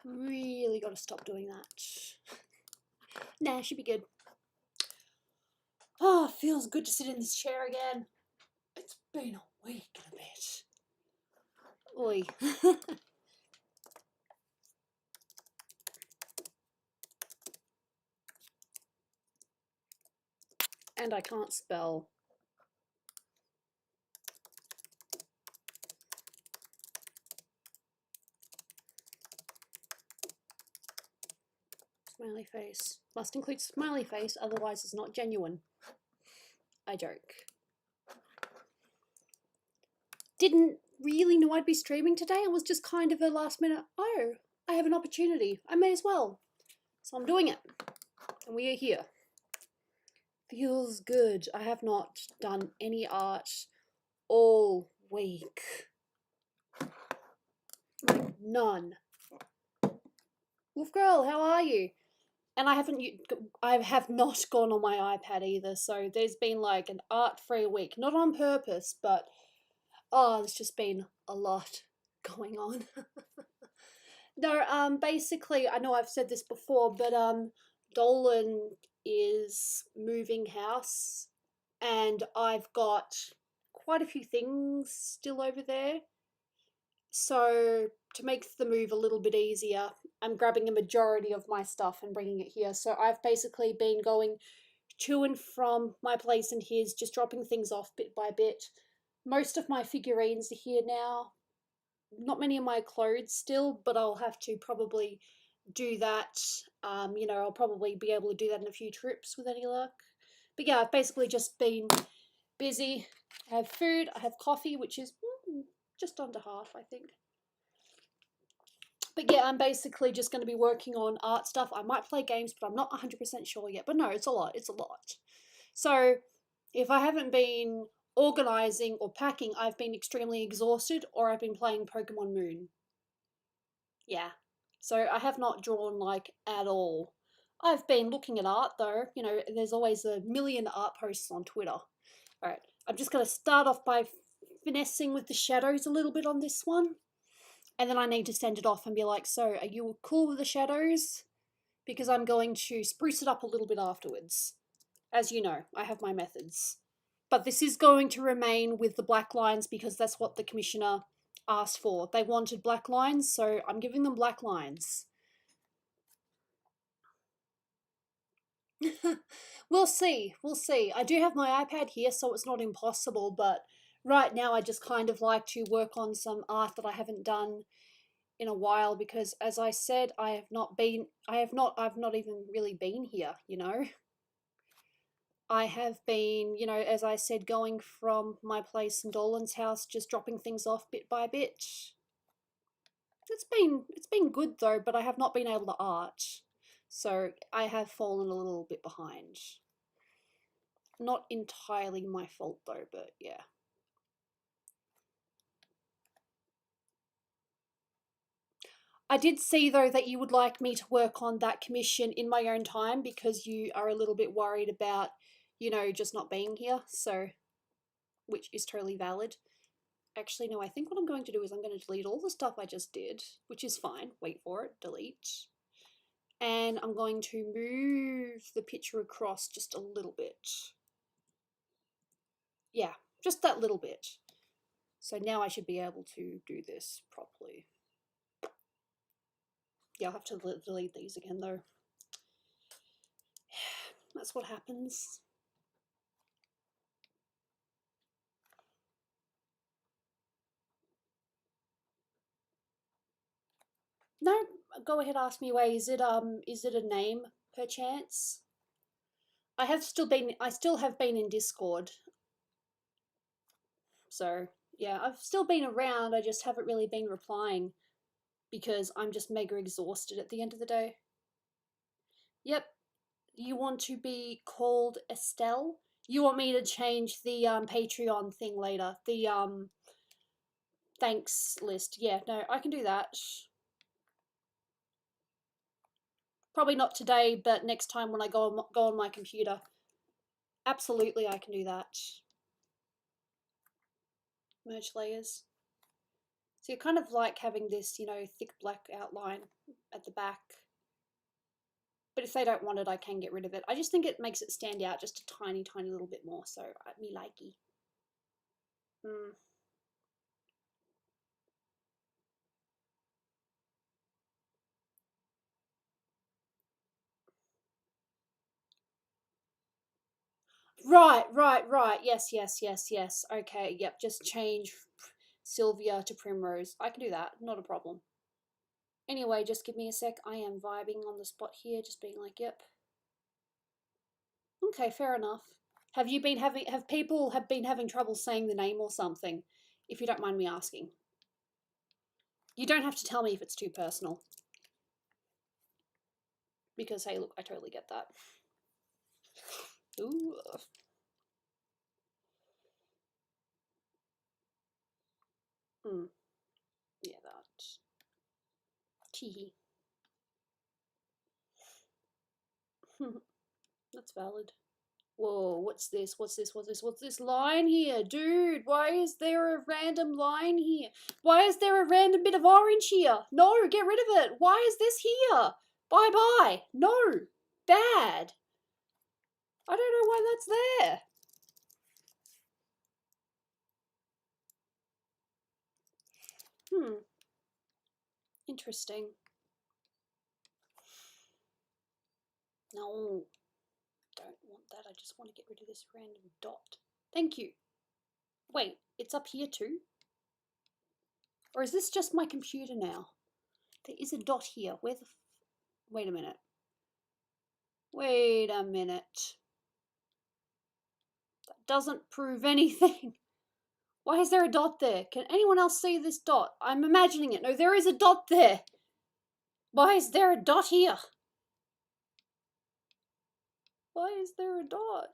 Really got to stop doing that. Nah, should be good. Oh, feels good to sit in this chair again. It's been a week and a bit. Oi. And I can't spell. Smiley face. Must include smiley face, otherwise it's not genuine. I joke. Didn't really know I'd be streaming today. It was just kind of a last minute, oh, I have an opportunity. I may as well. So I'm doing it. And we are here. Feels good. I have not done any art all week. Like, none. Wolf girl, how are you? And I have not gone on my iPad either, so there's been like an art-free week. Not on purpose, but there's just been a lot going on. No, basically, I know I've said this before, but Dolan is moving house, and I've got quite a few things still over there. So to make the move a little bit easier, I'm grabbing a majority of my stuff and bringing it here. So I've basically been going to and from my place and his, just dropping things off bit by bit. Most of my figurines are here now. Not many of my clothes still, but I'll have to probably do that. I'll probably be able to do that in a few trips with any luck. But yeah, I've basically just been busy. I have food, I have coffee, which is just under half, I think. But yeah, I'm basically just going to be working on art stuff. I might play games, but I'm not 100% sure yet. But no, it's a lot. It's a lot. So if I haven't been organizing or packing, I've been extremely exhausted, or I've been playing Pokemon Moon. Yeah. So I have not drawn like at all. I've been looking at art though. There's always a million art posts on Twitter. Alright, I'm just going to start off by finessing with the shadows a little bit on this one. And then I need to send it off and be like, so are you cool with the shadows? Because I'm going to spruce it up a little bit afterwards. As you know, I have my methods. But this is going to remain with the black lines because that's what the commissioner asked for. They wanted black lines, so I'm giving them black lines. We'll see. We'll see. I do have my iPad here, so it's not impossible, but right now I just kind of like to work on some art that I haven't done in a while because as I said, I've not even really been here, I have been, as I said, going from my place in Dolan's house, just dropping things off bit by bit. It's been good though, but I have not been able to art. So I have fallen a little bit behind. Not entirely my fault though, but yeah. I did see though that you would like me to work on that commission in my own time because you are a little bit worried about, just not being here. So, which is totally valid. Actually, no, I think what I'm going to do is I'm going to delete all the stuff I just did, which is fine. Wait for it, delete. And I'm going to move the picture across just a little bit. Yeah, just that little bit. So now I should be able to do this properly. Yeah, I'll have to delete these again though. That's what happens. No, go ahead, ask me away. Is it a name perchance? I still have been in Discord. So yeah, I've still been around, I just haven't really been replying because I'm just mega exhausted at the end of the day. Yep. You want to be called Estelle? You want me to change the Patreon thing later? The thanks list. Yeah, no, I can do that. Probably not today, but next time when I go on my computer. Absolutely, I can do that. Merge layers. So you kind of like having this, you know, thick black outline at the back. But if they don't want it, I can get rid of it. I just think it makes it stand out just a tiny, tiny little bit more. So, me likey. Right. Yes. Okay, yep, just change Sylvia to Primrose. I can do that, not a problem. Anyway, just give me a sec. I am vibing on the spot here, just being like, yep. Okay, fair enough. Have people been having trouble saying the name or something? If you don't mind me asking. You don't have to tell me if it's too personal. Because, hey, look, I totally get that. Ooh. Yeah, that. Teehee. That's valid. Whoa, what's this? What's this line here? Dude, why is there a random line here? Why is there a random bit of orange here? No, get rid of it. Why is this here? Bye. No. Bad. I don't know why that's there. Interesting. No. Don't want that. I just want to get rid of this random dot. Thank you. Wait, it's up here too? Or is this just my computer now? There is a dot here. Where the... Wait a minute. Wait a minute. That doesn't prove anything. Why is there a dot there? Can anyone else see this dot? I'm imagining it. No, there is a dot there. Why is there a dot here? Why is there a dot?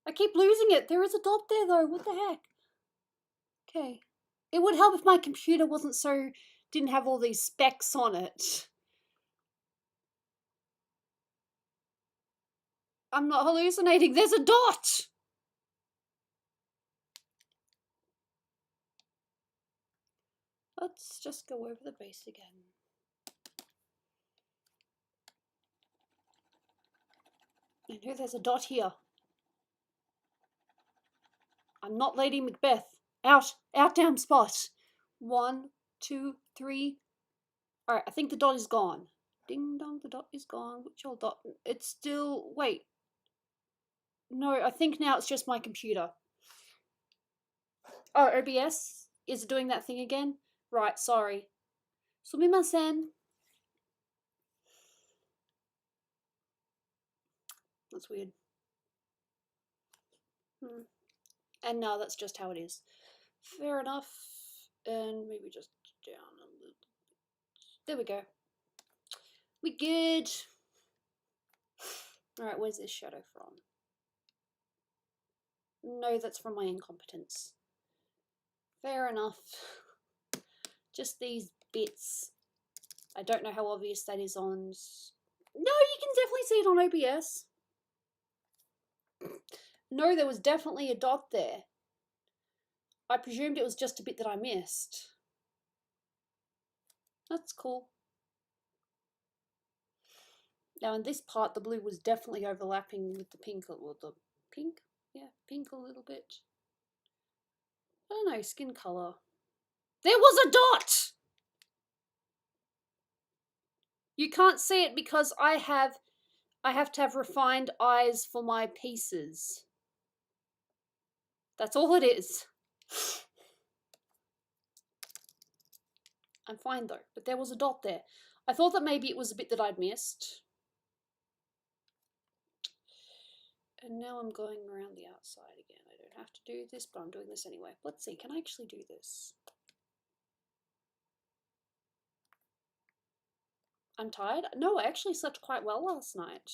I keep losing it. There is a dot there though. What the heck? Okay. It would help if my computer wasn't so... didn't have all these specs on it. I'm not hallucinating. There's a dot! Let's just go over the base again. I know there's a dot here. I'm not Lady Macbeth. Out damn spot. 1, 2, 3. Alright, I think the dot is gone. Ding dong, the dot is gone. Which old dot? It's still... Wait. No, I think now it's just my computer. Oh, OBS is doing that thing again? Right, sorry. Sumimasen. That's weird. And no, that's just how it is. Fair enough. And maybe just down a little. There we go. We good. Alright, where's this shadow from? No, that's from my incompetence. Fair enough. Just these bits. I don't know how obvious that is on... No, you can definitely see it on OBS. No, there was definitely a dot there. I presumed it was just a bit that I missed. That's cool. Now in this part, the blue was definitely overlapping with the pink, or the pink? Yeah, pink a little bit. I don't know, skin colour. There was a dot! You can't see it because I have to have refined eyes for my pieces. That's all it is. I'm fine though, but there was a dot there. I thought that maybe it was a bit that I'd missed. And now I'm going around the outside again. I don't have to do this, but I'm doing this anyway. Let's see, can I actually do this? I'm tired? No, I actually slept quite well last night.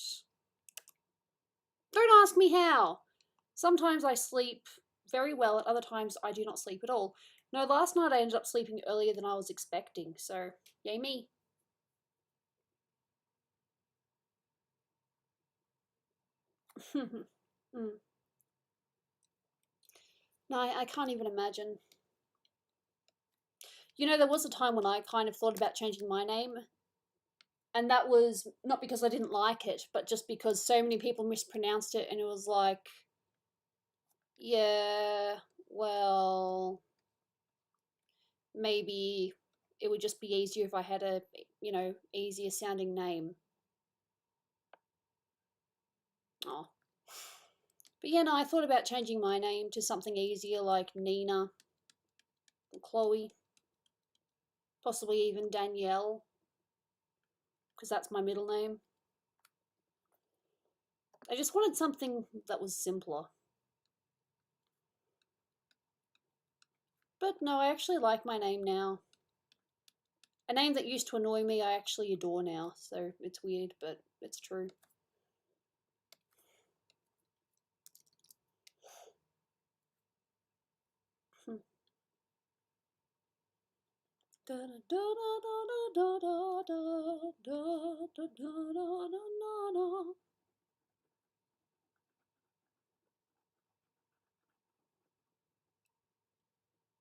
Don't ask me how. Sometimes I sleep very well. At other times, I do not sleep at all. No, last night I ended up sleeping earlier than I was expecting, so yay me. Mm. No, I can't even imagine. You know, there was a time when I kind of thought about changing my name, and that was not because I didn't like it, but just because so many people mispronounced it, and it was like, yeah, well, maybe it would just be easier if I had a, easier sounding name. Oh. But yeah, no, I thought about changing my name to something easier like Nina, or Chloe, possibly even Danielle, because that's my middle name. I just wanted something that was simpler. But no, I actually like my name now. A name that used to annoy me, I actually adore now, so it's weird, but it's true.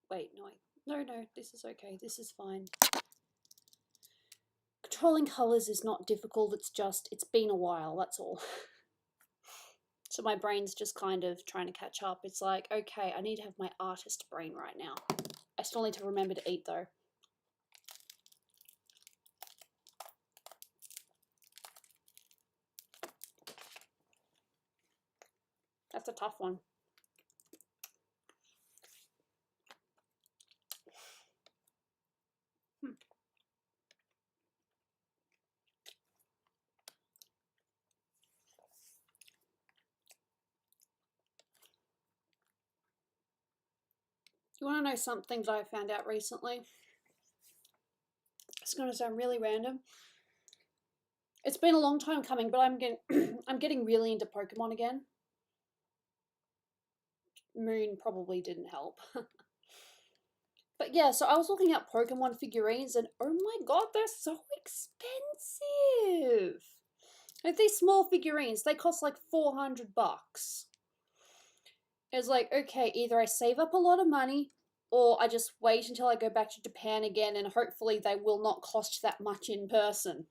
Wait, no, this is okay, this is fine. Controlling colours is not difficult, it's been a while, that's all. So my brain's just kind of trying to catch up. It's like, okay, I need to have my artist brain right now. I still need to remember to eat though. That's a tough one. You want to know something that I found out recently? It's going to sound really random. It's been a long time coming, but I'm getting really into Pokemon again. Moon probably didn't help. But yeah, so I was looking at Pokemon figurines and oh my god, they're so expensive. Like these small figurines, they cost like $400. It's like, okay, either I save up a lot of money or I just wait until I go back to Japan again and hopefully they will not cost that much in person.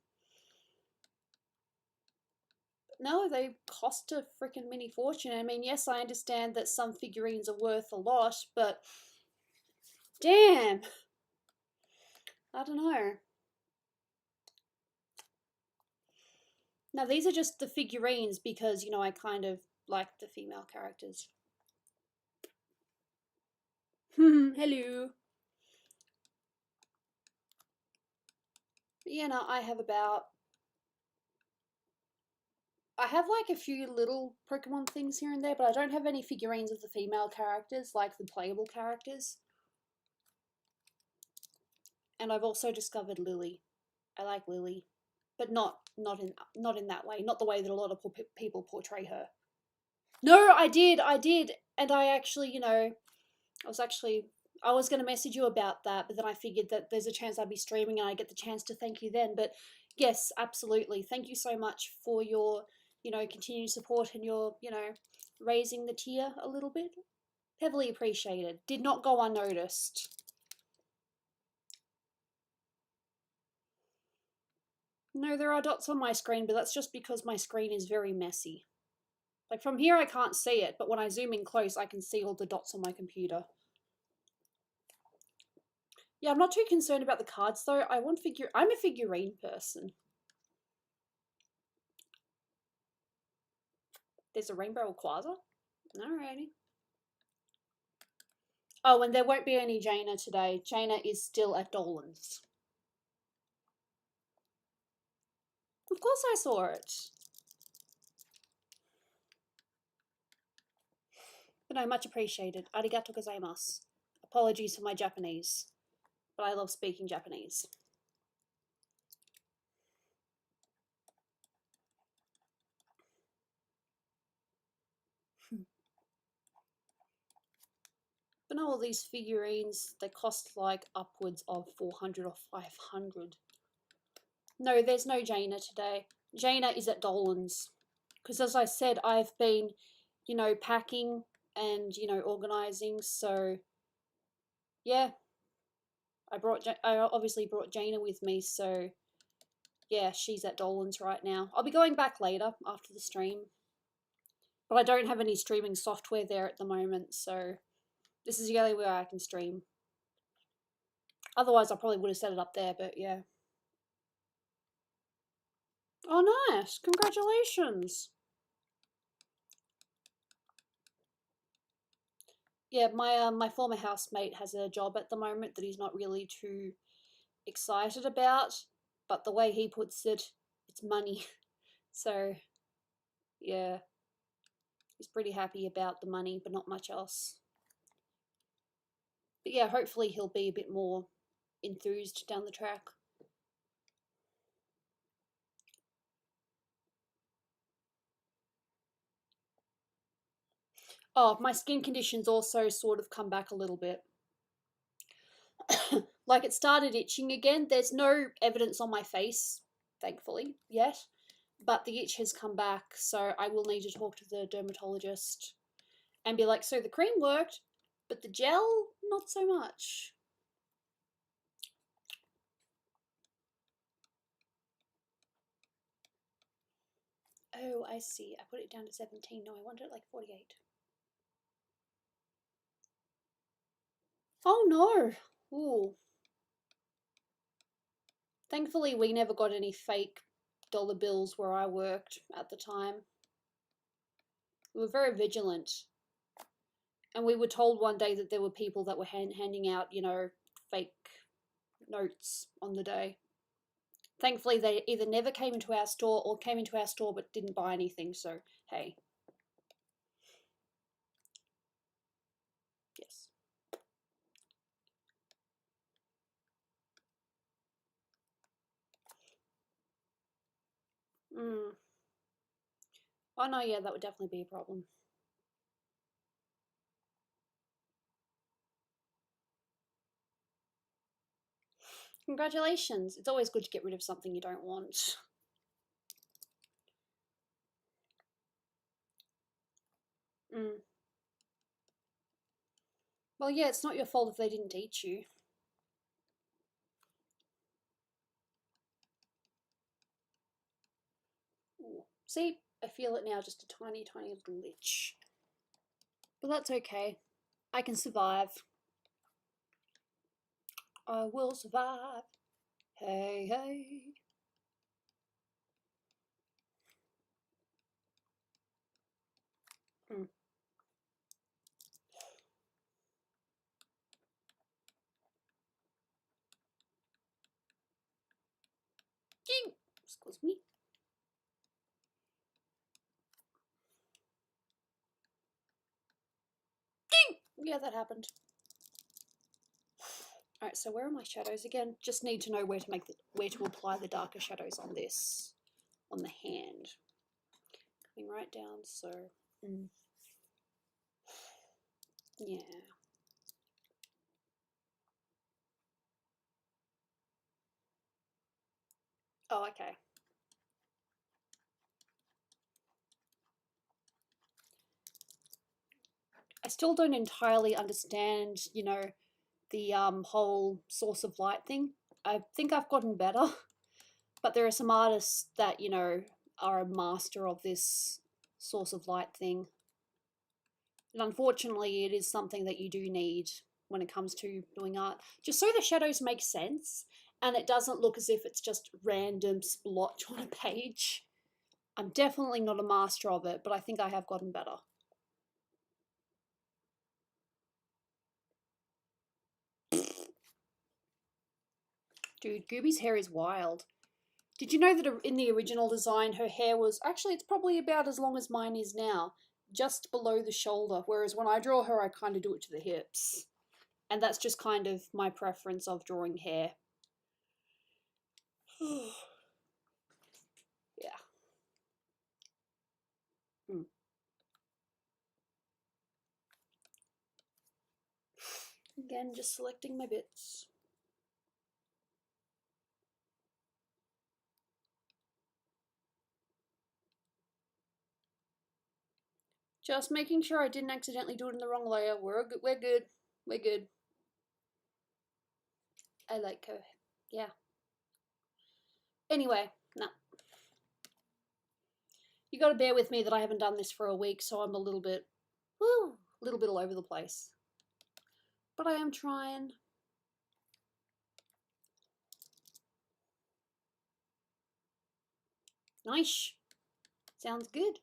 No, they cost a freaking mini fortune. I mean, yes, I understand that some figurines are worth a lot, but damn. I don't know. Now, these are just the figurines because, I kind of like the female characters. Hello. But yeah, no, I have like a few little Pokemon things here and there, but I don't have any figurines of the female characters, like the playable characters. And I've also discovered Lily. I like Lily, but not in that way, not the way that a lot of people portray her. No, I did, and I actually, I was going to message you about that, but then I figured that there's a chance I'd be streaming and I get the chance to thank you then. But yes, absolutely. Thank you so much for your, continued support and your, raising the tier a little bit. Heavily appreciated. Did not go unnoticed. No, there are dots on my screen, but that's just because my screen is very messy. Like from here I can't see it, but when I zoom in close I can see all the dots on my computer. Yeah, I'm not too concerned about the cards though. I'm a figurine person. There's a Rainbow Quasar? Alrighty. Oh, and there won't be any Jaina today. Jaina is still at Dolan's. Of course I saw it. But no, much appreciated. Arigato gozaimasu. Apologies for my Japanese, but I love speaking Japanese. But no, all these figurines, they cost like upwards of 400 or 500. No, there's no Jaina today. Jaina is at Dolan's. Because as I said, I've been, you know, packing and, you know, organising. So, yeah. I obviously brought Jaina with me. So, yeah, she's at Dolan's right now. I'll be going back later after the stream. But I don't have any streaming software there at the moment. So, this is the only way I can stream. Otherwise, I probably would have set it up there. But, yeah. Oh, nice. Congratulations. Yeah, my former housemate has a job at the moment that he's not really too excited about, but the way he puts it, it's money. So, yeah, he's pretty happy about the money, but not much else. But yeah, hopefully he'll be a bit more enthused down the track. Oh, my skin conditions also sort of come back a little bit. Like it started itching again. There's no evidence on my face, thankfully, yet. But the itch has come back, so I will need to talk to the dermatologist and be like, so the cream worked, but the gel, not so much. Oh, I see. I put it down to 17. No, I wanted it like 48. Oh no! Ooh. Thankfully, we never got any fake dollar bills where I worked at the time. We were very vigilant. And we were told one day that there were people that were handing out, you know, fake notes on the day. Thankfully, they either never came into our store or came into our store but didn't buy anything, so hey. Yes. Mm. Oh no, yeah, that would definitely be a problem. Congratulations. It's always good to get rid of something you don't want. Mm. Well, yeah, it's not your fault if they didn't teach you. Ooh. See, I feel it now, just a tiny, tiny little itch. But that's okay. I can survive. I will survive. Hey, hey. Mm. Ding! Excuse me. Ding! Yeah, that happened. Alright, so where are my shadows again? Just need to know where to apply the darker shadows on this, on the hand. Coming right down, so yeah. Oh, okay. I still don't entirely understand, you know, the whole source of light thing. I think I've gotten better, but there are some artists that, you know, are a master of this source of light thing. And unfortunately, it is something that you do need when it comes to doing art, just so the shadows make sense and it doesn't look as if it's just random splotch on a page. I'm definitely not a master of it, but I think I have gotten better. Dude, Gooby's hair is wild. Did you know that in the original design, her hair was actually, it's probably about as long as mine is now, just below the shoulder, whereas when I draw her, I kind of do it to the hips. And that's just kind of my preference of drawing hair. Yeah. Mm. Again, just selecting my bits. Just making sure I didn't accidentally do it in the wrong layer. We're good. We're good. We're good. I like her. Yeah. Anyway, no. You got to bear with me that I haven't done this for a week, so I'm a little bit all over the place. But I am trying. Nice. Sounds good.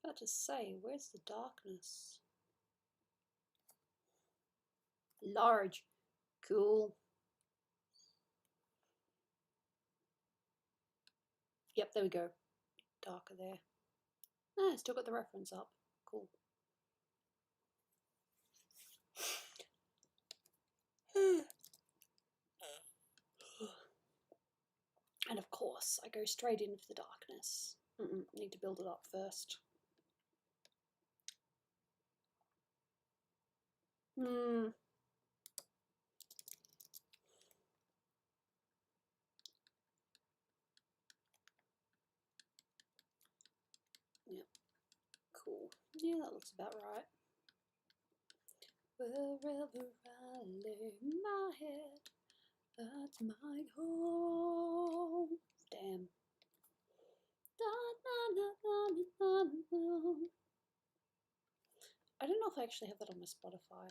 About to say, where's the darkness? Large. Cool. Yep, there we go. Darker there. Ah, still got the reference up. Cool. And of course, I go straight in for the darkness. Need to build it up first. Yep. Cool. Yeah, that looks about right. Wherever I lay my head, that's my home. Damn. I don't know if I actually have that on my Spotify.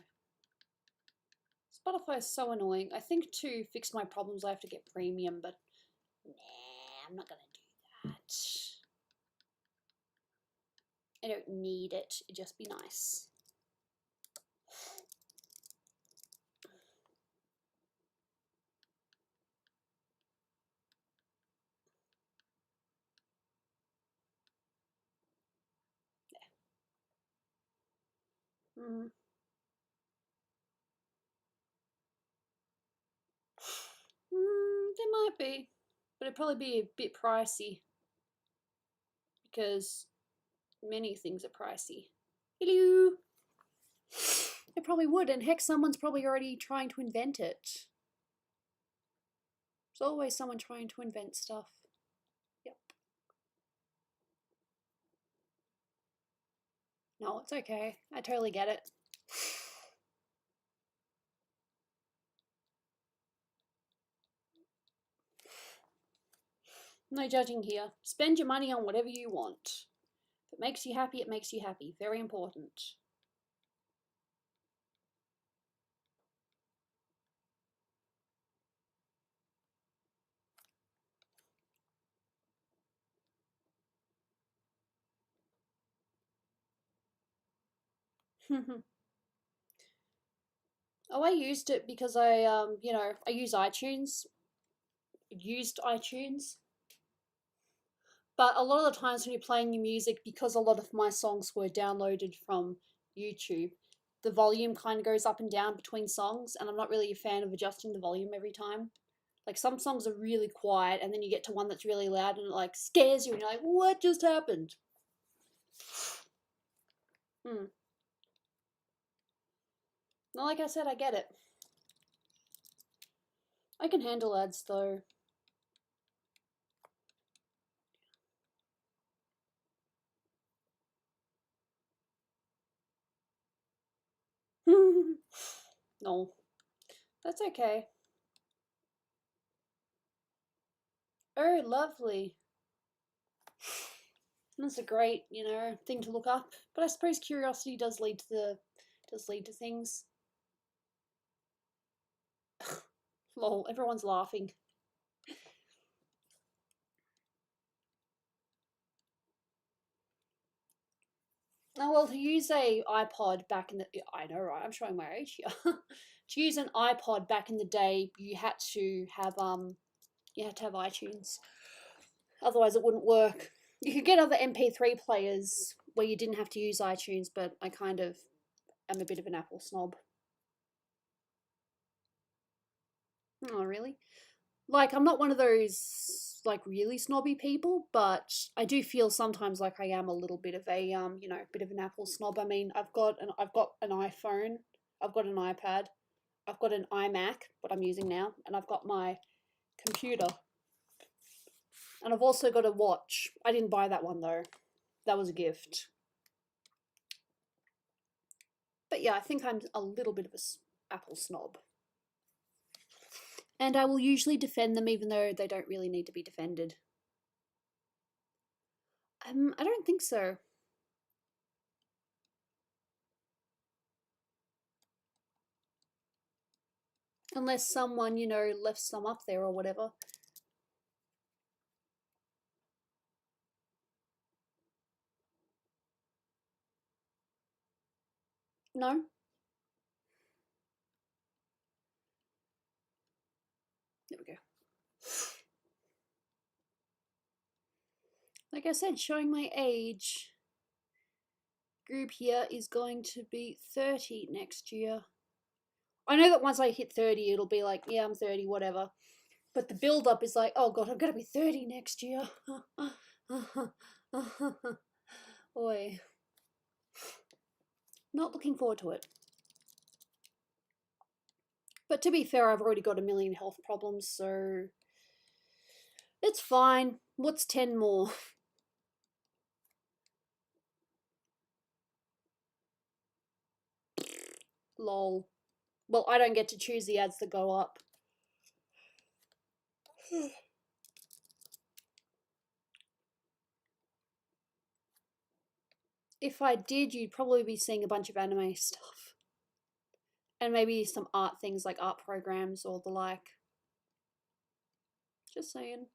Spotify is so annoying. I think to fix my problems I have to get premium, but nah, I'm not gonna do that. I don't need it. It'd just be nice. There might be, but it'd probably be a bit pricey because many things are pricey. Hello. It probably would, and heck, someone's probably already trying to invent it. There's always someone trying to invent stuff. Yep. No, it's okay. I totally get it. No judging here. Spend your money on whatever you want. If it makes you happy, it makes you happy. Very important. Oh, I used it because I use iTunes. Used iTunes. But a lot of the times when you're playing your music, because a lot of my songs were downloaded from YouTube, the volume kind of goes up and down between songs, and I'm not really a fan of adjusting the volume every time. Like, some songs are really quiet, and then you get to one that's really loud, and it, like, scares you, and you're like, what just happened? Well, like I said, I get it. I can handle ads, though. No, that's okay. Oh, lovely. That's a great, thing to look up. But I suppose curiosity does lead to things. Lol, everyone's laughing. Oh, well, to use a iPod back in the... I know, right? I'm showing my age here. To use an iPod back in the day, you had to have iTunes. Otherwise, it wouldn't work. You could get other MP3 players where you didn't have to use iTunes, but I kind of am a bit of an Apple snob. Oh, really? Like, I'm not one of those like really snobby people, but I do feel sometimes like I am a little bit of a you know, bit of an Apple snob. I mean, I've got an iPhone, I've got an iPad, I've got an iMac, what I'm using now, and I've got my computer. And I've also got a watch. I didn't buy that one though. That was a gift. But yeah, I think I'm a little bit of a Apple snob. And I will usually defend them even though they don't really need to be defended. I don't think so. Unless someone, you know, left some up there or whatever. No? There we go. Like I said, showing my age. Group here is going to be 30 next year. I know that once I hit 30, it'll be like, yeah, I'm 30, whatever. But the build up is like, oh god, I'm going to be 30 next year. Oi. Not looking forward to it. But to be fair, I've already got a million health problems, so it's fine. What's 10 more? Lol. Well, I don't get to choose the ads that go up. If I did, you'd probably be seeing a bunch of anime stuff. And maybe some art things like art programs or the like. Just saying.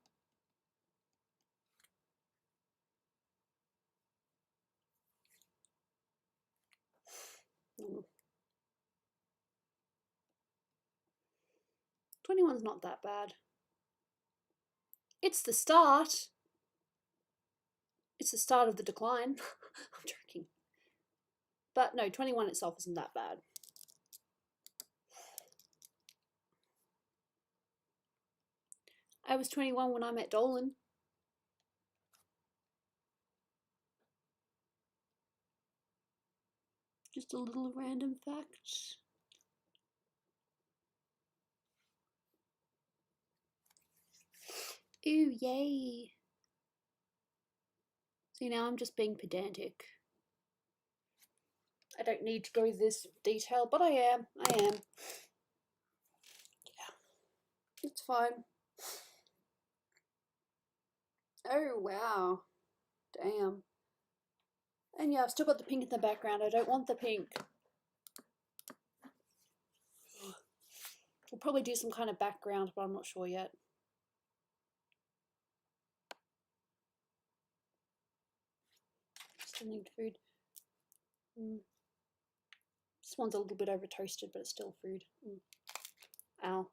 Mm. 21's not that bad. It's the start. It's the start of the decline. I'm joking. But no, 21 itself isn't that bad. I was 21 when I met Dolan. Just a little random fact. Ooh, yay. See, now I'm just being pedantic. I don't need to go this detail, but I am. Yeah. It's fine. Oh, wow. Damn. And yeah, I've still got the pink in the background. I don't want the pink. We'll probably do some kind of background, but I'm not sure yet. Still need food. This one's a little bit over toasted, but it's still food. Ow.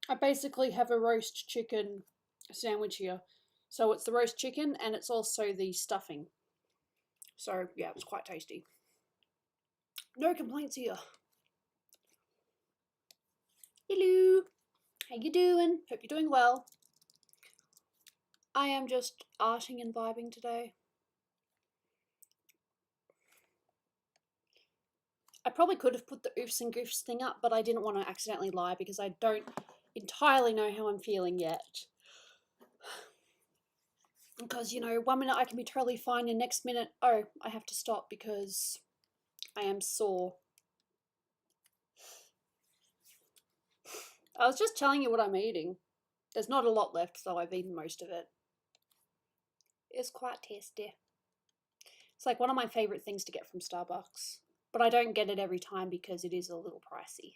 I basically have a roast chicken sandwich here. So it's the roast chicken and it's also the stuffing. So yeah, it was quite tasty. No complaints here. Hello. How you doing? Hope you're doing well. I am just arting and vibing today. I probably could have put the oofs and goofs thing up, but I didn't want to accidentally lie because I don't entirely know how I'm feeling yet. Because, you know, 1 minute I can be totally fine and next minute, oh, I have to stop because I am sore. I was just telling you what I'm eating. There's not a lot left, so I've eaten most of it. It's quite tasty. It's like one of my favourite things to get from Starbucks. but I don't get it every time because it is a little pricey.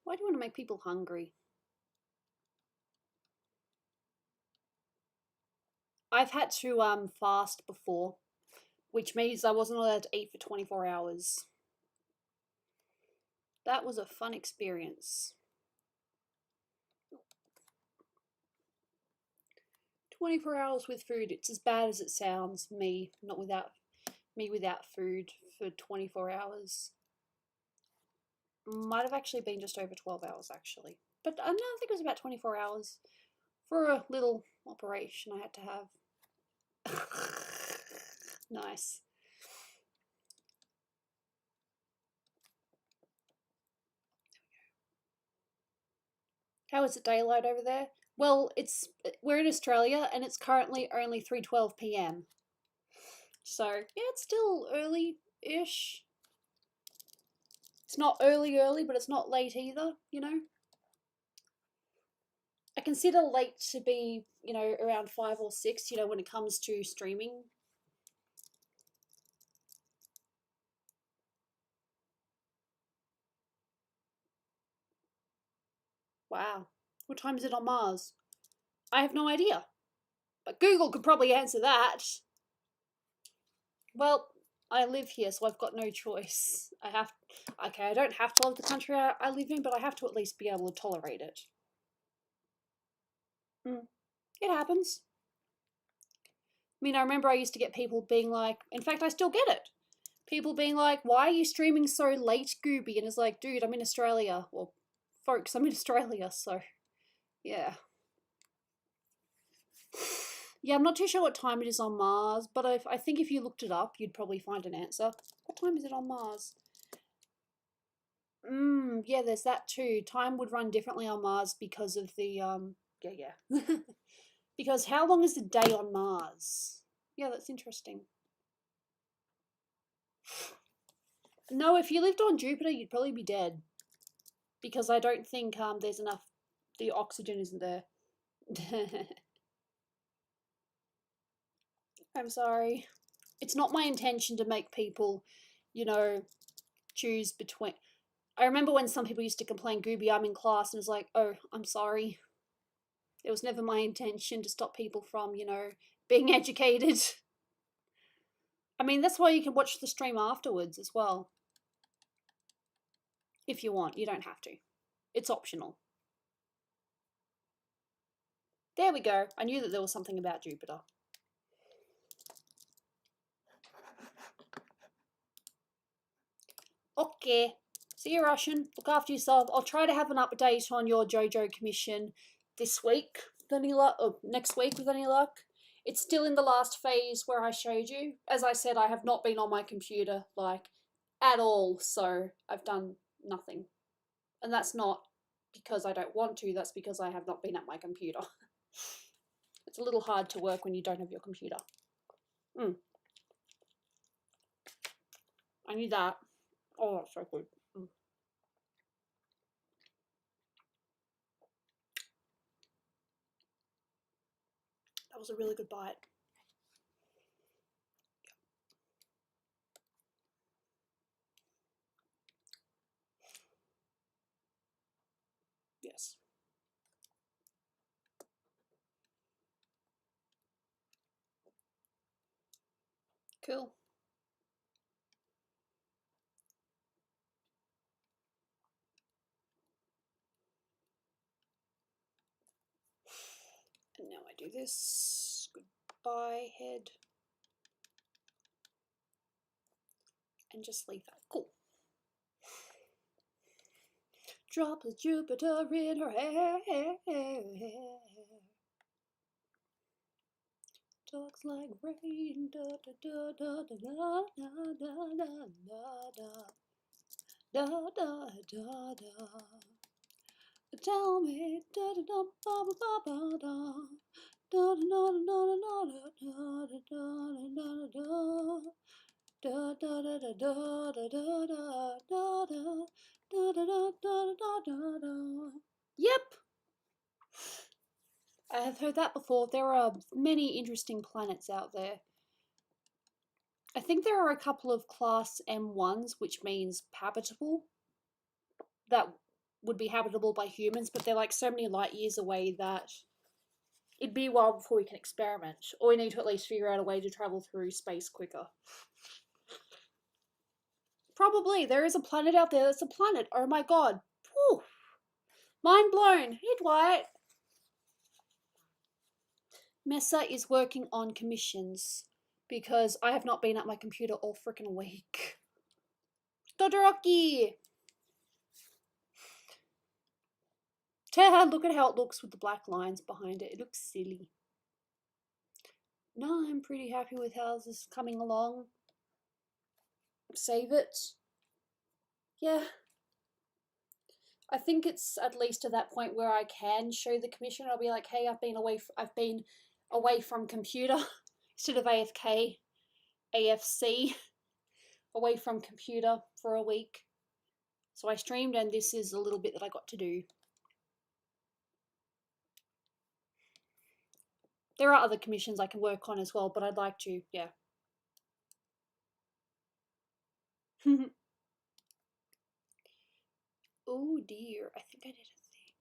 Why do you want to make people hungry? I've had to fast before, which means I wasn't allowed to eat for 24 hours. That was a fun experience. 24 hours with food, it's as bad as it sounds. Me without food for 24 hours. Might have actually been just over 12 hours, actually. But I think it was about 24 hours for a little operation I had to have. Nice. How is it daylight over there? Well, we're in Australia and it's currently only 3:12 p.m. So, yeah, it's still early-ish. It's not early, but it's not late either, you know? I consider late to be, around 5 or 6, when it comes to streaming. Wow. What time is it on Mars? I have no idea. But Google could probably answer that. Well, I live here, so I've got no choice. I don't have to love the country I live in, but I have to at least be able to tolerate it. It happens. I mean, I remember I used to get people being like, in fact, I still get it. People being like, why are you streaming so late, Gooby? And it's like, dude, I'm in Australia. Well, folks, I'm in Australia, so yeah. Yeah, I'm not too sure what time it is on Mars, but I think if you looked it up, you'd probably find an answer. What time is it on Mars? Yeah, there's that too. Time would run differently on Mars because of the, yeah. Because how long is the day on Mars? Yeah, that's interesting. No, if you lived on Jupiter, you'd probably be dead. Because I don't think there's enough, the oxygen isn't there. I'm sorry. It's not my intention to make people, choose between. I remember when some people used to complain, Gooby, I'm in class, and it's like, oh, I'm sorry. It was never my intention to stop people from, being educated. I mean, that's why you can watch the stream afterwards as well. If you want, you don't have to. It's optional. There we go. I knew that there was something about Jupiter. Okay. See you, Russian. Look after yourself. I'll try to have an update on your JoJo commission this week with any luck, or next week with any luck. It's still in the last phase where I showed you. As I said, I have not been on my computer, at all, so I've done nothing. And that's not because I don't want to, that's because I have not been at my computer. It's a little hard to work when you don't have your computer. I need that. Oh, that's so good. That was a really good bite. Yes. Cool. And now I do this. Goodbye, head. And just leave that. Cool. Drop the Jupiter in her hair. Talks like rain. Da da da da da da da da da da da da da. Tell me da da da ba ba ba ba da. Da da da da da da da da da da da da. Da da da da da da da da da da da da da da. Yep. I have heard that before. There are many interesting planets out there. I think there are a couple of class M1s, which means habitable, that would be habitable by humans, but they're like so many light years away that it'd be a while before we can experiment, or we need to at least figure out a way to travel through space quicker. Probably there is a planet out there that's a planet. Oh my god. Whew. Mind blown. Hey Dwight. Mesa is working on commissions because I have not been at my computer all freaking week. Todoroki! Look at how it looks with the black lines behind it. It looks silly. No, I'm pretty happy with how this is coming along. Save it. Yeah. I think it's at least to that point where I can show the commission. I'll be like, hey, I've been away from computer instead of AFK, AFC, away from computer for a week. So I streamed, and this is a little bit that I got to do. There are other commissions I can work on as well, but I'd like to, yeah. Oh dear, I think I did a thing.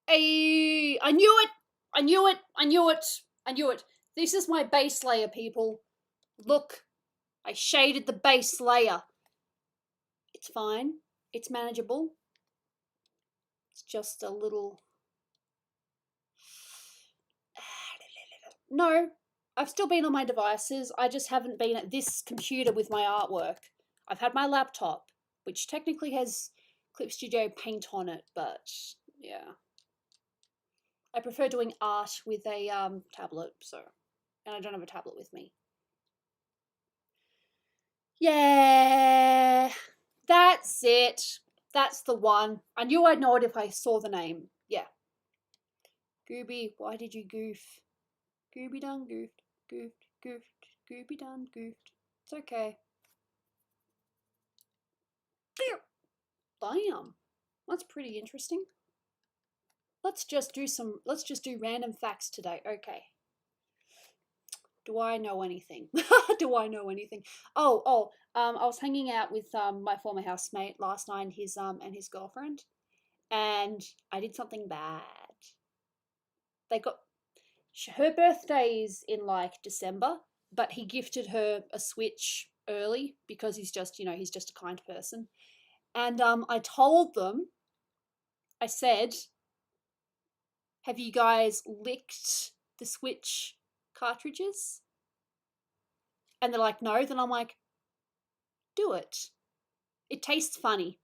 Hey, I knew it! I knew it! I knew it! I knew it! This is my base layer, people. Look, I shaded the base layer. It's fine. It's manageable. It's just a little... No, I've still been on my devices. I just haven't been at this computer with my artwork. I've had my laptop, which technically has Clip Studio Paint on it, but yeah. I prefer doing art with a tablet, so... And I don't have a tablet with me. Yeah, that's it. That's the one. I knew I'd know it if I saw the name. Yeah. Gooby, why did you goof? Gooby done goofed, goofed, goofed, Gooby done goofed. It's okay. Damn. That's pretty interesting. Let's just do random facts today. Okay. Do I know anything? Do I know anything? I was hanging out with my former housemate last night, and his girlfriend, and I did something bad. They got her birthday's in like December, but he gifted her a Switch early because he's just a kind person. And I told them, I said, have you guys licked the Switch cartridges? And they're like, no. Then I'm like, do it. It tastes funny.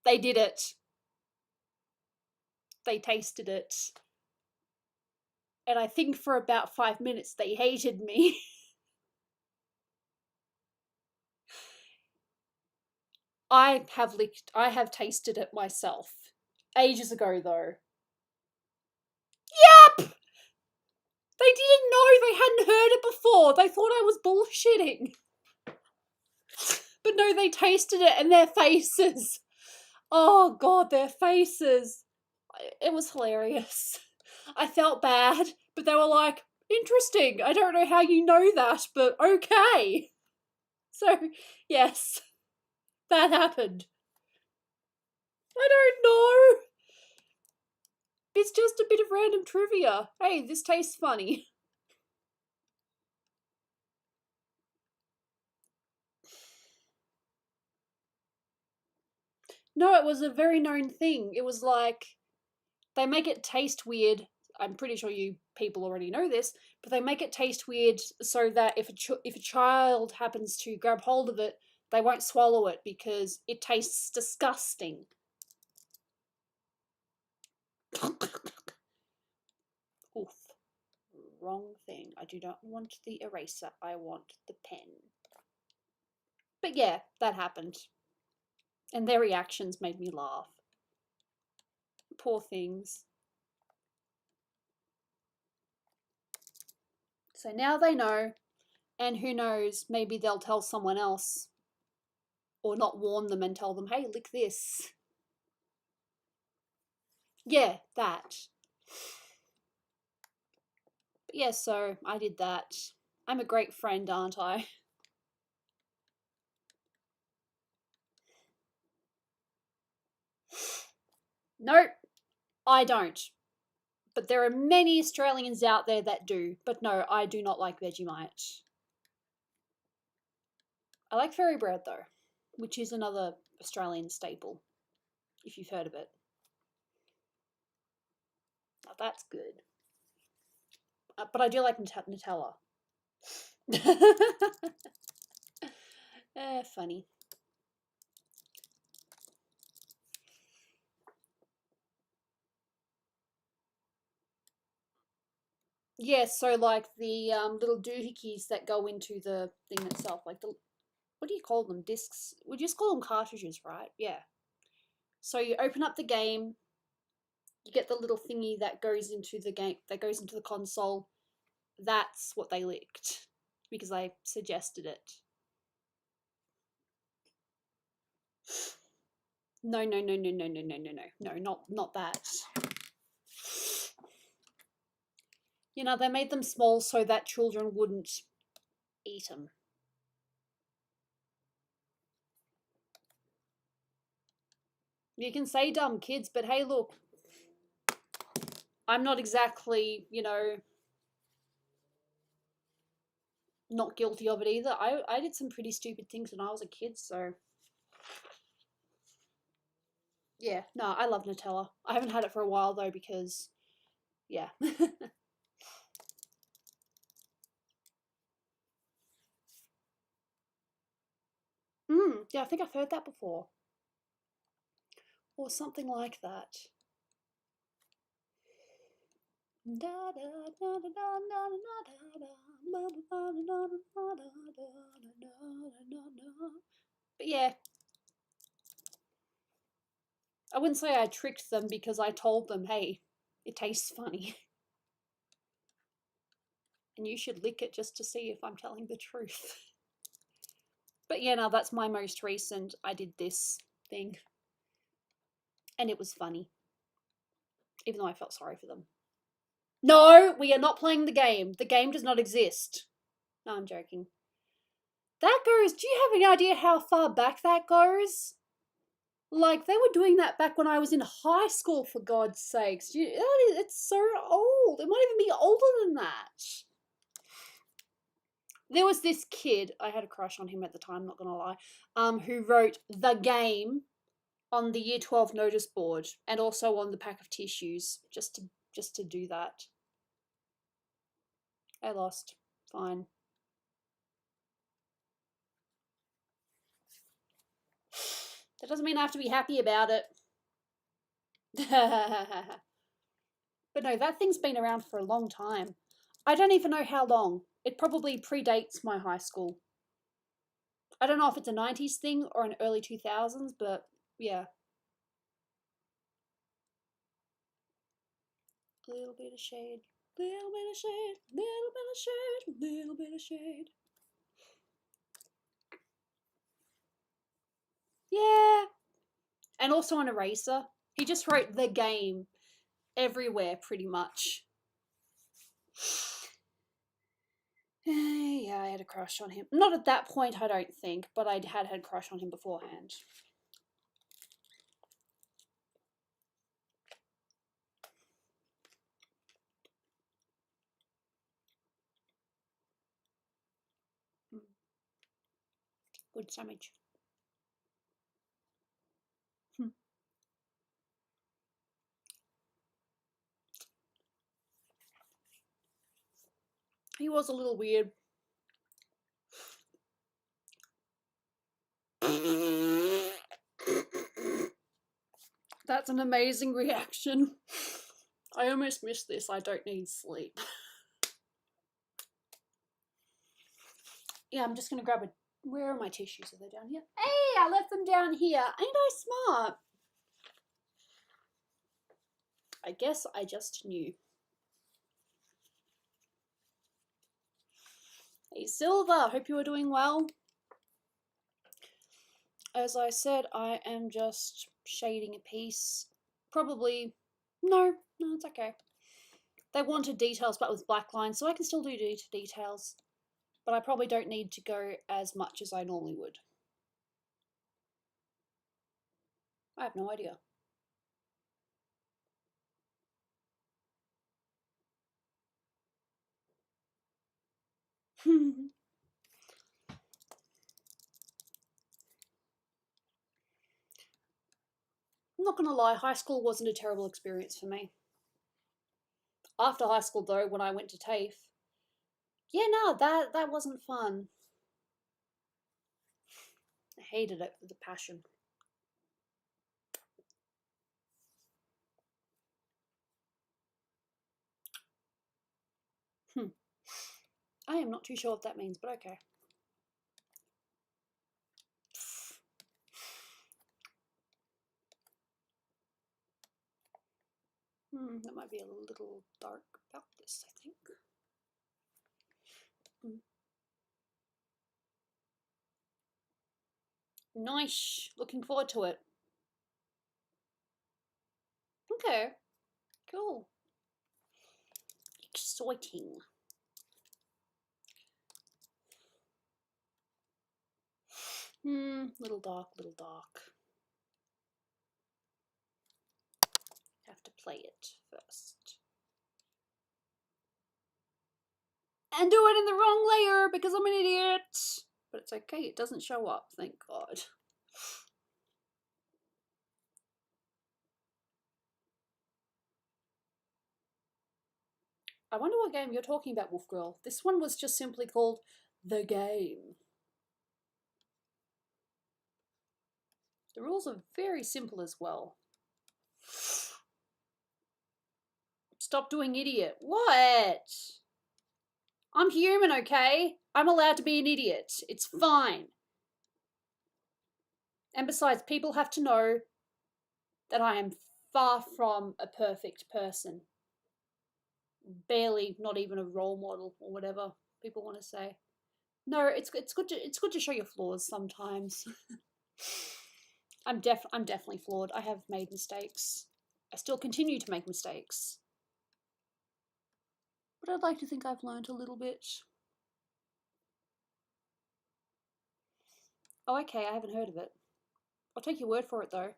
They did it. They tasted it. And I think for about 5 minutes they hated me. I have tasted it myself. Ages ago though. Yep! They didn't know, they hadn't heard it before. They thought I was bullshitting. But no, they tasted it, and their faces. Oh god, their faces. It was hilarious. I felt bad, but they were like, interesting. I don't know how you know that, but okay. So, yes, that happened. I don't know. It's just a bit of random trivia. Hey, this tastes funny. No, it was a very known thing. It was like, they make it taste weird. I'm pretty sure you people already know this, but they make it taste weird so that if a child happens to grab hold of it, they won't swallow it because it tastes disgusting. Oof. Wrong thing. I do not want the eraser. I want the pen. But yeah, that happened. And their reactions made me laugh. Poor things. So now they know And who knows, maybe they'll tell someone else or not warn them and tell them, hey, lick this. Yeah, that. But yeah, so I did that. I'm a great friend, aren't I? Nope, I don't. But there are many Australians out there that do. But no, I do not like Vegemite. I like fairy bread though, which is another Australian staple, if you've heard of it. Now that's good. But I do like Nutella. Funny. Yeah, so like the little doohickeys that go into the thing itself, like the, what do you call them? Discs? Would you just call them cartridges, right? Yeah. So you open up the game, you get the little thingy that goes into the game, that goes into the console. That's what they licked because I suggested it. No, no, no, no, no, no, no, no, no, no, not that. You know, they made them small so that children wouldn't eat them. You can say dumb kids, but hey, look, I'm not exactly, you know, not guilty of it either. I did some pretty stupid things when I was a kid, so yeah, no, I love Nutella. I haven't had it for a while though because, yeah. Yeah, I think I've heard that before. Or something like that. But yeah, I wouldn't say I tricked them because I told them, hey, it tastes funny. And you should lick it just to see if I'm telling the truth. But yeah, no, that's my most recent. I did this thing. And it was funny. Even though I felt sorry for them. No, we are not playing the game. The game does not exist. No, I'm joking. That goes, do you have any idea how far back that goes? Like, they were doing that back when I was in high school, for God's sakes. It's so old. It might even be older than that. There was this kid, I had a crush on him at the time, not gonna lie, who wrote the game on the year 12 notice board and also on the pack of tissues just to do that. I lost. Fine. That doesn't mean I have to be happy about it. But no, that thing's been around for a long time. I don't even know how long. It probably predates my high school. I don't know if it's a 90s thing or an early 2000s, but yeah. A little bit of shade, little bit of shade, little bit of shade, little bit of shade. Yeah. And also an eraser. He just wrote the game everywhere, pretty much. Yeah, I had a crush on him. Not at that point, I don't think, but I had a crush on him beforehand. Good sandwich. He was a little weird. That's an amazing reaction. I almost missed this. I don't need sleep. Yeah, I'm just gonna grab a. Where are my tissues? Are they down here? Hey, I left them down here. Ain't I smart? I guess I just knew. Hey Silver, hope you are doing well. As I said, I am just shading a piece. Probably, no, it's okay. They wanted details but with black lines, so I can still do details. But I probably don't need to go as much as I normally would. I have no idea. I'm not gonna lie, high school wasn't a terrible experience for me. After high school though, when I went to TAFE, yeah, no, that wasn't fun. I hated it with a passion. I am not too sure what that means, but okay. That might be a little dark about this, I think. Nice. Looking forward to it. Okay. Cool. Exciting. Little dark, little dark. Have to play it first. And do it in the wrong layer because I'm an idiot. But it's okay, it doesn't show up, thank God. I wonder what game you're talking about, Wolf Girl. This one was just simply called The Game. The rules are very simple as well. Stop doing idiot. What? I'm human, okay? I'm allowed to be an idiot. It's fine. And besides, people have to know that I am far from a perfect person. Barely, not even a role model or whatever people want to say. No, it's good to show your flaws sometimes. I'm definitely flawed. I have made mistakes. I still continue to make mistakes. But I'd like to think I've learned a little bit. Oh, okay, I haven't heard of it. I'll take your word for it though.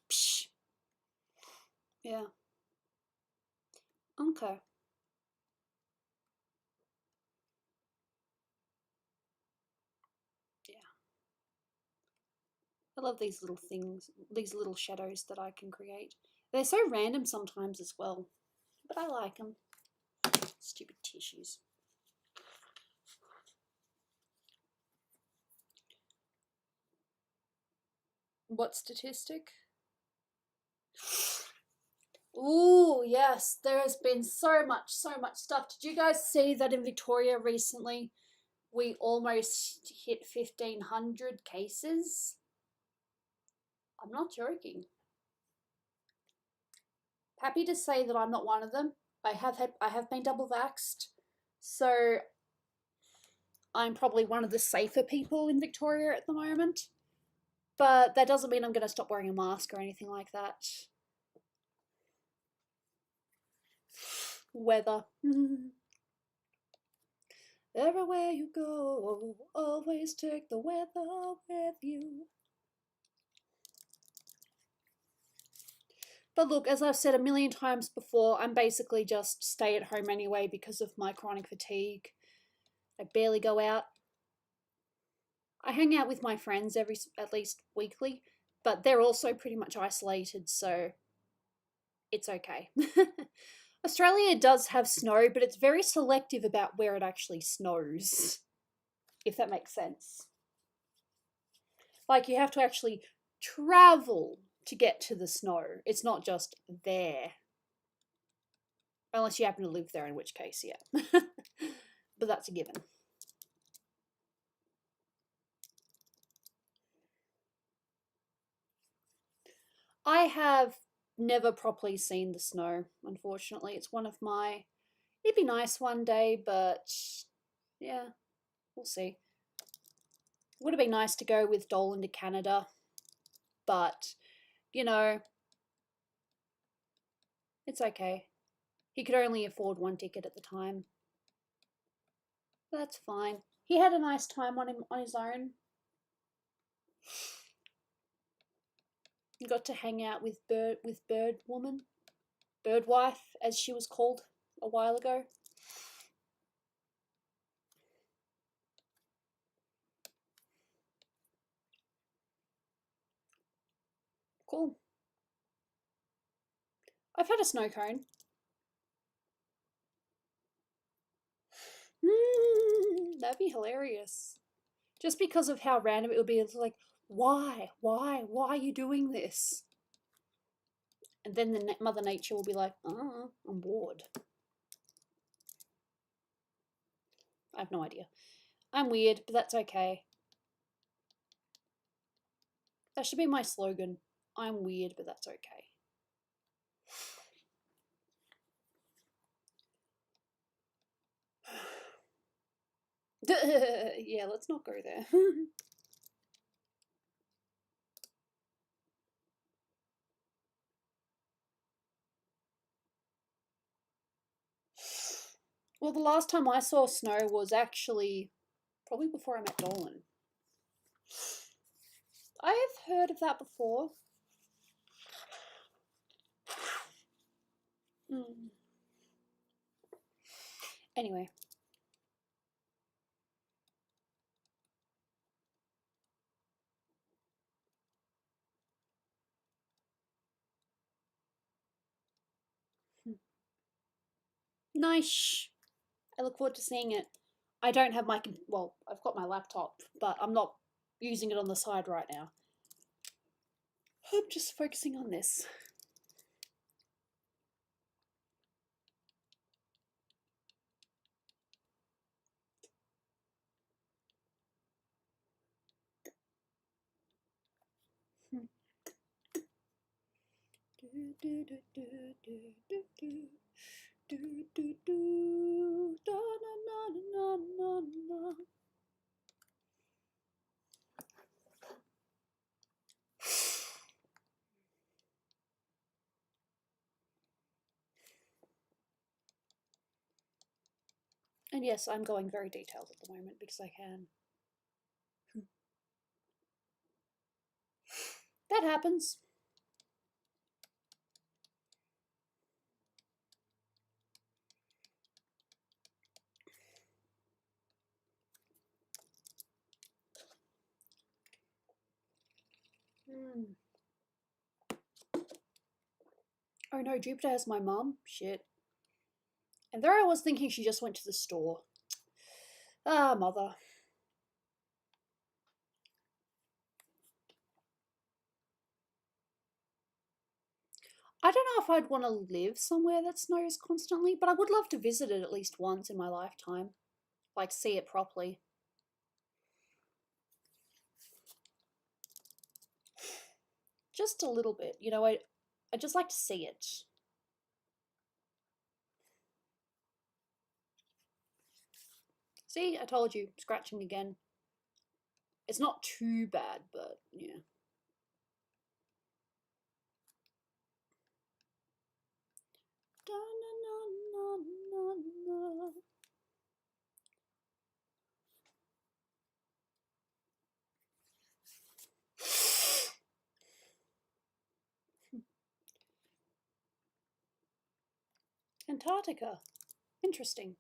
Psh. Yeah. Okay. Yeah. I love these little things, these little shadows that I can create. They're so random sometimes as well, but I like them. Stupid tissues. What statistic? Ooh, yes, there has been so much stuff. Did you guys see that in Victoria recently we almost hit 1,500 cases? I'm not joking. Happy to say that I'm not one of them. I have been double vaxxed, so I'm probably one of the safer people in Victoria at the moment. But that doesn't mean I'm going to stop wearing a mask or anything like that. Weather. Everywhere you go, always take the weather with you. But look, as I've said a million times before, I'm basically just stay at home anyway because of my chronic fatigue. I barely go out. I hang out with my friends at least weekly, but they're also pretty much isolated, so it's okay. Australia does have snow, but it's very selective about where it actually snows, if that makes sense. Like, you have to actually travel to get to the snow. It's not just there. Unless you happen to live there, in which case, yeah. But that's a given. I have never properly seen the snow, unfortunately. It's one of my It'd be nice one day, but yeah, we'll see. Would have been nice to go with Dolan to Canada, but you know, it's okay. He could only afford one ticket at the time. That's fine. He had a nice time on his own. He got to hang out with Bird Woman, Bird Wife, as she was called a while ago. Cool. I've had a snow cone. That'd be hilarious. Just because of how random it would be, it's like, why are you doing this? And then the Mother Nature will be like, oh, I'm bored. I have no idea. I'm weird, but that's okay. That should be my slogan. I'm weird, but that's okay. Yeah, let's not go there. Well, the last time I saw snow was actually probably before I met Dolan. I have heard of that before. Mm. Anyway. Nice. I look forward to seeing it. I don't have my, well, I've got my laptop, but I'm not using it on the side right now. I'm just focusing on this. And yes, I'm going very detailed at the moment because I can. That happens. Oh no, Jupiter has my mum. Shit. And there I was thinking she just went to the store. Ah, mother. I don't know if I'd want to live somewhere that snows constantly, but I would love to visit it at least once in my lifetime. Like, see it properly. Just a little bit. You know, I just like to see it. See, I told you, scratching again. It's not too bad, but yeah. Antarctica. Interesting.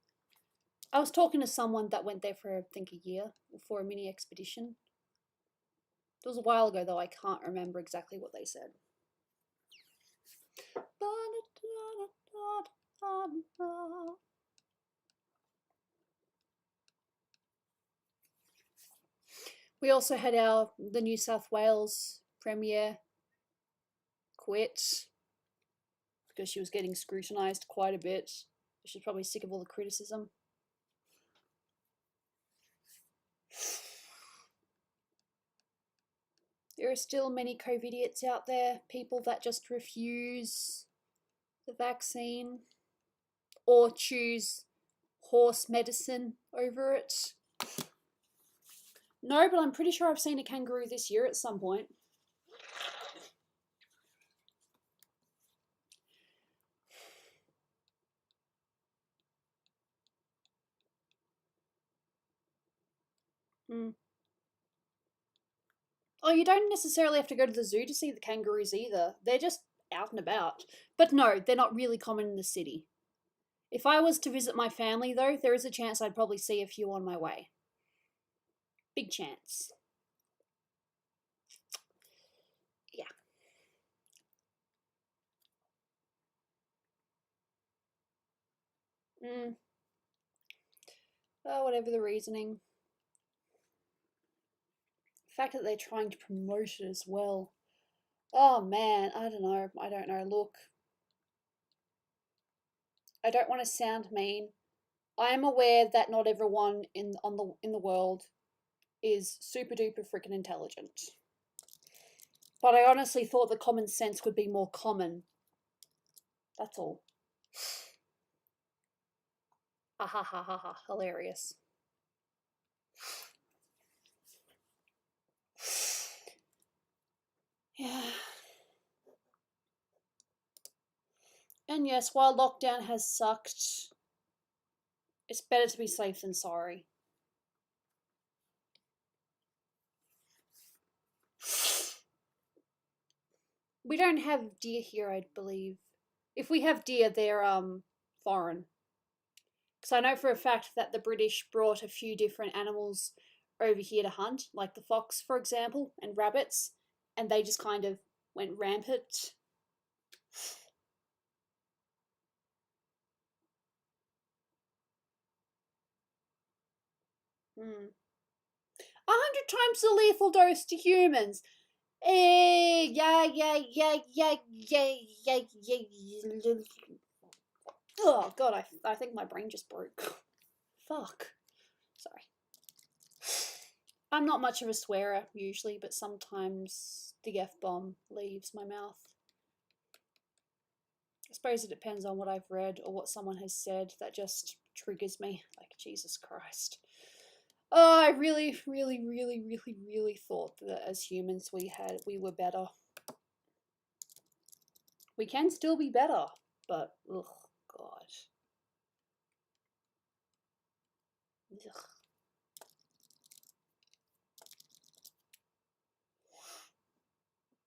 I was talking to someone that went there for, I think, a year for a mini expedition. It was a while ago, though. I can't remember exactly what they said. We also had the New South Wales Premier quit because she was getting scrutinised quite a bit. She's probably sick of all the criticism. There are still many COVIDiots out there, people that just refuse the vaccine. or choose horse medicine over it. No, but I'm pretty sure I've seen a kangaroo this year at some point. Hmm. Oh, you don't necessarily have to go to the zoo to see the kangaroos either. They're just out and about. But no, they're not really common in the city. If I was to visit my family, though, there is a chance I'd probably see a few on my way. Big chance. Yeah. Mm. Oh, whatever the reasoning. The fact that they're trying to promote it as well. Oh man, I don't know. I don't know. Look, I don't want to sound mean. I am aware that not everyone in the world is super duper freaking intelligent. But I honestly thought that common sense would be more common. That's all. Ha ha ha ha ha. Hilarious. Yeah. And yes, while lockdown has sucked, it's better to be safe than sorry. We don't have deer here, I believe. If we have deer, they're foreign. Because I know for a fact that the British brought a few different animals over here to hunt, like the fox, for example, and rabbits, and they just kind of went rampant. Hmm. 100 times the lethal dose to humans. Yeah, yeah, yeah, yeah, yeah, yeah, yeah. Oh god, I think my brain just broke. Fuck. Sorry. I'm not much of a swearer usually, but sometimes the F bomb leaves my mouth. I suppose it depends on what I've read or what someone has said that just triggers me. Like, Jesus Christ. Oh, I really, really, really, really, really thought that as humans we were better. We can still be better, but ugh, God. Ugh.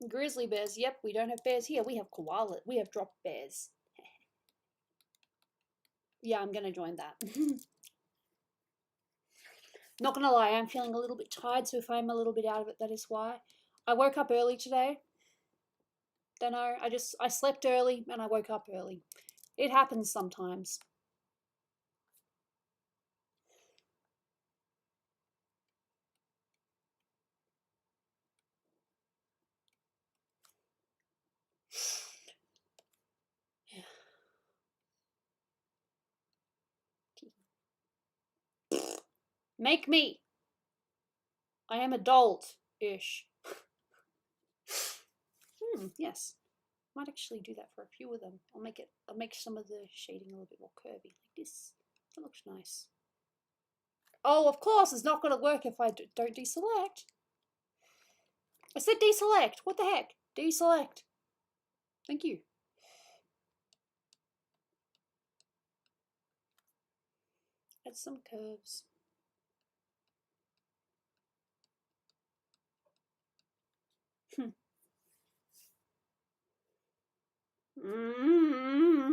Grizzly bears. Yep, we don't have bears here. We have koala. We have drop bears. Yeah, I'm gonna join that. Not gonna lie, I'm feeling a little bit tired, so if I'm a little bit out of it, that is why. I woke up early today. Don't know. I slept early and I woke up early. It happens sometimes. Make me. I am adult-ish. Yes. Might actually do that for a few of them. I'll make some of the shading a little bit more curvy, like this. That looks nice. Oh, of course, it's not going to work if I don't deselect. I said deselect. What the heck? Deselect. Thank you. Add some curves.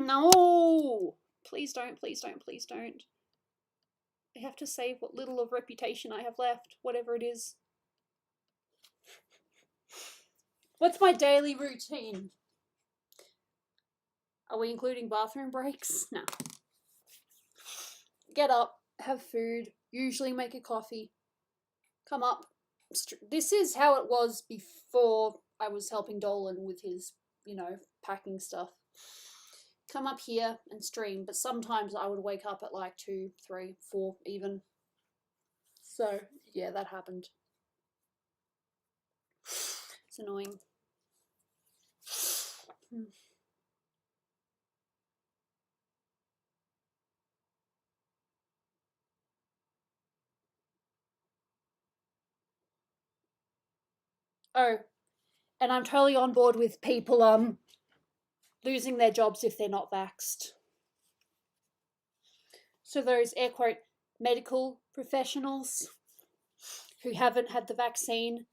No! Please don't, please don't, please don't. I have to save what little of reputation I have left, whatever it is. What's my daily routine? Are we including bathroom breaks? No. Get up, have food, usually make a coffee, come up. This is how it was before I was helping Dolan with his, packing stuff. Come up here and stream, but sometimes I would wake up at like 2, 3, 4 even. So, yeah, that happened. It's annoying. Oh, and I'm totally on board with people losing their jobs if they're not vaxxed. So those air quote medical professionals who haven't had the vaccine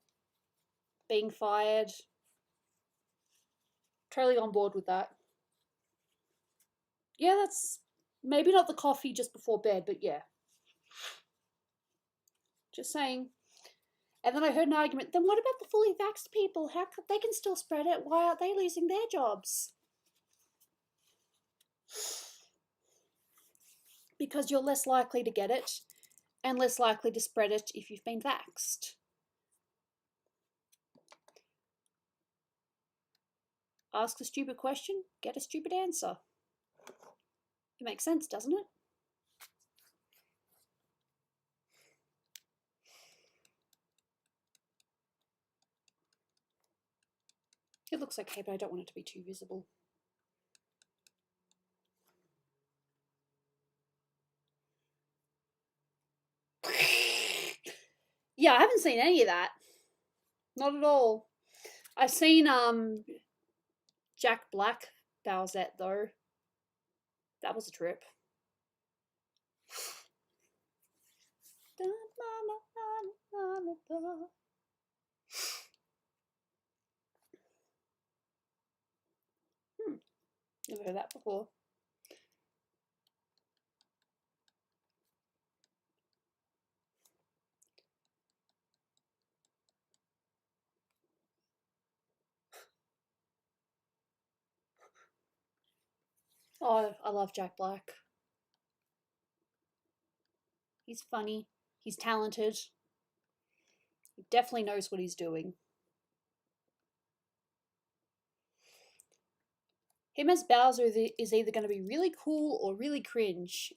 being fired. Totally on board with that. Yeah, that's maybe not the coffee just before bed, but yeah. Just saying. And then I heard an argument, then what about the fully vaxxed people? How could they can still spread it? Why aren't they losing their jobs? Because you're less likely to get it and less likely to spread it if you've been vaxxed. Ask a stupid question, get a stupid answer. It makes sense, doesn't it? It looks okay, but I don't want it to be too visible. Yeah, I haven't seen any of that. Not at all. I've seen Jack Black Bowsette though. That was a trip. Never heard that before. Oh, I love Jack Black. He's funny. He's talented. He definitely knows what he's doing. Him as Bowser is either going to be really cool or really cringe.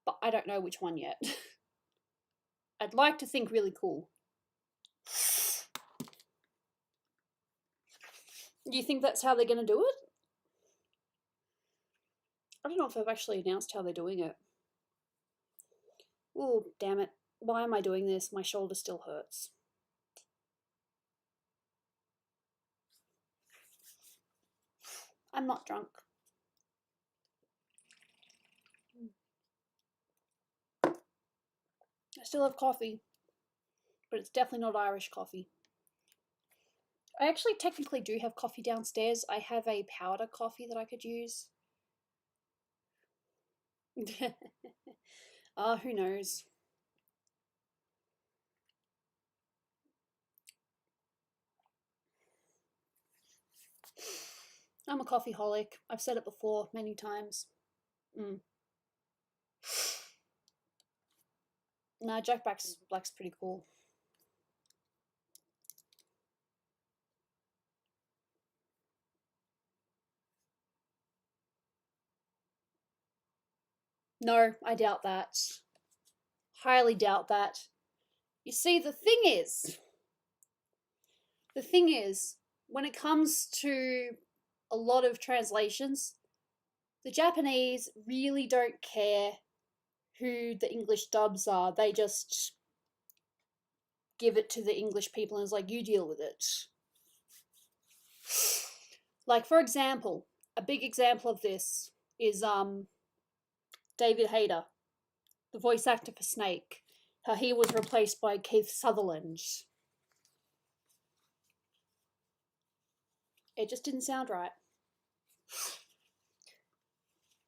But I don't know which one yet. I'd like to think really cool. Do you think that's how they're going to do it? I don't know if they've actually announced how they're doing it. Oh, damn it. Why am I doing this? My shoulder still hurts. I'm not drunk. I still have coffee, but it's definitely not Irish coffee. I actually technically do have coffee downstairs. I have a powder coffee that I could use. Who knows? I'm a coffee holic. I've said it before many times. Nah, Jack Black's pretty cool. No, I doubt that. Highly doubt that. You see, the thing is, when it comes to a lot of translations, the Japanese really don't care who the English dubs are. They just give it to the English people and it's like, you deal with it. Like, for example, a big example of this is David Hayter, the voice actor for Snake. How he was replaced by Keith Sutherland. It just didn't sound right.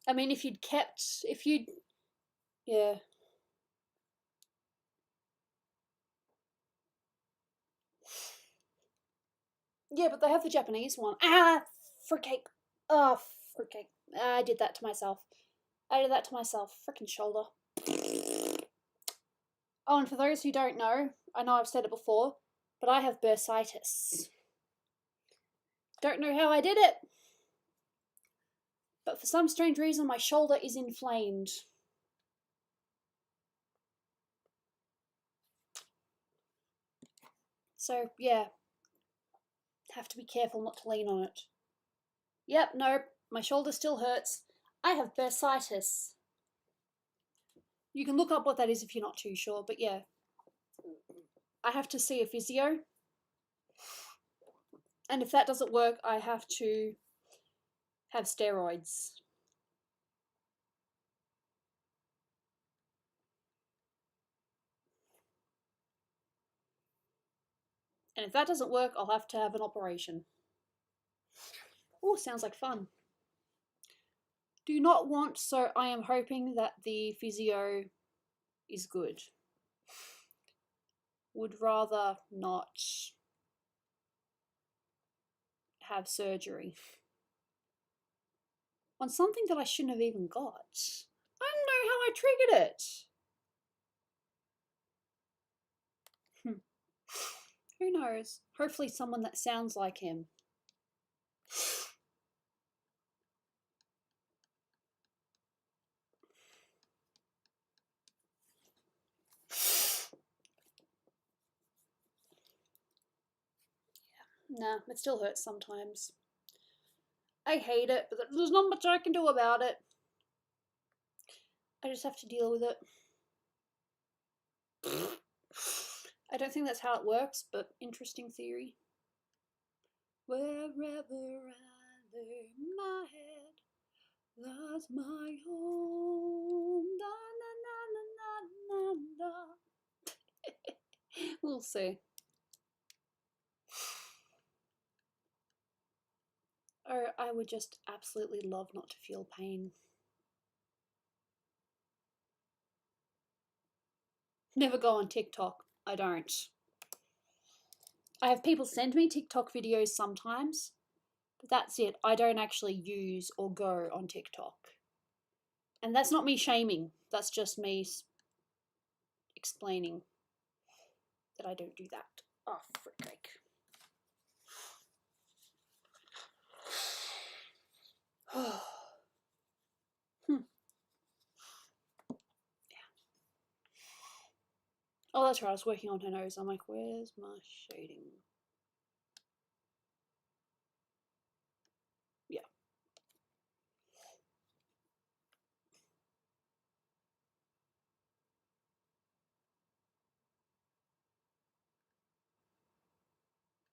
I mean, yeah. Yeah, but they have the Japanese one. Fruitcake. Oh, fruitcake. I did that to myself. Frickin' shoulder. Oh, and for those who don't know, I know I've said it before, but I have bursitis. Don't know how I did it, but for some strange reason, my shoulder is inflamed. So, yeah, have to be careful not to lean on it. Yep, nope, my shoulder still hurts. I have bursitis. You can look up what that is if you're not too sure, but yeah. I have to see a physio. And if that doesn't work, I have to have steroids. And if that doesn't work, I'll have to have an operation. Oh, sounds like fun. Do not want, so I am hoping that the physio is good. Would rather not have surgery on something that I shouldn't have even got. I don't know how I triggered it. Who knows? Hopefully someone that sounds like him. Nah, it still hurts sometimes. I hate it, but there's not much I can do about it. I just have to deal with it. I don't think that's how it works, but interesting theory. Wherever I lay my head, that's my home. Da, na, na, na, na, na, na. We'll see. Or I would just absolutely love not to feel pain. Never go on TikTok. I don't. I have people send me TikTok videos sometimes, but that's it. I don't actually use or go on TikTok. And that's not me shaming. That's just me explaining that I don't do that. Oh, frick. Oh, that's right. I was working on her nose. I'm like, where's my shading? Yeah.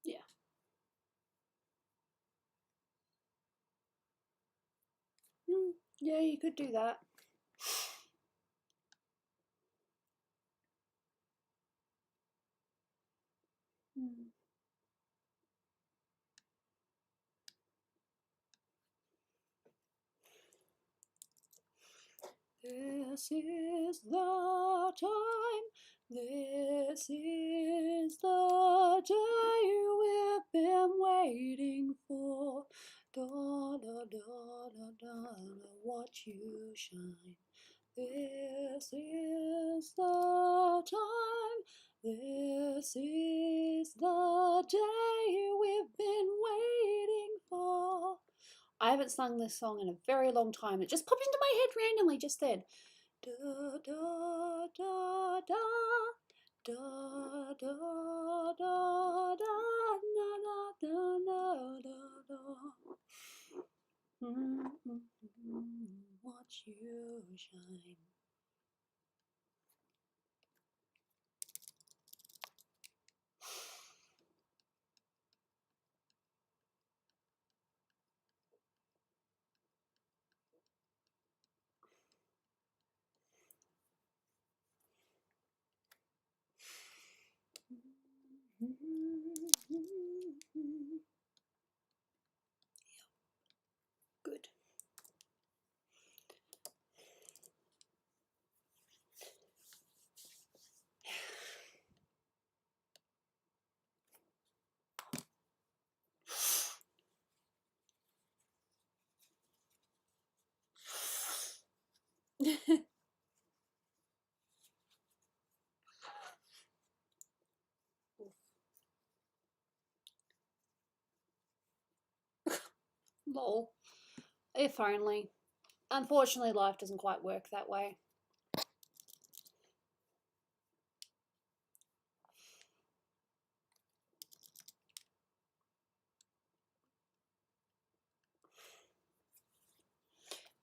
Yeah. Yeah, you could do that. This is the time, this is the day we've been waiting for. Da da da da da, watch you shine. This is the time, this is the day we've been waiting for. I haven't sung this song in a very long time. It just popped into my head randomly just then. Da da da da da da da da da da da da. Watch you shine. Good. Lol. If only. Unfortunately, life doesn't quite work that way.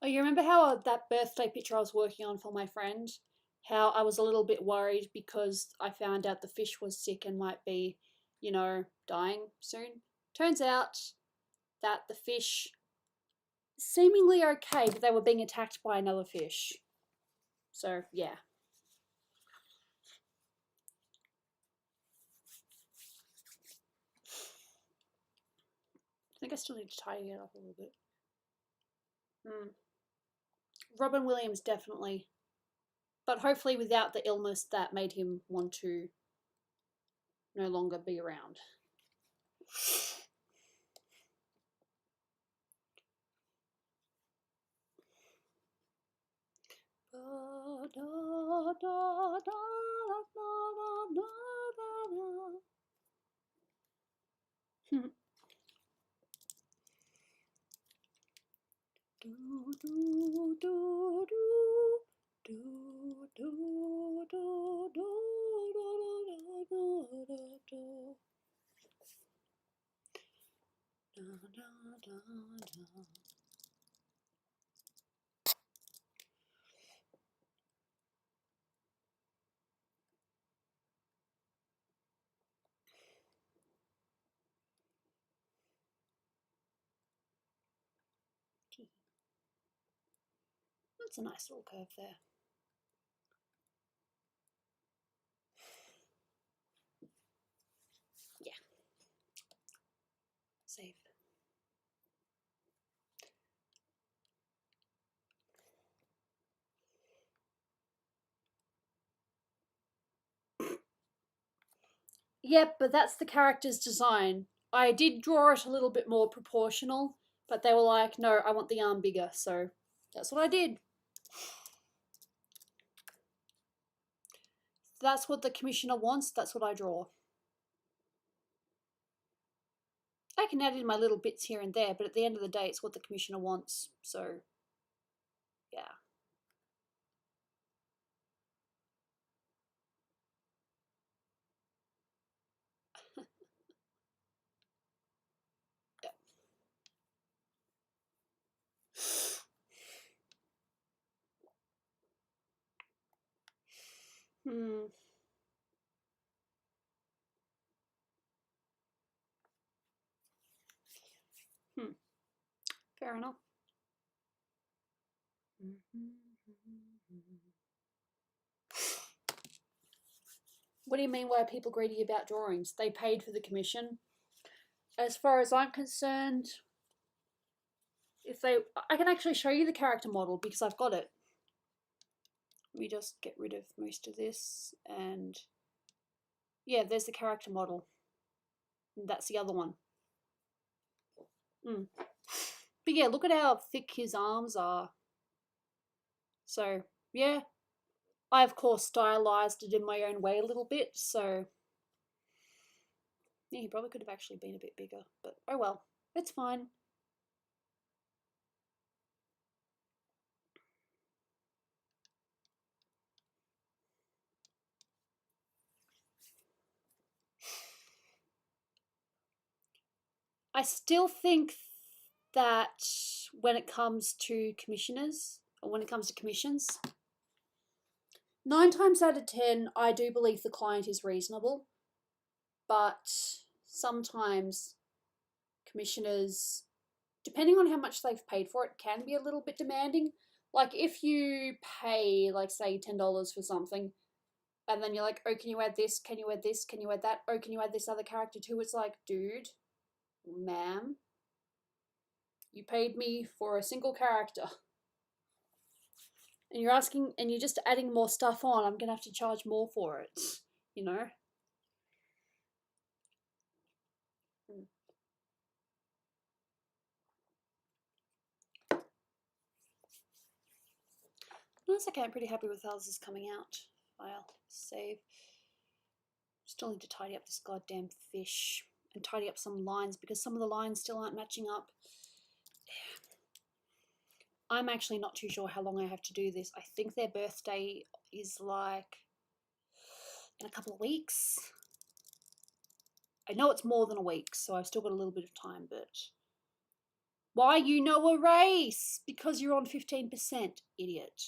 Oh, you remember how that birthday picture I was working on for my friend? how I was a little bit worried because I found out the fish was sick and might be, you know, dying soon. Turns out that the fish seemingly okay, but they were being attacked by another fish. So, yeah. I think I still need to tidy it up a little bit. Robin Williams, definitely. But hopefully without the illness that made him want to no longer be around. That's a nice little curve there. Yeah. Save. Yep, but that's the character's design. I did draw it a little bit more proportional, but they were like, no, I want the arm bigger, so that's what I did. That's what the commissioner wants, that's what I draw. I can add in my little bits here and there, but at the end of the day, it's what the commissioner wants, so yeah. Hmm. Fair enough. What do you mean, why are people greedy about drawings? They paid for the commission. As far as I'm concerned, I can actually show you the character model because I've got it. Let me just get rid of most of this, and yeah, there's the character model. And that's the other one. But yeah, look at how thick his arms are. So yeah, I of course stylized it in my own way a little bit, so yeah, he probably could have actually been a bit bigger, but oh well, it's fine. I still think that when it comes to commissioners, or when it comes to commissions, 9 times out of 10, I do believe the client is reasonable, but sometimes commissioners, depending on how much they've paid for it, can be a little bit demanding. Like if you pay, like say $10 for something, and then you're like, oh, can you add this? Can you add this? Can you add that? Oh, can you add this other character too? It's like, dude, ma'am, you paid me for a single character. And you're asking, and you're just adding more stuff on. I'm going to have to charge more for it, you know? That's okay, I'm pretty happy with how this is coming out. File, save. Still need to tidy up this goddamn fish and tidy up some lines because some of the lines still aren't matching up. I'm actually not too sure how long I have to do this. I think their birthday is like in a couple of weeks. I know it's more than a week, so I've still got a little bit of time, but why you know a race? Because you're on 15%, idiot.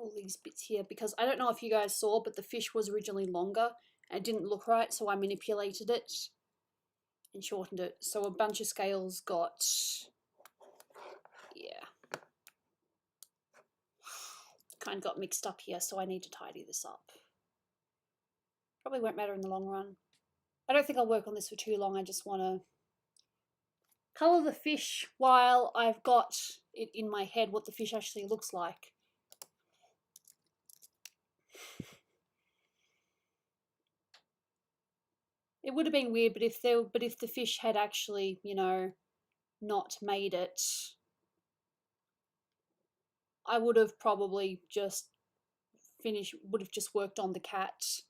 all these bits here, because I don't know if you guys saw, but the fish was originally longer and it didn't look right, so I manipulated it and shortened it. So a bunch of scales got, yeah, kind of got mixed up here, so I need to tidy this up. Probably won't matter in the long run. I don't think I'll work on this for too long. I just want to colour the fish while I've got it in my head what the fish actually looks like. It would have been weird, but if the fish had actually, you know, not made it, I would have probably just worked on the cat.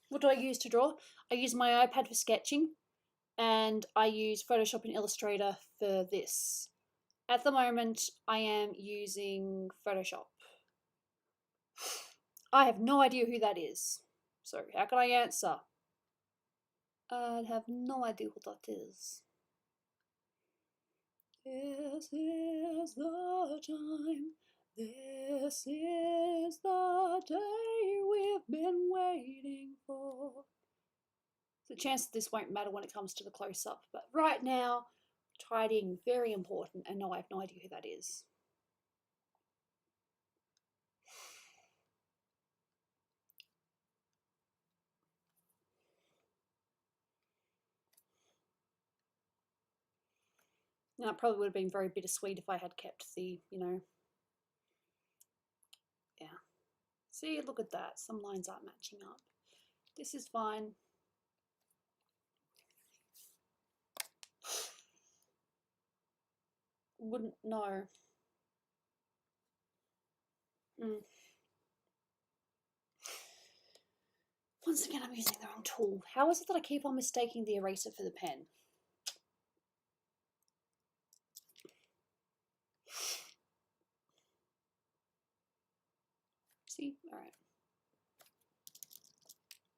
What do I use to draw? I use my iPad for sketching, and I use Photoshop and Illustrator for this. At the moment, I am using Photoshop. I have no idea who that is, so how can I answer? I have no idea what that is. This is the time. This is the day we've been waiting for. There's a chance that this won't matter when it comes to the close-up, but right now, tidying, very important, and no, I have no idea who that is. Now, it probably would have been very bittersweet if I had kept the, you know, yeah. See, look at that. Some lines aren't matching up. This is fine. Wouldn't know. Once again, I'm using the wrong tool. How is it that I keep on mistaking the eraser for the pen? See? Alright.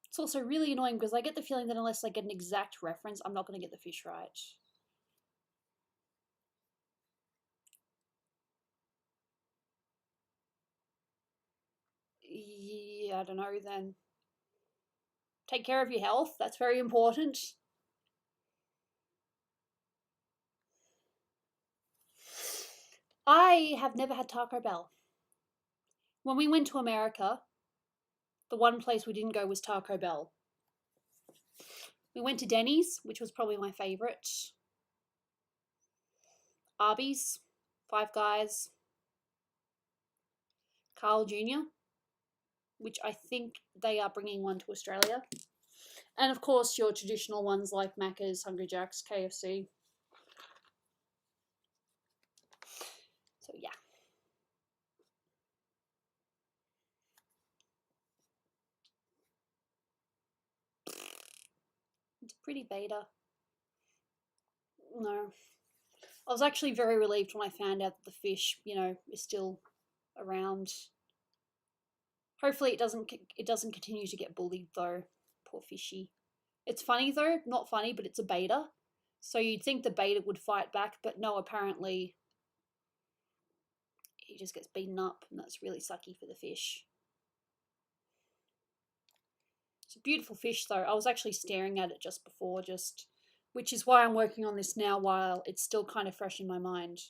It's also really annoying because I get the feeling that unless I get an exact reference, I'm not going to get the fish right. Yeah, I don't know then. Take care of your health. That's very important. I have never had Taco Bell. When we went to America, the one place we didn't go was Taco Bell. We went to Denny's, which was probably my favorite. Arby's, Five Guys, Carl Jr., which I think they are bringing one to Australia. And of course, your traditional ones like Macca's, Hungry Jack's, KFC. So yeah. It's pretty beta. No. I was actually very relieved when I found out that the fish, you know, is still around. Hopefully it doesn't continue to get bullied though. Poor fishy. It's funny though, not funny, but it's a beta. So you'd think the beta would fight back, but no, apparently he just gets beaten up, and that's really sucky for the fish. It's a beautiful fish though. I was actually staring at it just before, which is why I'm working on this now while it's still kind of fresh in my mind.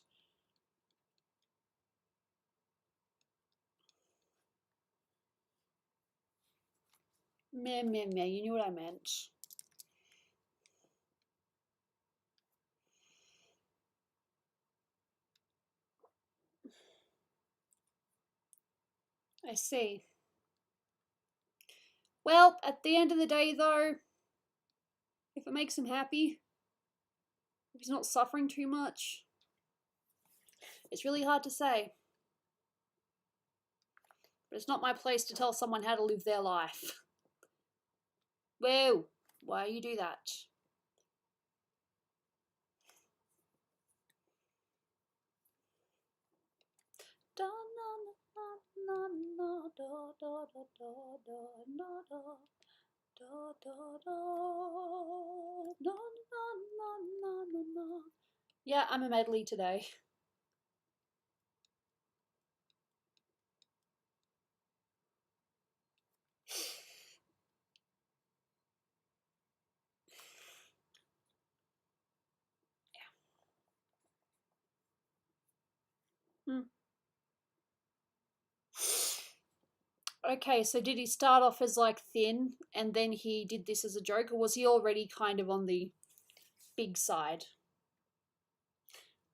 Meh, meh, meh, you knew what I meant. I see. Well, at the end of the day though, if it makes him happy, if he's not suffering too much, it's really hard to say. But it's not my place to tell someone how to live their life. Whoa, why you do that? Yeah, I'm a medley today. Okay, so did he start off as like thin and then he did this as a joke, or was he already kind of on the big side?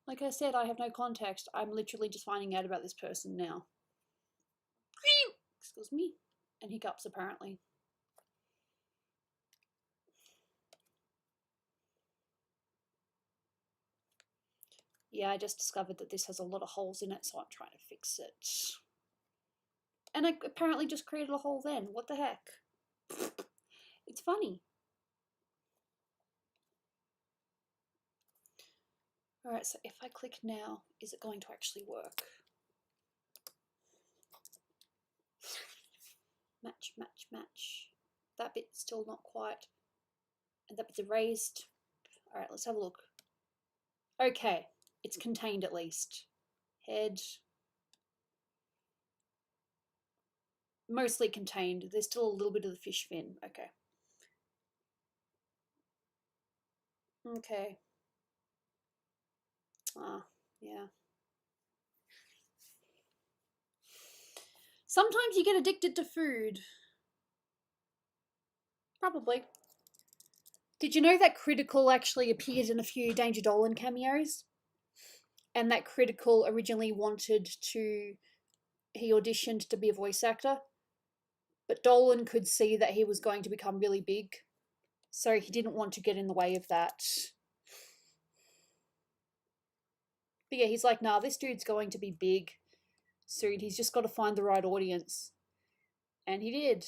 Like I said, I have no context. I'm literally just finding out about this person now. Excuse me. And hiccups, apparently. Yeah, I just discovered that this has a lot of holes in it, so I'm trying to fix it. And I apparently just created a hole then. What the heck? It's funny. Alright, so if I click now, is it going to actually work? Match, match, match. That bit's still not quite. And that bit's erased. Alright, let's have a look. Okay, it's contained at least. Head. Mostly contained. There's still a little bit of the fish fin. Okay. Okay. Yeah. Sometimes you get addicted to food. Probably. Did you know that Critical actually appeared in a few Danger Dolan cameos? And that Critical originally he auditioned to be a voice actor, but Dolan could see that he was going to become really big, so he didn't want to get in the way of that. But yeah, he's like, nah, this dude's going to be big soon. He's just got to find the right audience. And he did.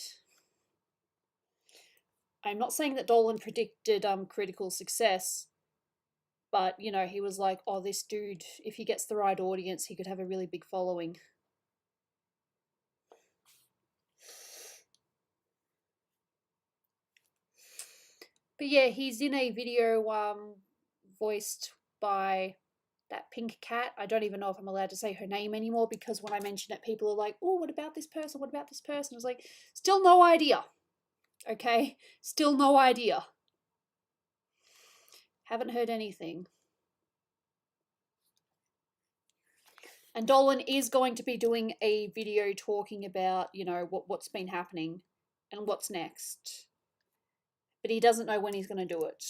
I'm not saying that Dolan predicted Critical success, but, you know, he was like, oh, this dude, if he gets the right audience, he could have a really big following. But yeah, he's in a video voiced by that pink cat. I don't even know if I'm allowed to say her name anymore, because when I mention it, people are like, oh, what about this person? What about this person? I was like, still no idea. Okay? Still no idea. Haven't heard anything. And Dolan is going to be doing a video talking about, you know, what's been happening and what's next. But he doesn't know when he's going to do it.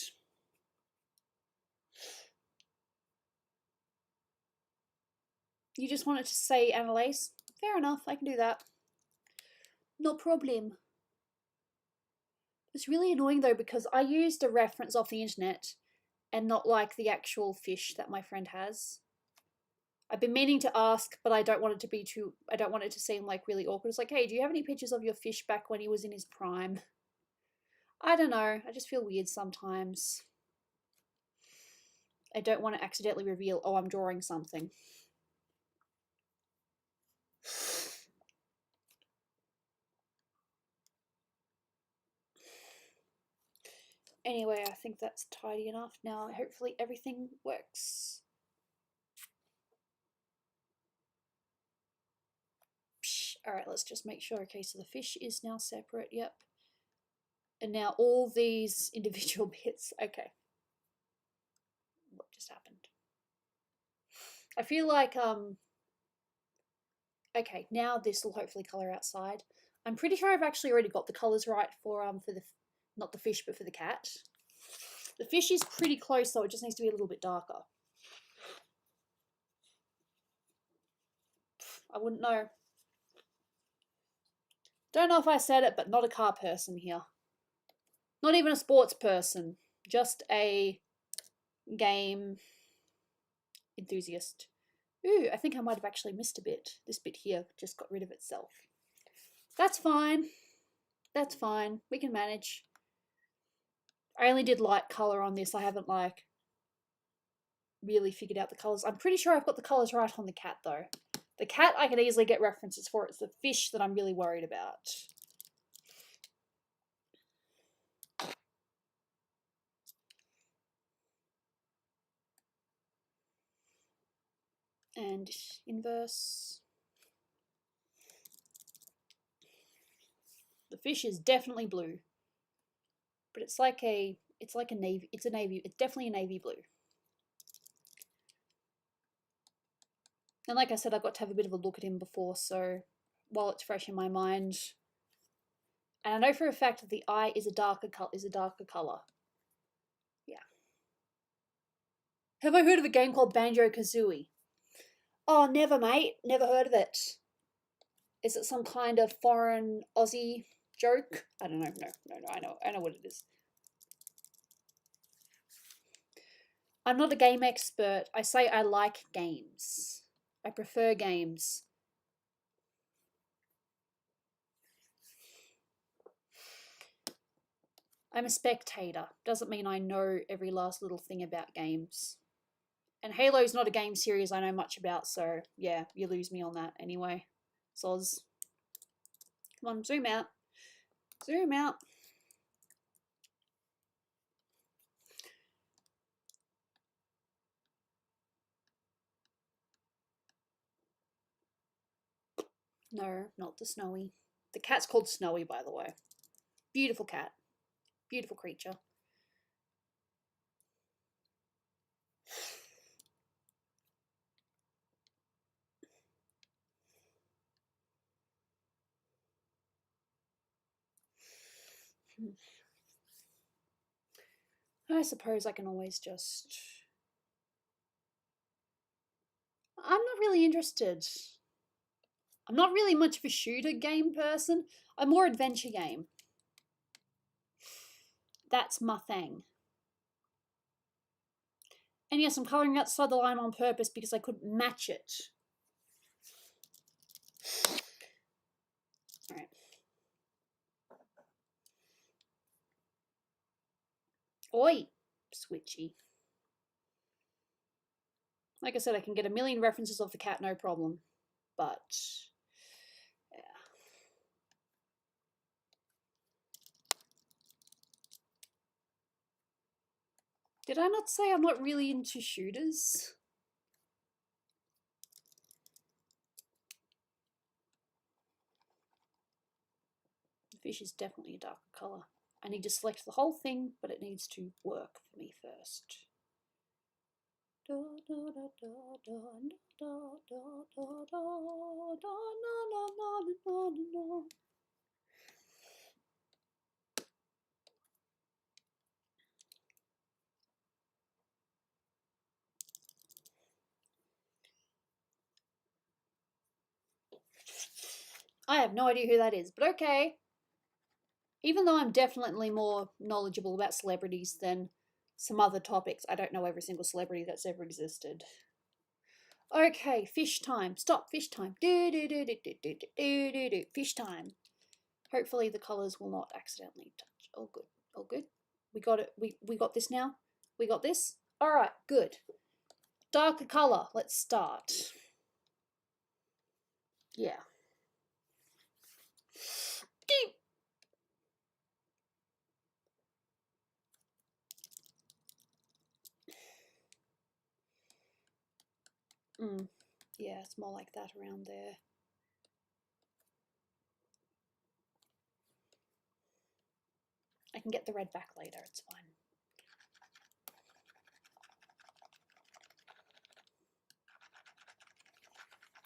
You just wanted to say Annalise? Fair enough, I can do that. No problem. It's really annoying though, because I used a reference off the internet and not like the actual fish that my friend has. I've been meaning to ask, but I don't want it to be too, I don't want it to seem like really awkward. It's like, hey, do you have any pictures of your fish back when he was in his prime? I don't know, I just feel weird sometimes. I don't want to accidentally reveal, oh, I'm drawing something. Anyway, I think that's tidy enough now. Hopefully everything works. Alright, let's just make sure. Okay, so the fish is now separate. Yep. And now all these individual bits. Okay. What just happened? I feel like, okay, now this will hopefully colour outside. I'm pretty sure I've actually already got the colours right for the, not the fish, but for the cat. The fish is pretty close, so it just needs to be a little bit darker. I wouldn't know. Don't know if I said it, but not a car person here. Not even a sports person. Just a game enthusiast. Ooh, I think I might have actually missed a bit. This bit here just got rid of itself. That's fine. That's fine. We can manage. I only did light colour on this. I haven't, like, really figured out the colours. I'm pretty sure I've got the colours right on the cat, though. The cat I can easily get references for. It's the fish that I'm really worried about. And inverse. The fish is definitely blue. But it's like a navy, it's definitely a navy blue. And like I said, I got to have a bit of a look at him before, so while it's fresh in my mind. And I know for a fact that the eye is a darker color. Yeah. Have I heard of a game called Banjo-Kazooie? Oh, never, mate. Never heard of it. Is it some kind of foreign Aussie joke? I don't know. No. I know what it is. I'm not a game expert. I say I like games. I prefer games. I'm a spectator. Doesn't mean I know every last little thing about games. And Halo's not a game series I know much about, so yeah, you lose me on that anyway. Soz. Come on, zoom out. Zoom out. No, not the Snowy. The cat's called Snowy, by the way. Beautiful cat. Beautiful creature. I suppose I can always just... I'm not really interested. I'm not really much of a shooter game person. I'm more adventure game. That's my thing. And yes, I'm colouring outside the line on purpose because I couldn't match it. Alright. Oi! Switchy. Like I said, I can get a million references of the cat, no problem. But... yeah. Did I not say I'm not really into shooters? The fish is definitely a darker colour. I need to select the whole thing, but it needs to work for me first. I have no idea who that is, but okay. Even though I'm definitely more knowledgeable about celebrities than some other topics, I don't know every single celebrity that's ever existed. Okay, fish time. Stop, fish time. Fish time. Hopefully the colours will not accidentally touch. Oh, good. Oh, good. We got it. We got this now. We got this. All right, good. Darker colour. Let's start. Yeah. Yeah, it's more like that around there. I can get the red back later, it's fine.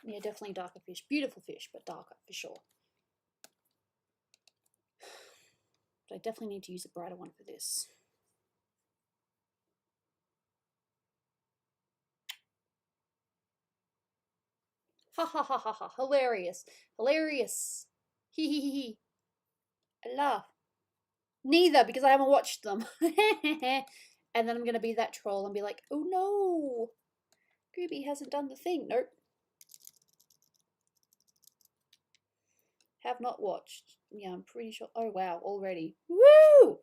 Yeah, definitely darker fish. Beautiful fish, but darker for sure. But I definitely need to use a brighter one for this. Ha ha ha ha ha. Hilarious. Hilarious. Hee hee hee hee. I laugh. Neither, because I haven't watched them. And then I'm going to be that troll and be like, oh no, Gooby hasn't done the thing. Nope. Have not watched. Yeah, I'm pretty sure. Oh wow, already. Woo!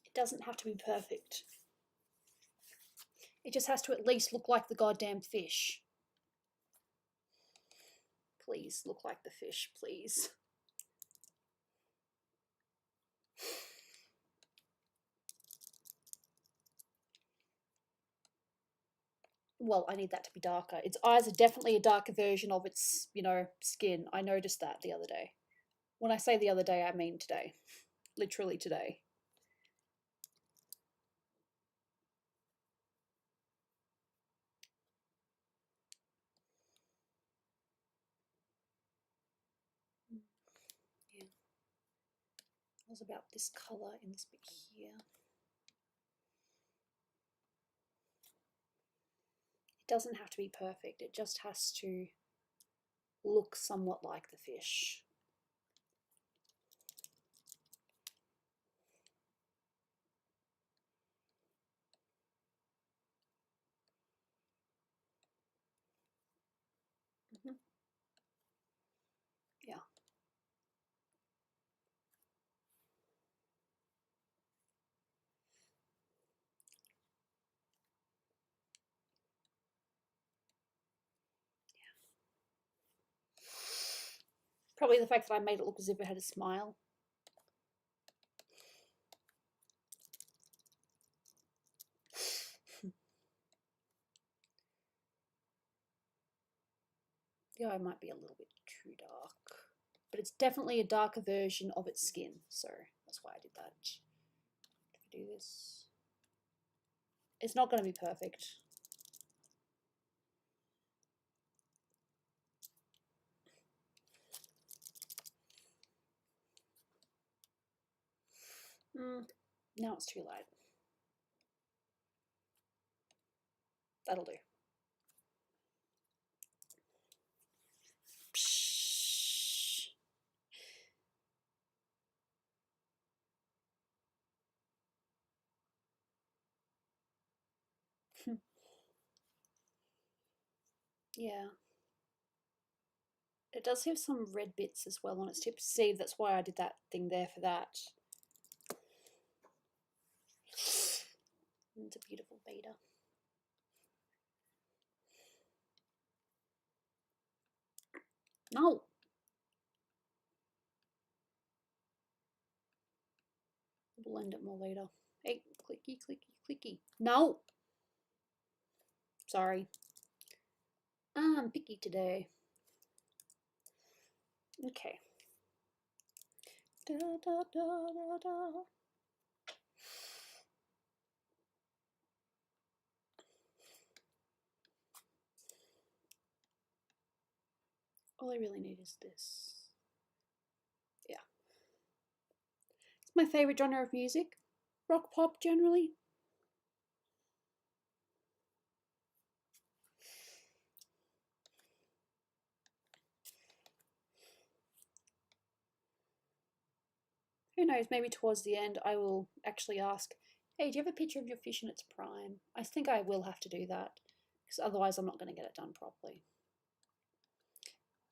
It doesn't have to be perfect. It just has to at least look like the goddamn fish. Please look like the fish, please. Well, I need that to be darker. Its eyes are definitely a darker version of its, skin. I noticed that the other day. When I say the other day, I mean today. Literally today. was about this colour in this bit here. It doesn't have to be perfect, it just has to look somewhat like the fish. Yeah. Probably the fact that I made it look as if it had a smile. The eye might be a little bit too dark, but it's definitely a darker version of its skin, so that's why I did that. If I do this, it's not going to be perfect. Now it's too light. That'll do. Yeah. It does have some red bits as well on its tip. See, that's why I did that thing there for that. It's a beautiful beta. No. Blend it more later. Hey, clicky, clicky, clicky. No. Sorry. I'm picky today. Okay. Da, da, da, da, da. All I really need is this. Yeah. It's my favourite genre of music. Rock pop generally. Who knows, maybe towards the end I will actually ask, hey, do you have a picture of your fish in its prime? I think I will have to do that, because otherwise I'm not going to get it done properly.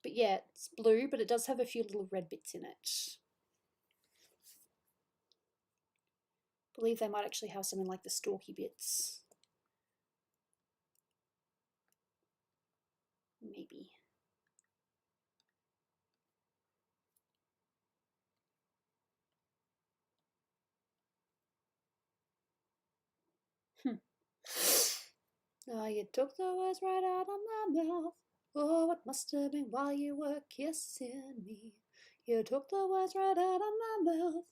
But yeah, it's blue, but it does have a few little red bits in it. I believe they might actually have some in like the stalky bits. Maybe. Oh, you took the words right out of my mouth. Oh, what must have been while you were kissing me. You took the words right out of my mouth.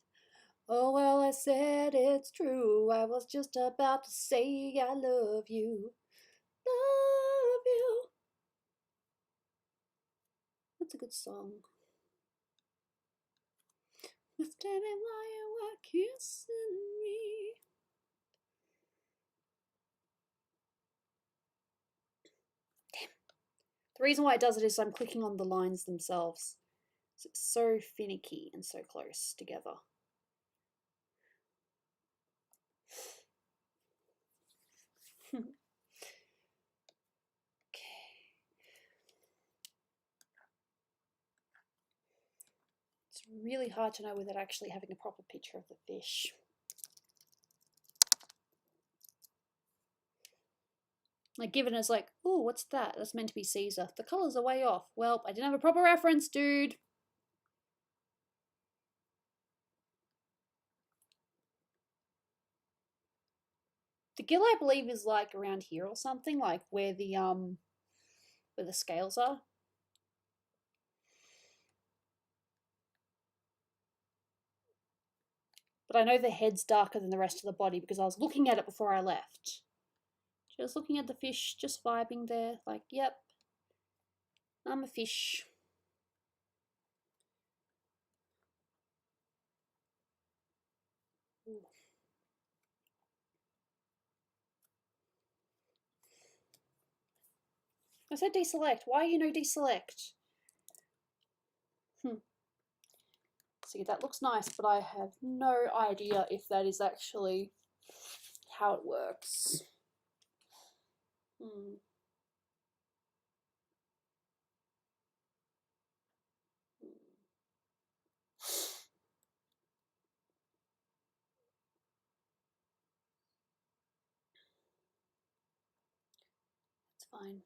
Oh, well, I said it's true. I was just about to say I love you. Love you. That's a good song. Must have been while you were kissing me. Damn. The reason why it does it is I'm clicking on the lines themselves. So it's so finicky and so close together. Okay. It's really hard to know without actually having a proper picture of the fish. Like, given as like, oh, what's that? That's meant to be Caesar. The colours are way off. Well, I didn't have a proper reference, dude. The gill, I believe, is like around here or something, like where the scales are. But I know the head's darker than the rest of the body because I was looking at it before I left. Just looking at the fish, just vibing there, like, yep, I'm a fish. I said deselect. Why are you no deselect? See, that looks nice, but I have no idea if that is actually how it works. It's fine.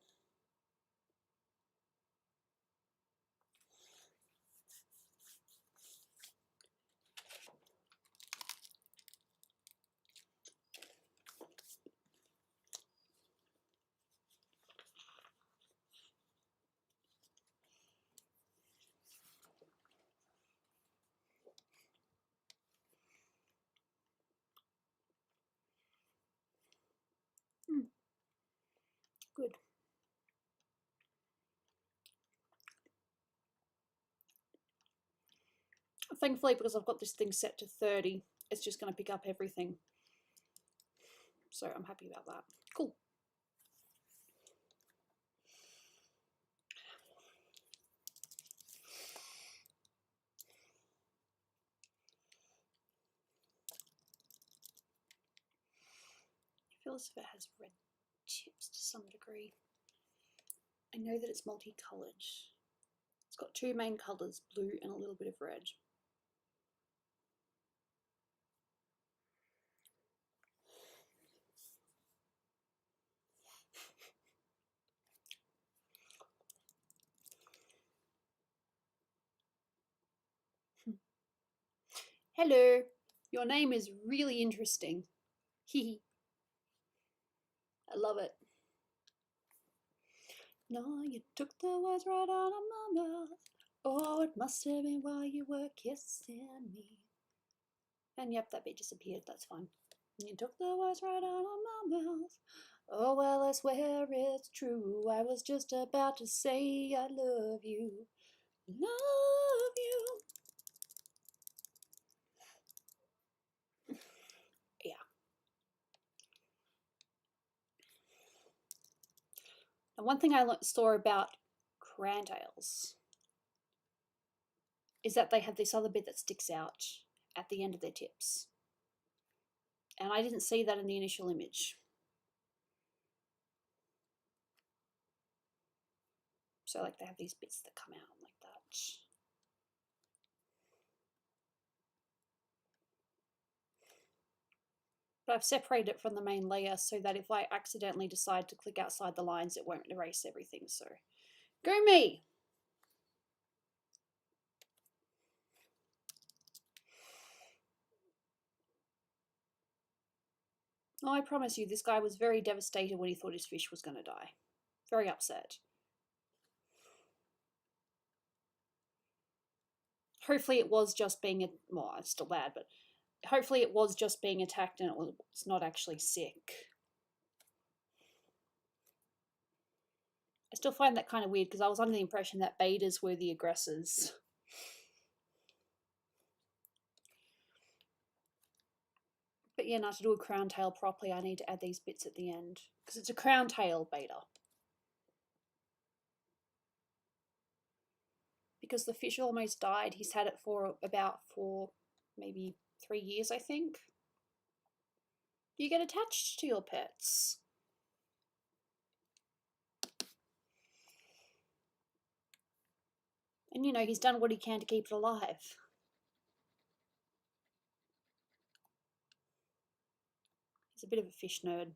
Good. Thankfully, because I've got this thing set to 30, it's just going to pick up everything. So I'm happy about that. Cool. I feel as if it has red tips to some degree. I know that it's multicolored. It's got two main colours, blue and a little bit of red. Hello, your name is really interesting. Hee. I love it. No, you took the words right out of my mouth. Oh, it must have been while you were kissing me. And yep, that bit disappeared, that's fine. You took the words right out of my mouth. Oh, well, I swear it's true. I was just about to say I love you. Love you. Yeah. And one thing I saw about crantails is that they have this other bit that sticks out at the end of their tips. And I didn't see that in the initial image. So like they have these bits that come out like that. But I've separated it from the main layer so that if I accidentally decide to click outside the lines, it won't erase everything. So go me! Oh, I promise you, this guy was very devastated when he thought his fish was going to die. Very upset. Hopefully it was just being, well, it's still bad, but hopefully it was just being attacked and it's not actually sick. I still find that kind of weird because I was under the impression that betas were the aggressors. But yeah, now to do a crown tail properly, I need to add these bits at the end because it's a crown tail beta. Because the fish almost died. He's had it for maybe 3 years, I think. You get attached to your pets. And you know, he's done what he can to keep it alive. He's a bit of a fish nerd.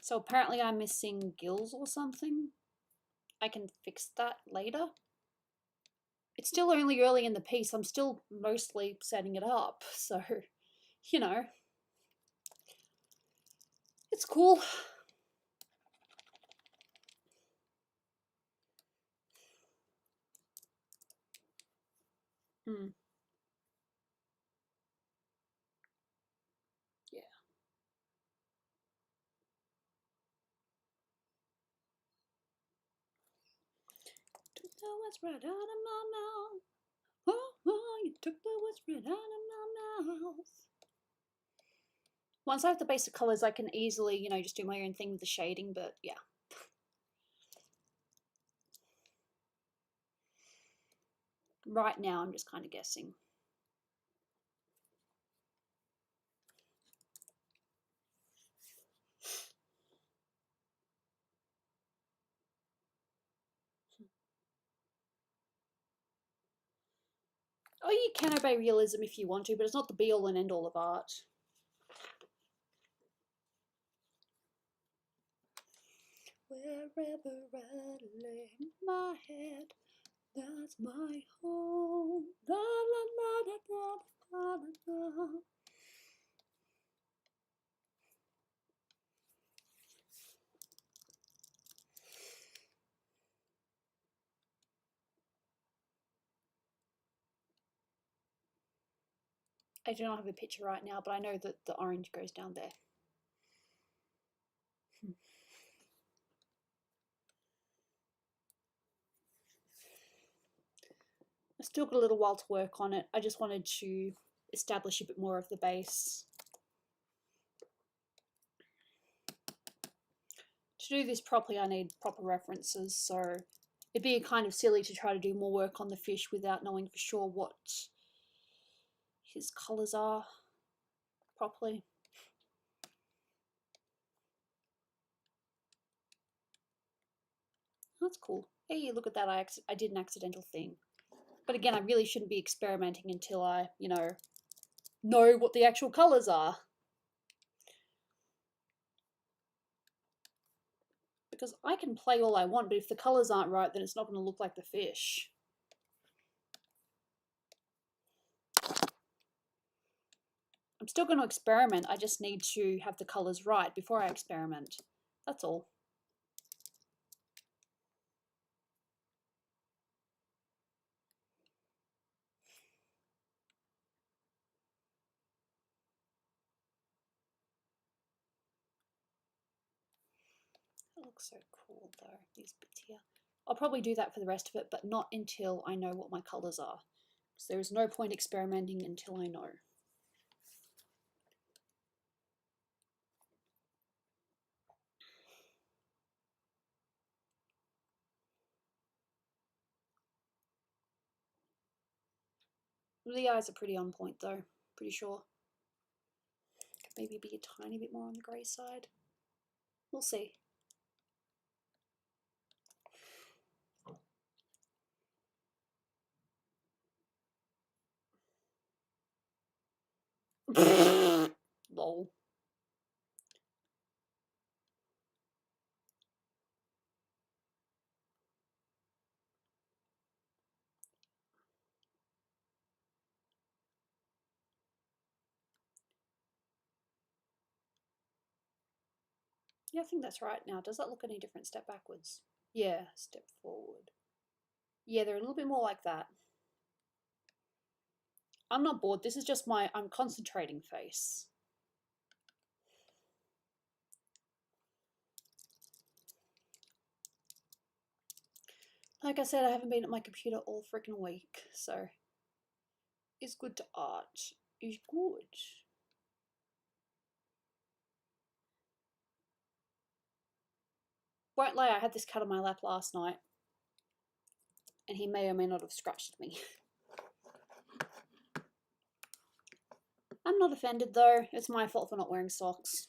So apparently I'm missing gills or something. I can fix that later. It's still only early in the piece. I'm still mostly setting it up. So, you know, it's cool. Yeah. Took the words right out of my mouth. Oh, you took the words right out of my mouth. Once I have the basic colors, I can easily, you know, just do my own thing with the shading, but yeah. Right now, I'm just kind of guessing. Oh, you can obey realism if you want to, but it's not the be-all and end-all of art. Wherever I lay my head, that's my home. La la la la la la la. I do not have a picture right now, but I know that the orange goes down there. I still got a little while to work on it. I just wanted to establish a bit more of the base. To do this properly, I need proper references, so it'd be kind of silly to try to do more work on the fish without knowing for sure what his colours are properly. That's cool. Hey, look at that, I did an accidental thing. But again, I really shouldn't be experimenting until I, you know what the actual colours are. Because I can play all I want, but if the colours aren't right, then it's not going to look like the fish. I'm still going to experiment, I just need to have the colours right before I experiment. That's all. That looks so cool though, these bits here. I'll probably do that for the rest of it, but not until I know what my colours are. So there is no point experimenting until I know. The eyes are pretty on point though, pretty sure. Could maybe be a tiny bit more on the grey side. We'll see. Lol. Yeah, I think that's right now. Does that look any different? Step backwards. Yeah, step forward. Yeah, they're a little bit more like that. I'm not bored. This is just my I'm concentrating face. Like I said, I haven't been at my computer all freaking week, so it's good to art. It's good. Won't lie, I had this cat on my lap last night, and he may or may not have scratched me. I'm not offended though. It's my fault for not wearing socks.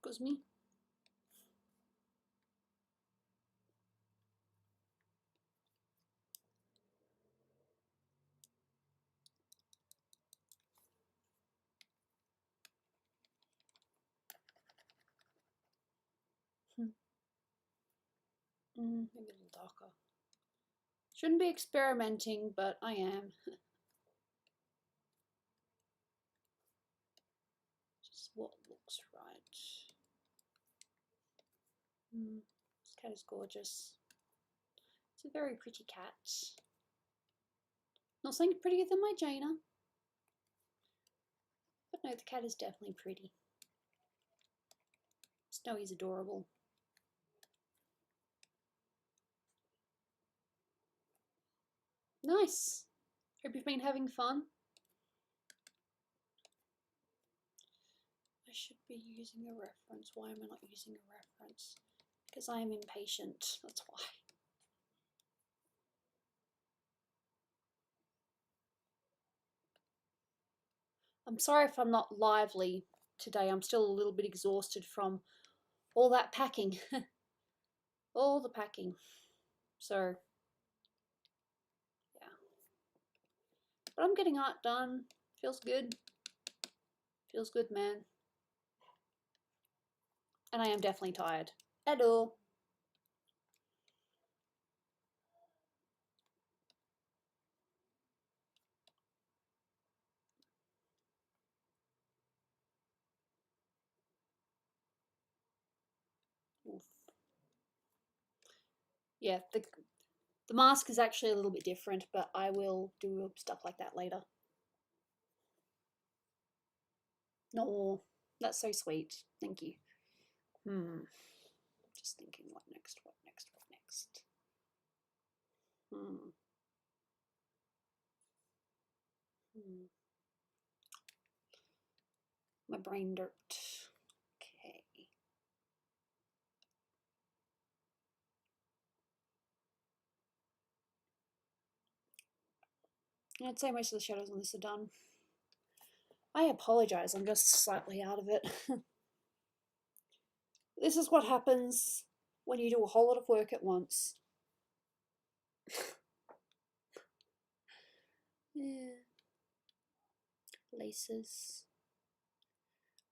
Excuse me. Maybe a little darker. Shouldn't be experimenting, but I am. Just what looks right. This cat is gorgeous. It's a very pretty cat. Not saying prettier than my Jaina, but No, the cat is definitely pretty. Snowy's adorable. Nice. Hope you've been having fun. I should be using a reference. Why am I not using a reference? Because I am impatient. That's why. I'm sorry if I'm not lively today. I'm still a little bit exhausted from all that packing. All the packing. So, yeah. But I'm getting art done. Feels good. Feels good, man. And I am definitely tired. Hello. Oof. Yeah, the mask is actually a little bit different, but I will do stuff like that later. No, that's so sweet. Thank you. Just thinking, what next, what next, what next? My brain dirt. Okay. I'd say most of the shadows on this are done. I apologize, I'm just slightly out of it. This is what happens when you do a whole lot of work at once. Yeah. Laces.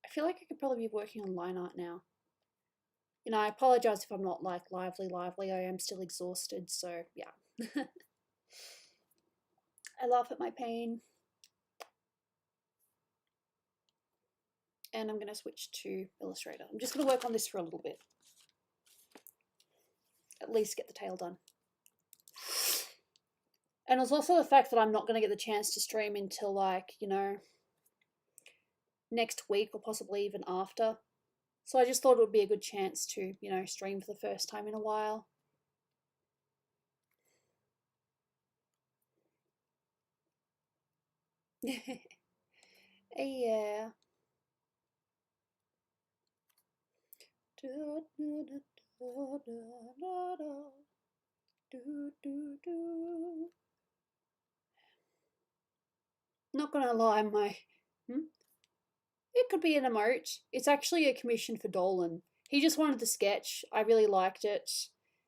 I feel like I could probably be working on line art now. You know, I apologize if I'm not like lively. I am still exhausted, so yeah. I laugh at my pain. And I'm going to switch to Illustrator. I'm just going to work on this for a little bit. At least get the tail done. And it's also the fact that I'm not going to get the chance to stream until, like, you know, next week or possibly even after. So I just thought it would be a good chance to, you know, stream for the first time in a while. Yeah. Not gonna lie, it could be an emote. It's actually a commission for Dolan. He just wanted the sketch. I really liked it.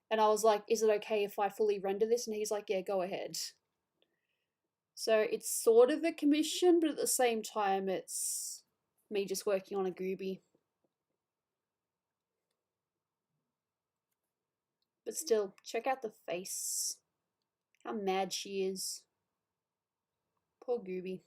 And I was like, is it okay if I fully render this? And he's like, yeah, go ahead. So it's sort of a commission, but at the same time, it's me just working on a Gooby. But still, check out the face. How mad she is. Poor Gooby.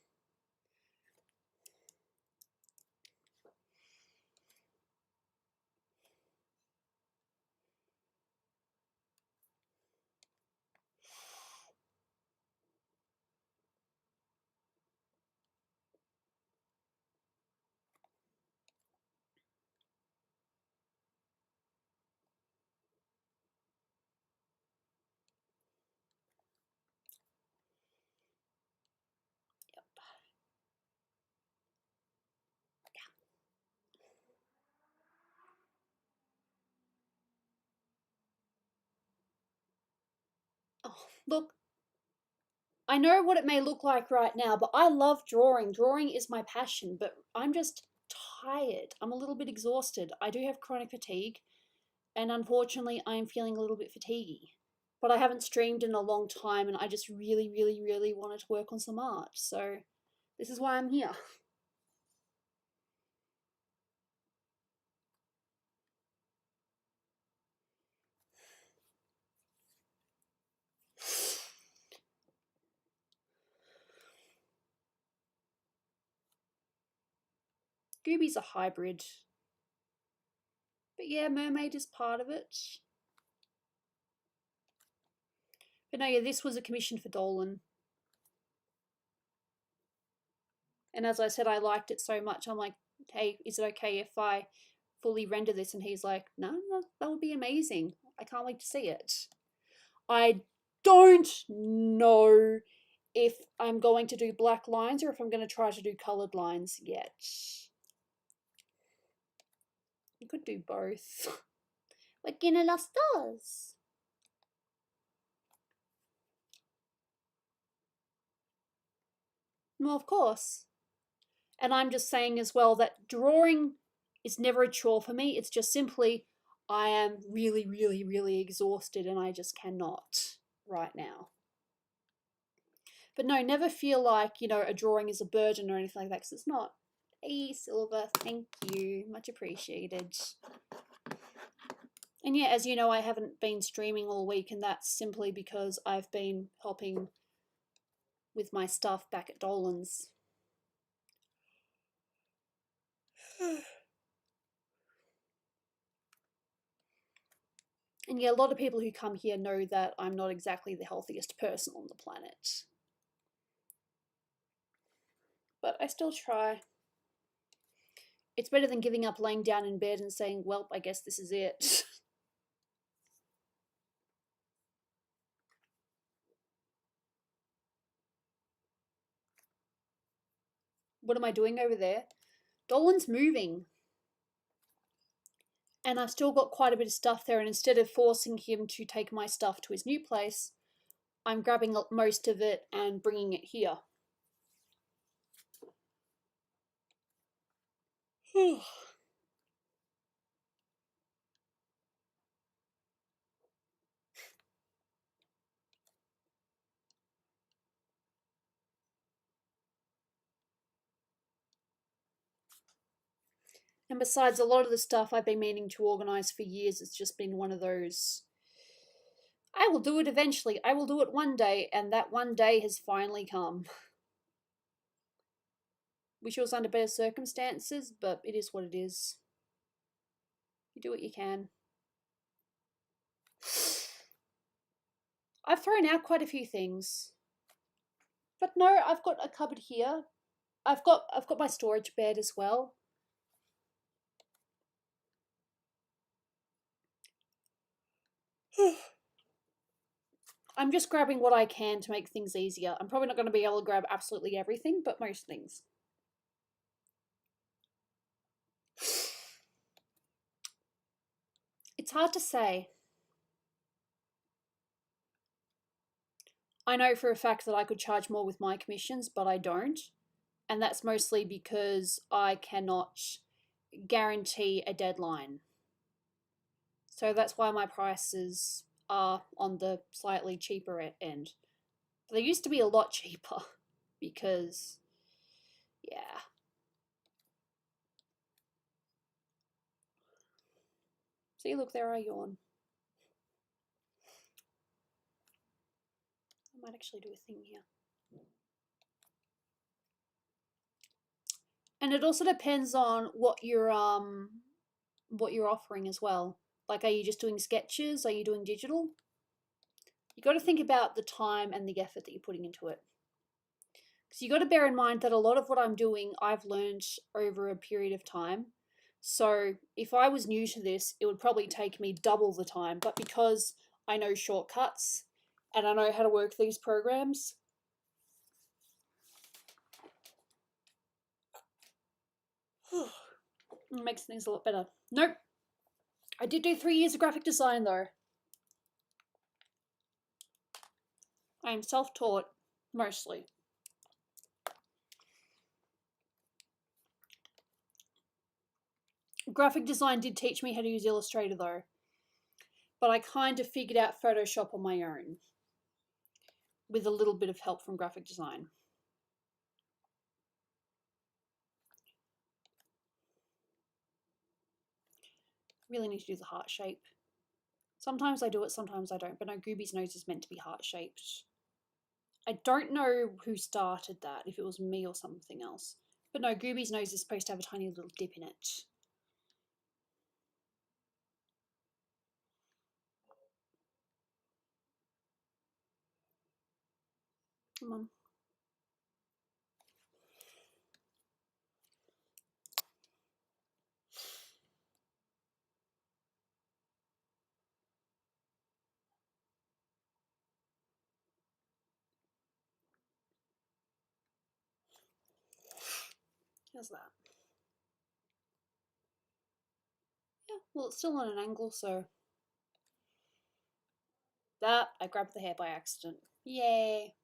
Oh, look. I know what it may look like right now, but I love drawing. Drawing is my passion, but I'm just tired. I'm a little bit exhausted. I do have chronic fatigue, and unfortunately, I'm feeling a little bit fatiguey. But I haven't streamed in a long time, and I just really, really, really wanted to work on some art. So this is why I'm here. Gooby's a hybrid. But yeah, mermaid is part of it. But no, yeah, this was a commission for Dolan. And as I said, I liked it so much. I'm like, hey, is it okay if I fully render this? And he's like, no, that would be amazing. I can't wait to see it. I don't know if I'm going to do black lines or if I'm going to try to do colored lines yet. You could do both. Like in las dos. Well, of course. And I'm just saying as well that drawing is never a chore for me. It's just simply I am really, really, really exhausted and I just cannot right now. But no, never feel like, you know, a drawing is a burden or anything like that, because it's not. Hey, Silver, thank you. Much appreciated. And yeah, as you know, I haven't been streaming all week, and that's simply because I've been helping with my stuff back at Dolan's. And yeah, a lot of people who come here know that I'm not exactly the healthiest person on the planet. But I still try. It's better than giving up laying down in bed and saying, well, I guess this is it. What am I doing over there? Dolan's moving. And I've still got quite a bit of stuff there, and instead of forcing him to take my stuff to his new place, I'm grabbing most of it and bringing it here. And besides, a lot of the stuff I've been meaning to organise for years, it's just been one of those, I will do it eventually, I will do it one day, and that one day has finally come. Wish it was under better circumstances, but it is what it is. You do what you can. I've thrown out quite a few things. But no, I've got a cupboard here. I've got my storage bed as well. I'm just grabbing what I can to make things easier. I'm probably not going to be able to grab absolutely everything, but most things. It's hard to say. I know for a fact that I could charge more with my commissions, but I don't. And that's mostly because I cannot guarantee a deadline. So that's why my prices are on the slightly cheaper end. They used to be a lot cheaper because, yeah. See, look, there I yawn. I might actually do a thing here. And it also depends on what you're offering as well. Like, are you just doing sketches? Are you doing digital? You got to think about the time and the effort that you're putting into it. Because you got to bear in mind that a lot of what I'm doing, I've learned over a period of time. So if I was new to this, it would probably take me double the time. But because I know shortcuts and I know how to work these programs, it makes things a lot better. Nope. I did do 3 years of graphic design though. I am self-taught, mostly. Graphic design did teach me how to use Illustrator though. But I kind of figured out Photoshop on my own. With a little bit of help from graphic design. Really need to do the heart shape. Sometimes I do it, sometimes I don't, but no, Gooby's nose is meant to be heart-shaped. I don't know who started that, if it was me or something else. But no, Gooby's nose is supposed to have a tiny little dip in it. Come on. How's that? Yeah, well, it's still on an angle, so... That, I grabbed the hair by accident. Yay!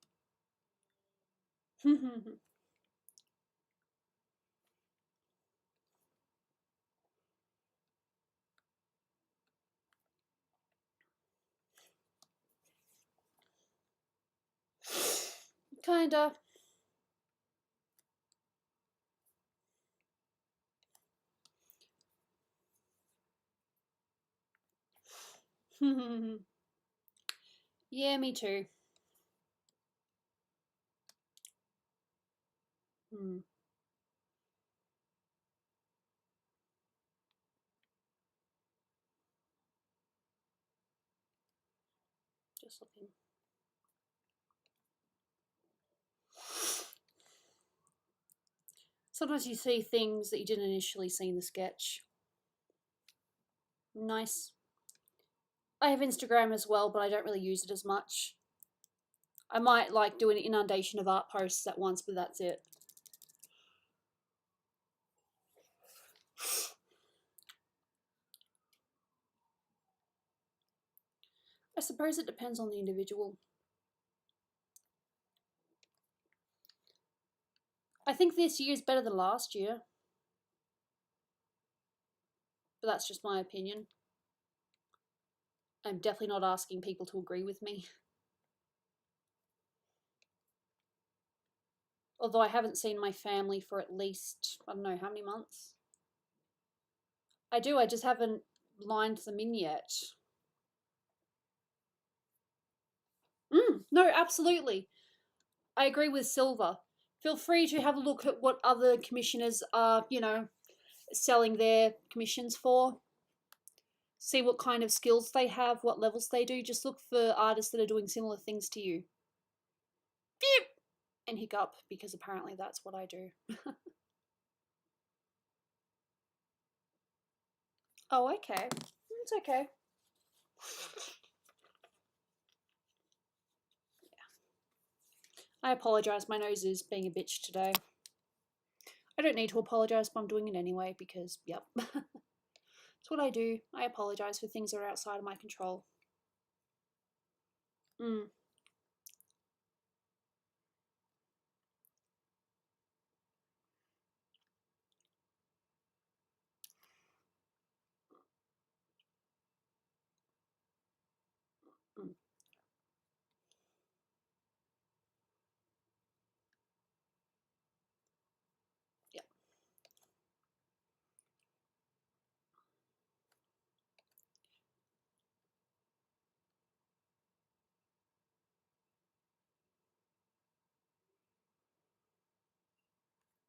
Kinda. Yeah, me too. Hmm. Just looking. Sometimes you see things that you didn't initially see in the sketch. Nice. I have Instagram as well, but I don't really use it as much. I might like do an inundation of art posts at once, but that's it. I suppose it depends on the individual. I think this year is better than last year, but that's just my opinion. I'm definitely not asking people to agree with me. Although I haven't seen my family for at least, I don't know, how many months? I do, I just haven't lined them in yet. No, absolutely. I agree with Silver. Feel free to have a look at what other commissioners are, selling their commissions for. See what kind of skills they have, what levels they do. Just look for artists that are doing similar things to you. Beep! And hiccup, because apparently that's what I do. Oh, okay. It's okay. I apologise, my nose is being a bitch today. I don't need to apologise, but I'm doing it anyway because, yep. It's what I do. I apologise for things that are outside of my control. Mm. Mm. Yep.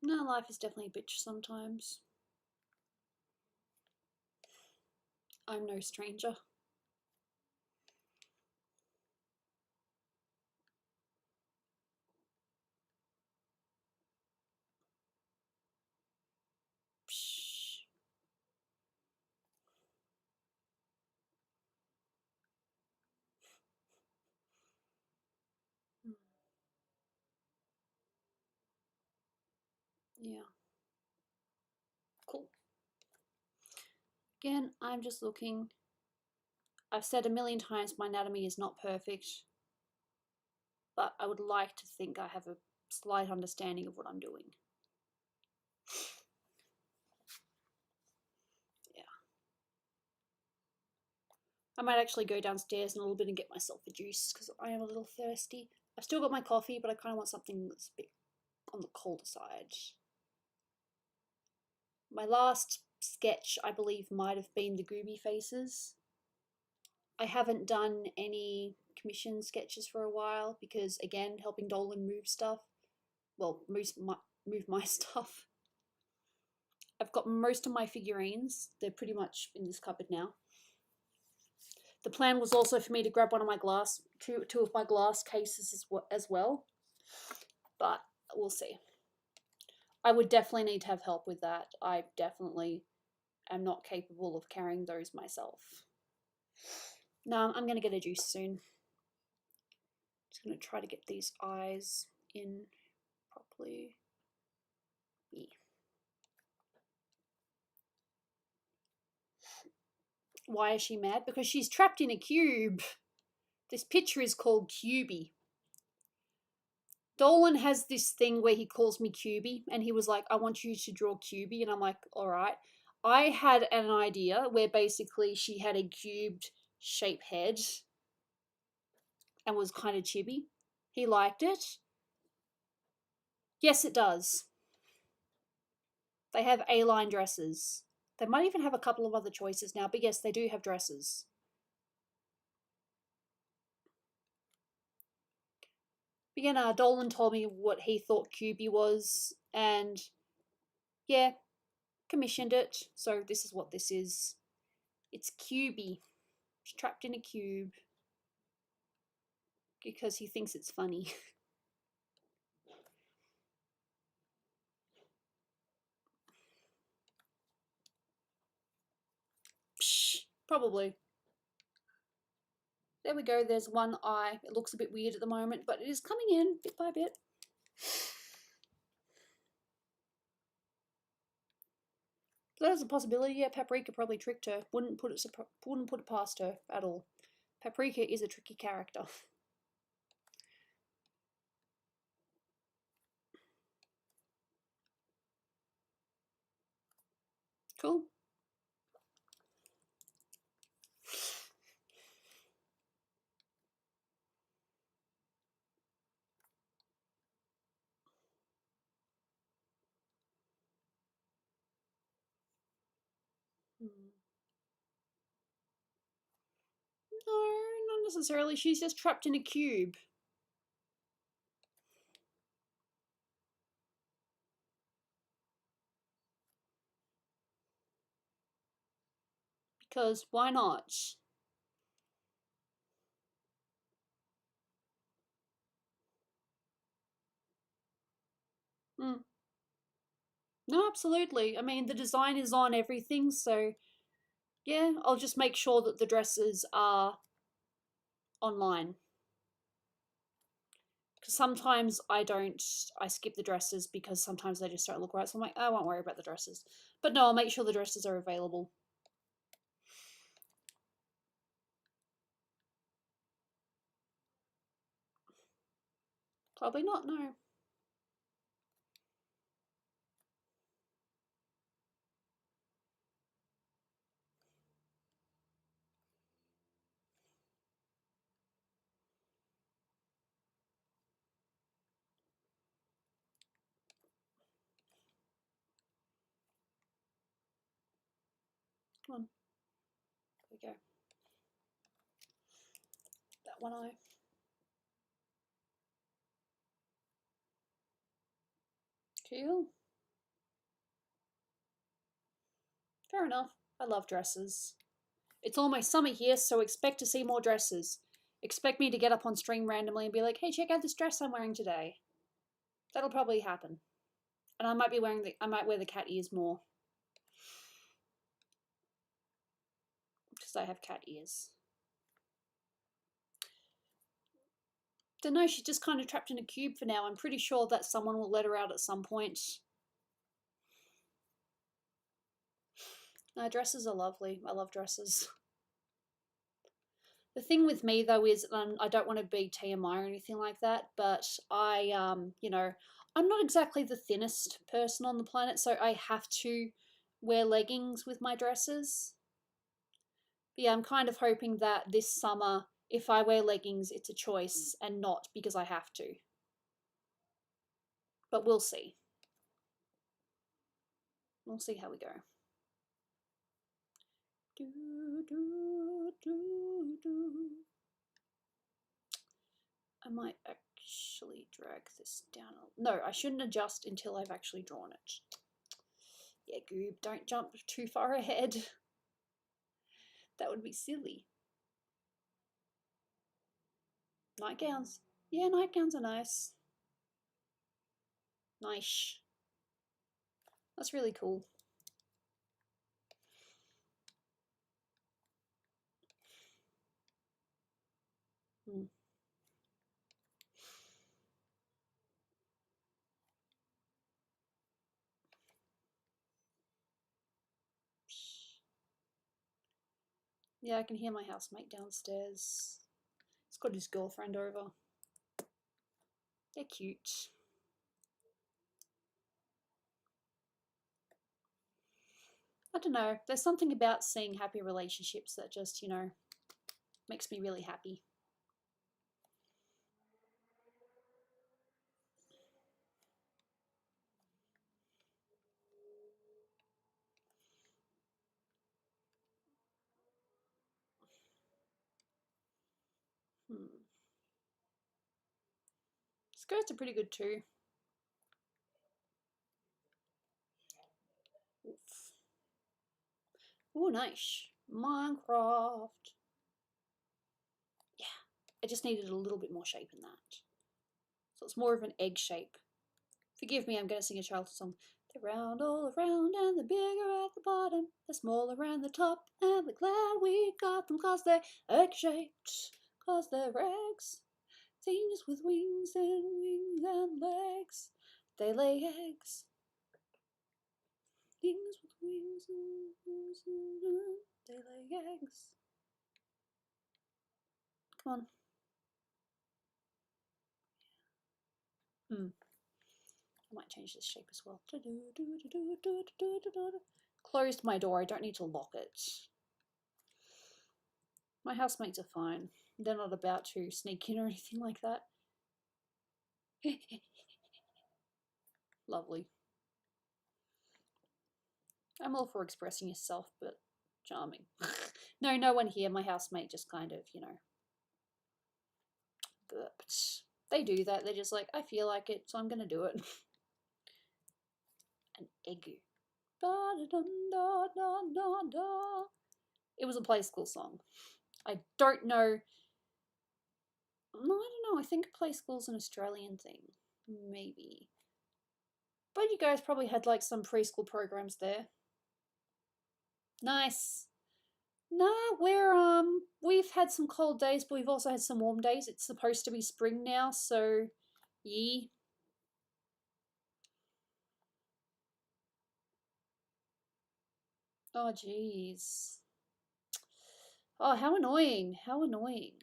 No, life is definitely a bitch sometimes. I'm no stranger. Psh. Mm. Yeah. Cool. Again, I'm just looking. I've said a million times my anatomy is not perfect, but I would like to think I have a slight understanding of what I'm doing. Yeah. I might actually go downstairs in a little bit and get myself a juice because I am a little thirsty. I've still got my coffee, but I kind of want something that's a bit on the colder side. My last sketch, I believe, might have been the Gooby faces. I haven't done any commission sketches for a while because, again, helping Dolan move stuff. Well, move my stuff. I've got most of my figurines. They're pretty much in this cupboard now. The plan was also for me to grab one of my two of my glass cases as well. But we'll see. I would definitely need to have help with that. I definitely am not capable of carrying those myself. No, I'm going to get a juice soon. Just going to try to get these eyes in properly. Yeah. Why is she mad? Because she's trapped in a cube. This picture is called Gooby. Dolan has this thing where he calls me Cubey, and he was like, I want you to draw Cubey, and I'm like, alright. I had an idea where basically she had a cubed shape head and was kind of chibi. He liked it. Yes, it does. They have A-line dresses. They might even have a couple of other choices now, but yes, they do have dresses. Again, Dolan told me what he thought Cubey was, and yeah, commissioned it. So this is what this is. It's Cubey. She's trapped in a cube because he thinks it's funny. Psh, probably. There we go. There's one eye. It looks a bit weird at the moment, but it is coming in bit by bit. There's a possibility. Yeah, Paprika probably tricked her. Wouldn't put it past her at all. Paprika is a tricky character. Cool. No, not necessarily. She's just trapped in a cube. Because why not? Mm. No, absolutely. I mean, the design is on everything, so yeah, I'll just make sure that the dresses are online. Because sometimes I skip the dresses because sometimes they just don't look right. So I'm like, I won't worry about the dresses. But no, I'll make sure the dresses are available. Probably not, no. Come on. There we go. That one eye. Cool. Fair enough. I love dresses. It's almost summer here, so expect to see more dresses. Expect me to get up on stream randomly and be like, hey, check out this dress I'm wearing today. That'll probably happen. And I might wear the cat ears more. Because I have cat ears. Don't know, she's just kind of trapped in a cube for now. I'm pretty sure that someone will let her out at some point. Dresses are lovely. I love dresses. The thing with me though is, I don't want to be TMI or anything like that, but you know, I'm not exactly the thinnest person on the planet, so I have to wear leggings with my dresses. But yeah, I'm kind of hoping that this summer, if I wear leggings, it's a choice and not because I have to. But we'll see. We'll see how we go. I might actually drag this down. No, I shouldn't adjust until I've actually drawn it. Yeah, Goob, don't jump too far ahead. That would be silly. Nightgowns. Yeah, nightgowns are nice. Nice. That's really cool. Hmm. Yeah, I can hear my housemate downstairs. He's got his girlfriend over. They're cute. I don't know. There's something about seeing happy relationships that just, makes me really happy. Skirts are pretty good too. Oof. Oh, nice. Minecraft. Yeah, I just needed a little bit more shape in that. So it's more of an egg shape. Forgive me, I'm going to sing a childhood song. They're round all around and they're bigger at the bottom. They're smaller around the top and we're glad we got them cause they're egg-shaped. Cause they're eggs. Things with wings and legs. They lay eggs. Things with wings and they lay eggs. Come on. I might change this shape as well. Closed my door. I don't need to lock it. My housemates are fine. They're not about to sneak in or anything like that. Lovely. I'm all for expressing yourself, but charming. No one here. My housemate just kind of, burped. They do that. They're just like, I feel like it, so I'm going to do it. An egg. It was a play school song. I don't know. No, I don't know. I think play school's an Australian thing. Maybe. But you guys probably had like some preschool programs there. Nice. Nah, we've had some cold days, but we've also had some warm days. It's supposed to be spring now, so yee. Oh jeez. Oh, how annoying. How annoying.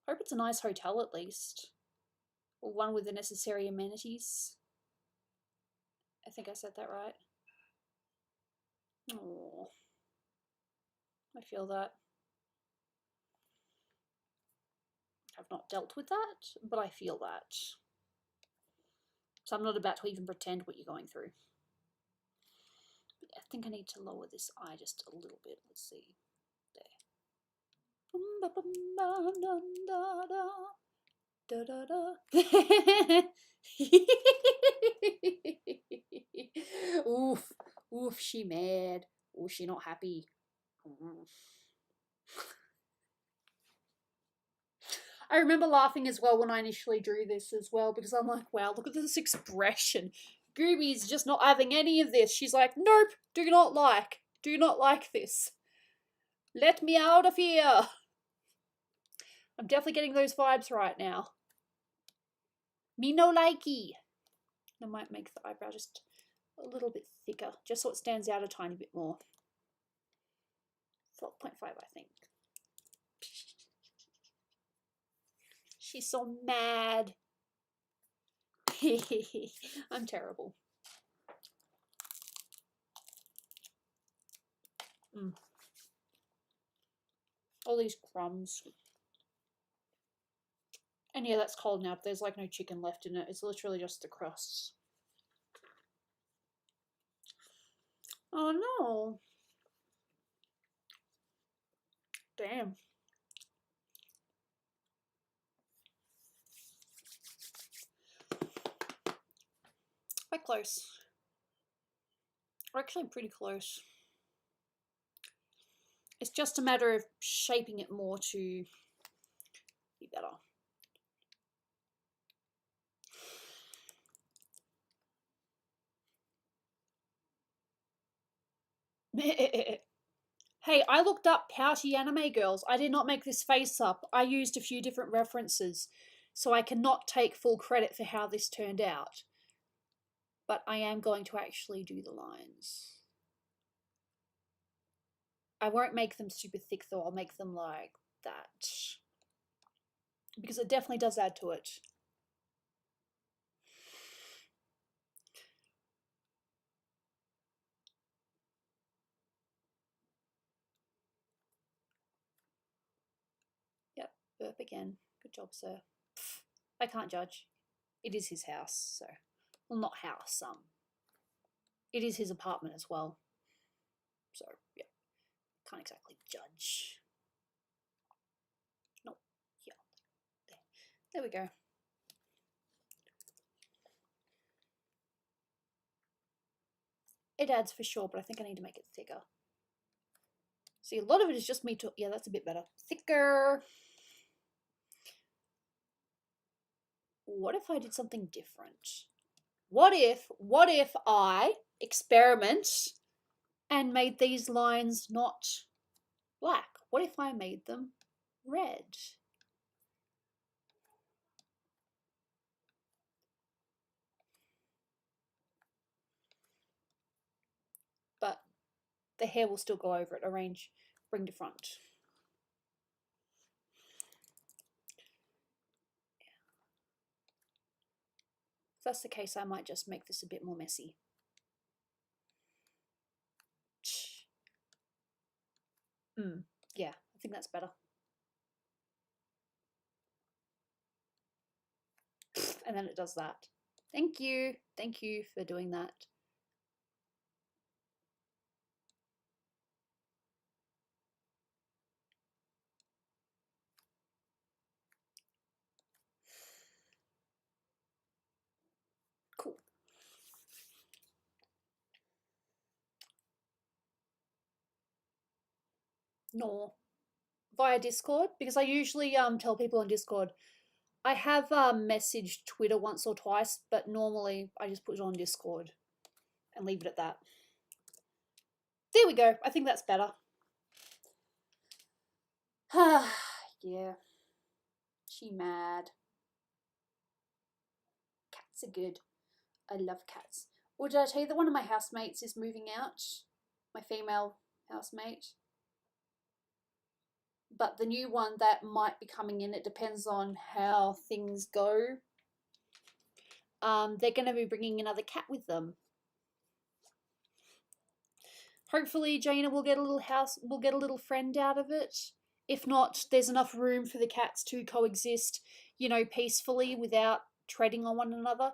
Hope it's a nice hotel at least. Or one with the necessary amenities. I think I said that right. Oh. I feel that. I've not dealt with that, but I feel that. So I'm not about to even pretend what you're going through. But I think I need to lower this eye just a little bit. Let's see. There. Da, da, da. Oof. Oof, she mad. Oof, she not happy. I remember laughing as well when I initially drew this as well because I'm like, wow, look at this expression. Gooby's just not having any of this. She's like, nope, do not like this. Let me out of here. I'm definitely getting those vibes right now. Me no likey. I might make the eyebrow just a little bit thicker, just so it stands out a tiny bit more. 12.5, I think. She's so mad. I'm terrible. All these crumbs. And yeah, that's cold now, but there's like no chicken left in it. It's literally just the crusts. Oh no. Damn. Quite close. We're actually pretty close. It's just a matter of shaping it more to be better. Hey, I looked up pouty anime girls. I did not make this face up. I used a few different references, so I cannot take full credit for how this turned out. But I am going to actually do the lines. I won't make them super thick though. I'll make them like that. Because it definitely does add to it. Yep, burp again. Good job, sir. I can't judge. It is his house, so. Well, not house, it is his apartment as well. So, yeah. Can't exactly judge. Nope. Yeah. There we go. It adds for sure, but I think I need to make it thicker. See, a lot of it is just me to, yeah, that's a bit better. Thicker. What if I did something different? What if I experiment and made these lines not black? What if I made them red? But the hair will still go over it. Arrange, bring to front. If that's the case, I might just make this a bit more messy. Yeah, I think that's better. And then it does that. Thank you. Thank you for doing that. Cool. No. Via Discord, because I usually tell people on Discord. I have messaged Twitter once or twice, but normally I just put it on Discord and leave it at that. There we go. I think that's better. Yeah. She mad. Cats are good. I love cats. Or did I tell you that one of my housemates is moving out? My female housemate. But the new one that might be coming in, it depends on how things go. They're going to be bringing another cat with them. Hopefully Jaina will get a little friend out of it. If not, there's enough room for the cats to coexist, peacefully without treading on one another.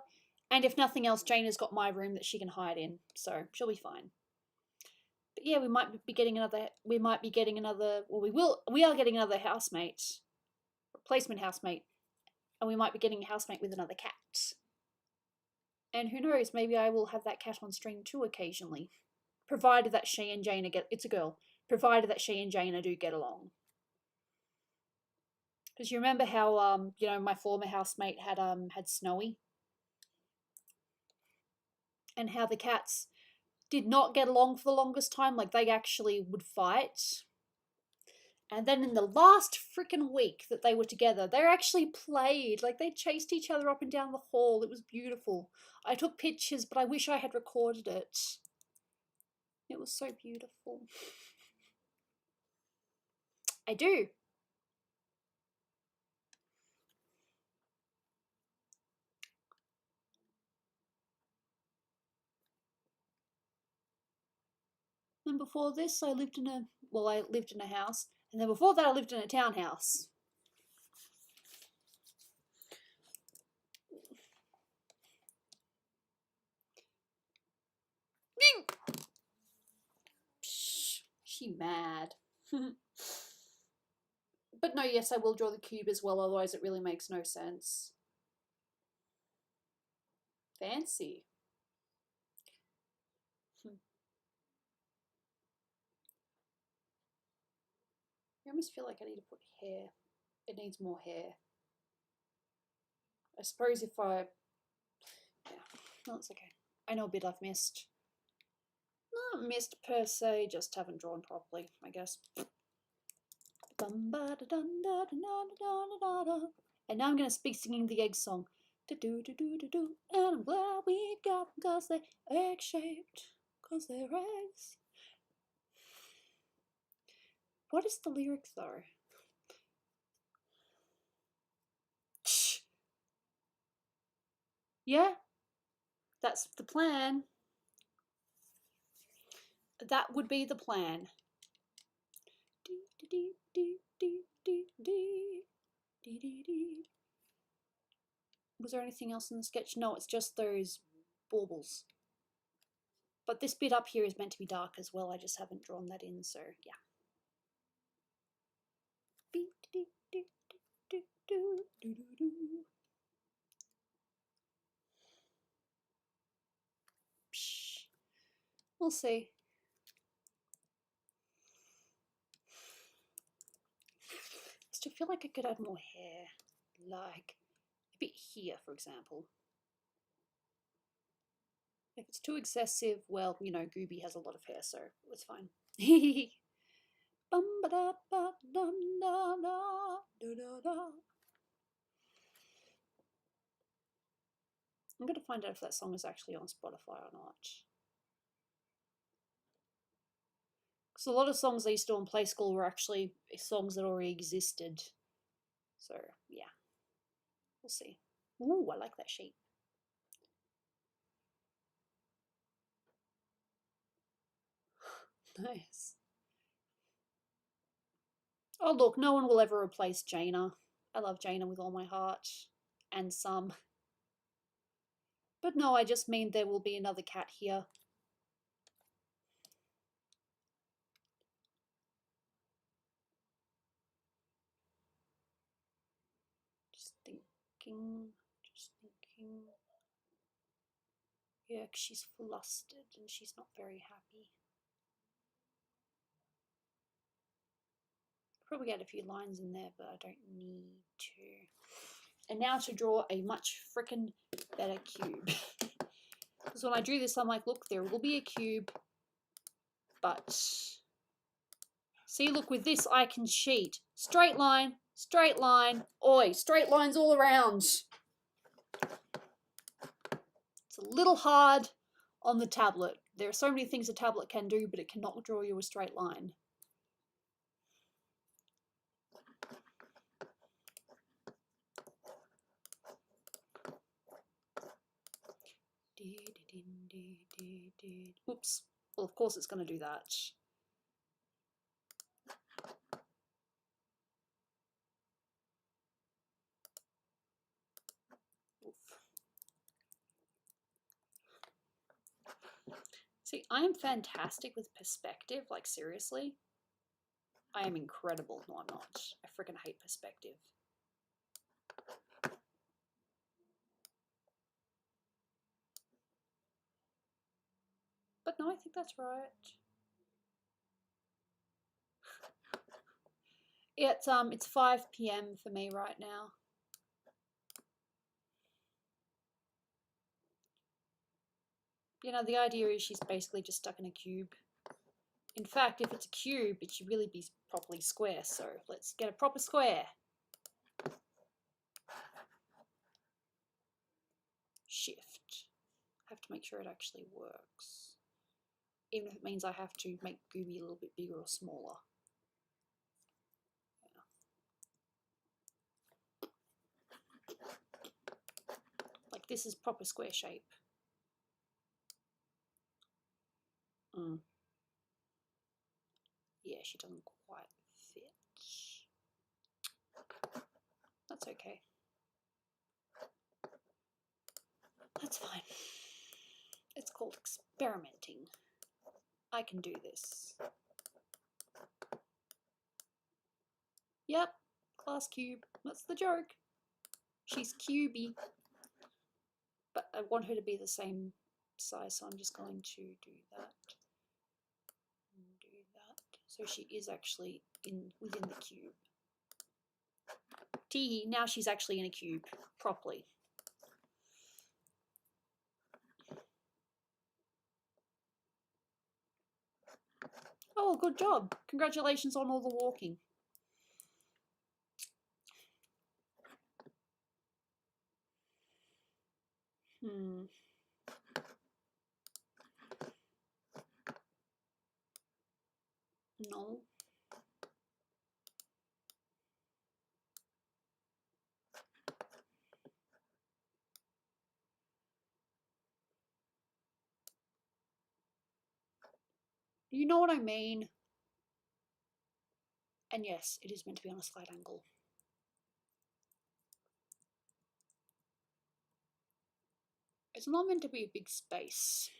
And if nothing else, Jaina's got my room that she can hide in, so she'll be fine. But yeah, we are getting another housemate, replacement housemate, and we might be getting a housemate with another cat. And who knows, maybe I will have that cat on stream too occasionally. Provided that she and Jaina it's a girl, provided that she and Jaina do get along. Because you remember how, my former housemate had Snowy? And how the cats did not get along for the longest time, like they actually would fight. And then in the last freaking week that they were together, they actually played. Like they chased each other up and down the hall. It was beautiful. I took pictures, but I wish I had recorded it. It was so beautiful. I do. And before this, I lived in a house. And then before that, I lived in a townhouse. She mad. But no, yes, I will draw the cube as well, otherwise it really makes no sense. Fancy. I almost feel like I need to put hair. It needs more hair. I suppose if I... Yeah, no, it's okay. I know a bit I've missed. Not missed per se, just haven't drawn properly, I guess. And now I'm going to speak singing the egg song. And I'm glad we got them because they're egg-shaped. Because they're eggs. What is the lyric though? Yeah, that's the plan. That would be the plan. Was there anything else in the sketch? No, it's just those baubles. But this bit up here is meant to be dark as well. I just haven't drawn that in, so yeah. We'll see. I still feel like I could add more hair, like a bit here, for example. If it's too excessive, well, you know, Gooby has a lot of hair, so it's fine. I'm going to find out if that song is actually on Spotify or not. Because a lot of songs I used to do on Play School were actually songs that already existed. So, yeah. We'll see. Ooh, I like that shape. Nice. Oh, look, no one will ever replace Jaina. I love Jaina with all my heart. And some. But no, I just mean there will be another cat here. Just thinking. Yeah, 'cause she's flustered and she's not very happy. Probably get a few lines in there, but I don't need to. And now to draw a much frickin' better cube. Because when I drew this, I'm like, look, there will be a cube, but see, look, with this I can cheat. Straight line, oi, straight lines all around. It's a little hard on the tablet. There are so many things a tablet can do, but it cannot draw you a straight line. Oops. Well, of course it's going to do that. Oof. See, I am fantastic with perspective, like seriously. I am incredible. No, I'm not. I freaking hate perspective. But no, I think that's right. It's 5 p.m. for me right now. You know, the idea is she's basically just stuck in a cube. In fact, if it's a cube, it should really be properly square. So let's get a proper square. Shift. I have to make sure it actually works. Even if it means I have to make Gooby a little bit bigger or smaller. Like this is proper square shape. Yeah, she doesn't quite fit. That's okay. That's fine. It's called experimenting. I can do this. Yep, class cube. That's the joke. She's cubey. But I want her to be the same size, so I'm just going to do that. Do that. So she is actually within the cube. Teehee, now she's actually in a cube properly. Oh, good job. Congratulations on all the walking. No. You know what I mean? And yes, it is meant to be on a slight angle. It's not meant to be a big space.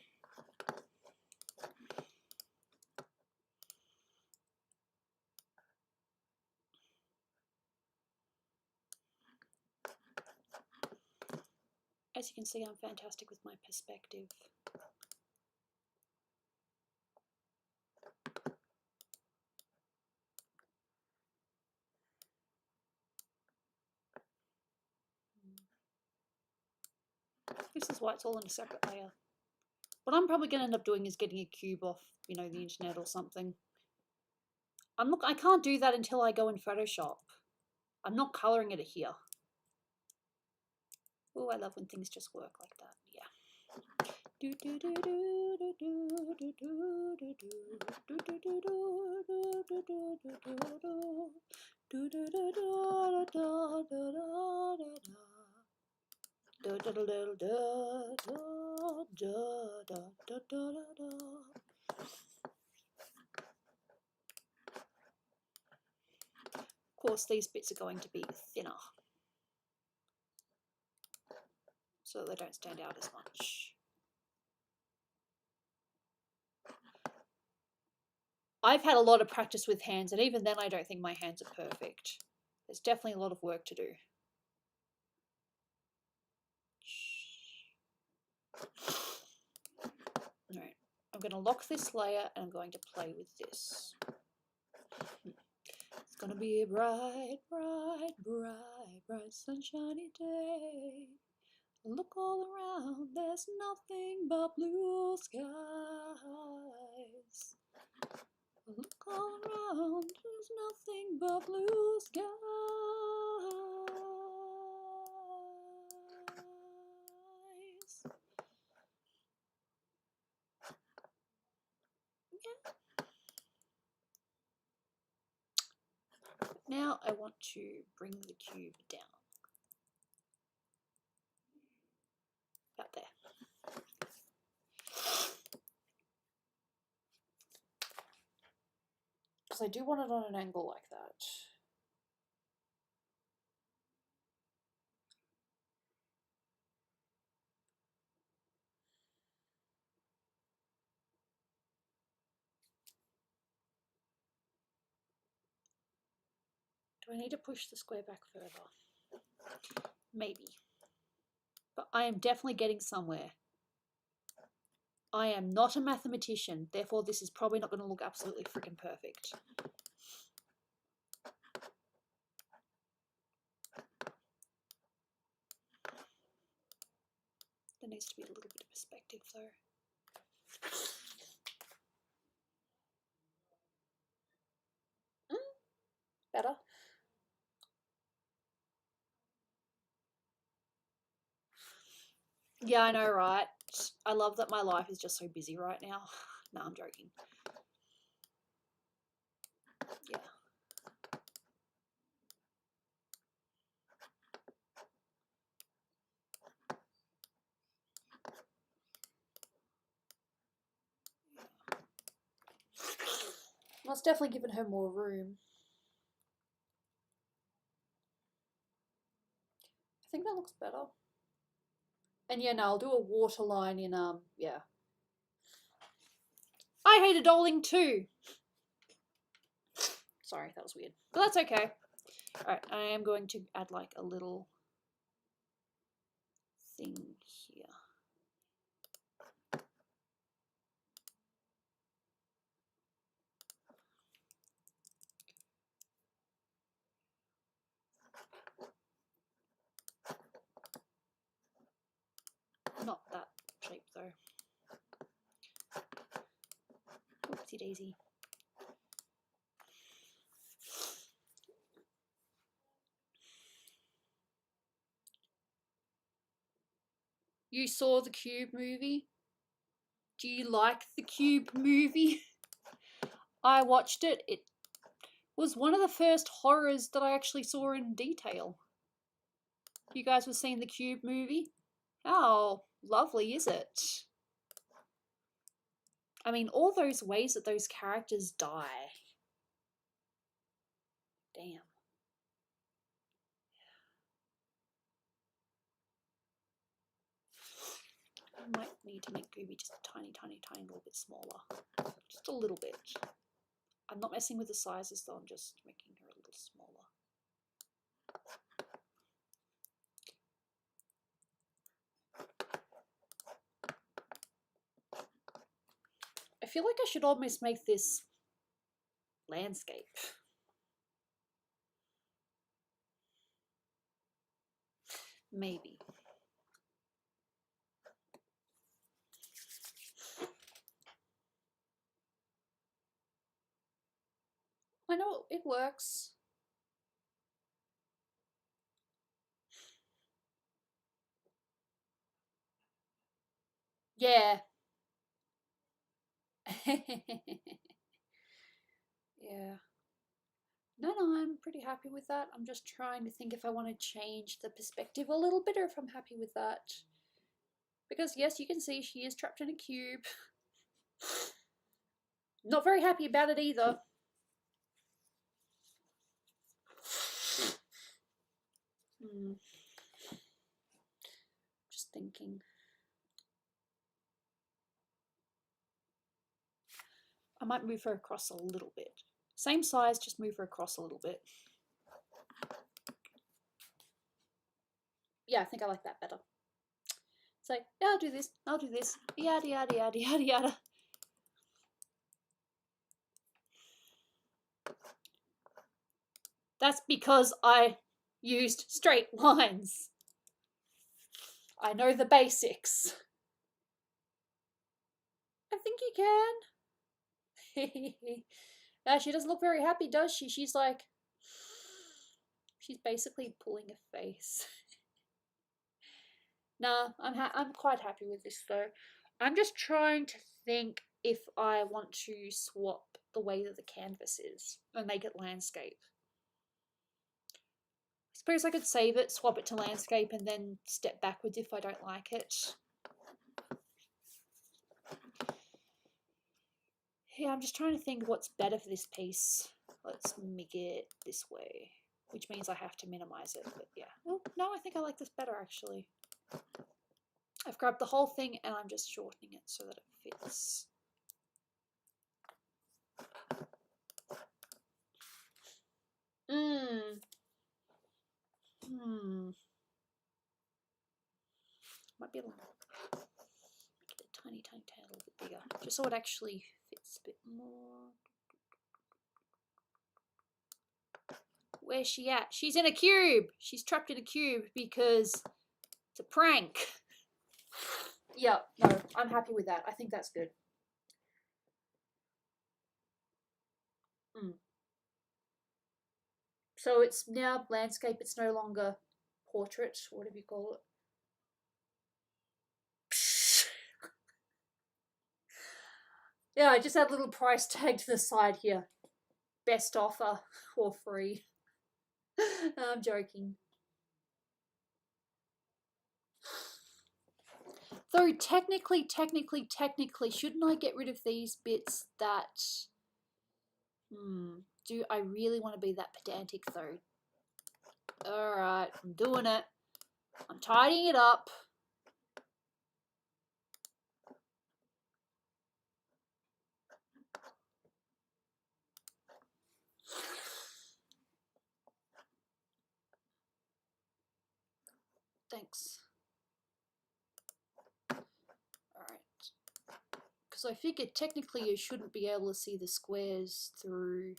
As you can see, I'm fantastic with my perspective. This is why it's all in a separate layer. What I'm probably going to end up doing is getting a cube off, you know, the internet or something. I can't do that until I go in Photoshop. I'm not colouring it here. Oh, I love when things just work like that. Yeah. Of course, these bits are going to be thinner, so they don't stand out as much. I've had a lot of practice with hands, and even then I don't think my hands are perfect. There's definitely a lot of work to do. Alright, I'm going to lock this layer and I'm going to play with this. It's going to be a bright, bright, bright, bright sunshiny day. Look all around, there's nothing but blue skies. Look all around, there's nothing but blue skies. Yeah. Now I want to bring the cube down. About there. Because I do want it on an angle like that. Do I need to push the square back further? Maybe. But I am definitely getting somewhere. I am not a mathematician, therefore this is probably not going to look absolutely freaking perfect. There needs to be a little bit of perspective though. Better. Yeah, I know, right? I love that my life is just so busy right now. No, I'm joking. Yeah. Well, it's definitely given her more room. I think that looks better. And yeah, no, I'll do a waterline in, yeah. I hate a doling too. Sorry, that was weird. But that's okay. Alright, I am going to add like a little thing here. Not that shape though. Oopsie daisy. You saw the Cube movie? Do you like the Cube movie? I watched it. It was one of the first horrors that I actually saw in detail. You guys were seeing the Cube movie? How lovely is it? I mean, all those ways that those characters die. Damn. I might need to make Gooby just a tiny, tiny, tiny little bit smaller. Just a little bit. I'm not messing with the sizes though, I'm just making her a little smaller. I feel like I should almost make this landscape. Maybe. I know it works. Yeah. Yeah. No, I'm pretty happy with that. I'm just trying to think if I want to change the perspective a little bit or if I'm happy with that. Because yes, you can see she is trapped in a cube. Not very happy about it either. Just thinking. I might move her across a little bit. Same size, just move her across a little bit. Yeah, I think I like that better. It's like, yeah, I'll do this, yada, yada, yada, yada, yada. That's because I used straight lines. I know the basics. I think you can. She doesn't look very happy, does she? She's like, she's basically pulling a face. Nah, I'm quite happy with this though. I'm just trying to think if I want to swap the way that the canvas is and make it landscape. I suppose I could save it, swap it to landscape, and then step backwards if I don't like it. Yeah, I'm just trying to think what's better for this piece. Let's make it this way, which means I have to minimize it, but yeah. Well, no, I think I like this better actually. I've grabbed the whole thing and I'm just shortening it so that it fits. Might be able to make it a tiny, tiny, tiny little bit bigger, just so it actually fits a bit more. Where's she at? She's in a cube. She's trapped in a cube because it's a prank. Yeah, no, I'm happy with that. I think that's good. So it's now landscape. It's no longer portrait. Whatever you call it. Yeah, I just had a little price tag to the side here. Best offer or free. I'm joking. Though technically, shouldn't I get rid of these bits that... do I really want to be that pedantic though? Alright, I'm doing it. I'm tidying it up. Thanks. Alright. Because I figured technically you shouldn't be able to see the squares through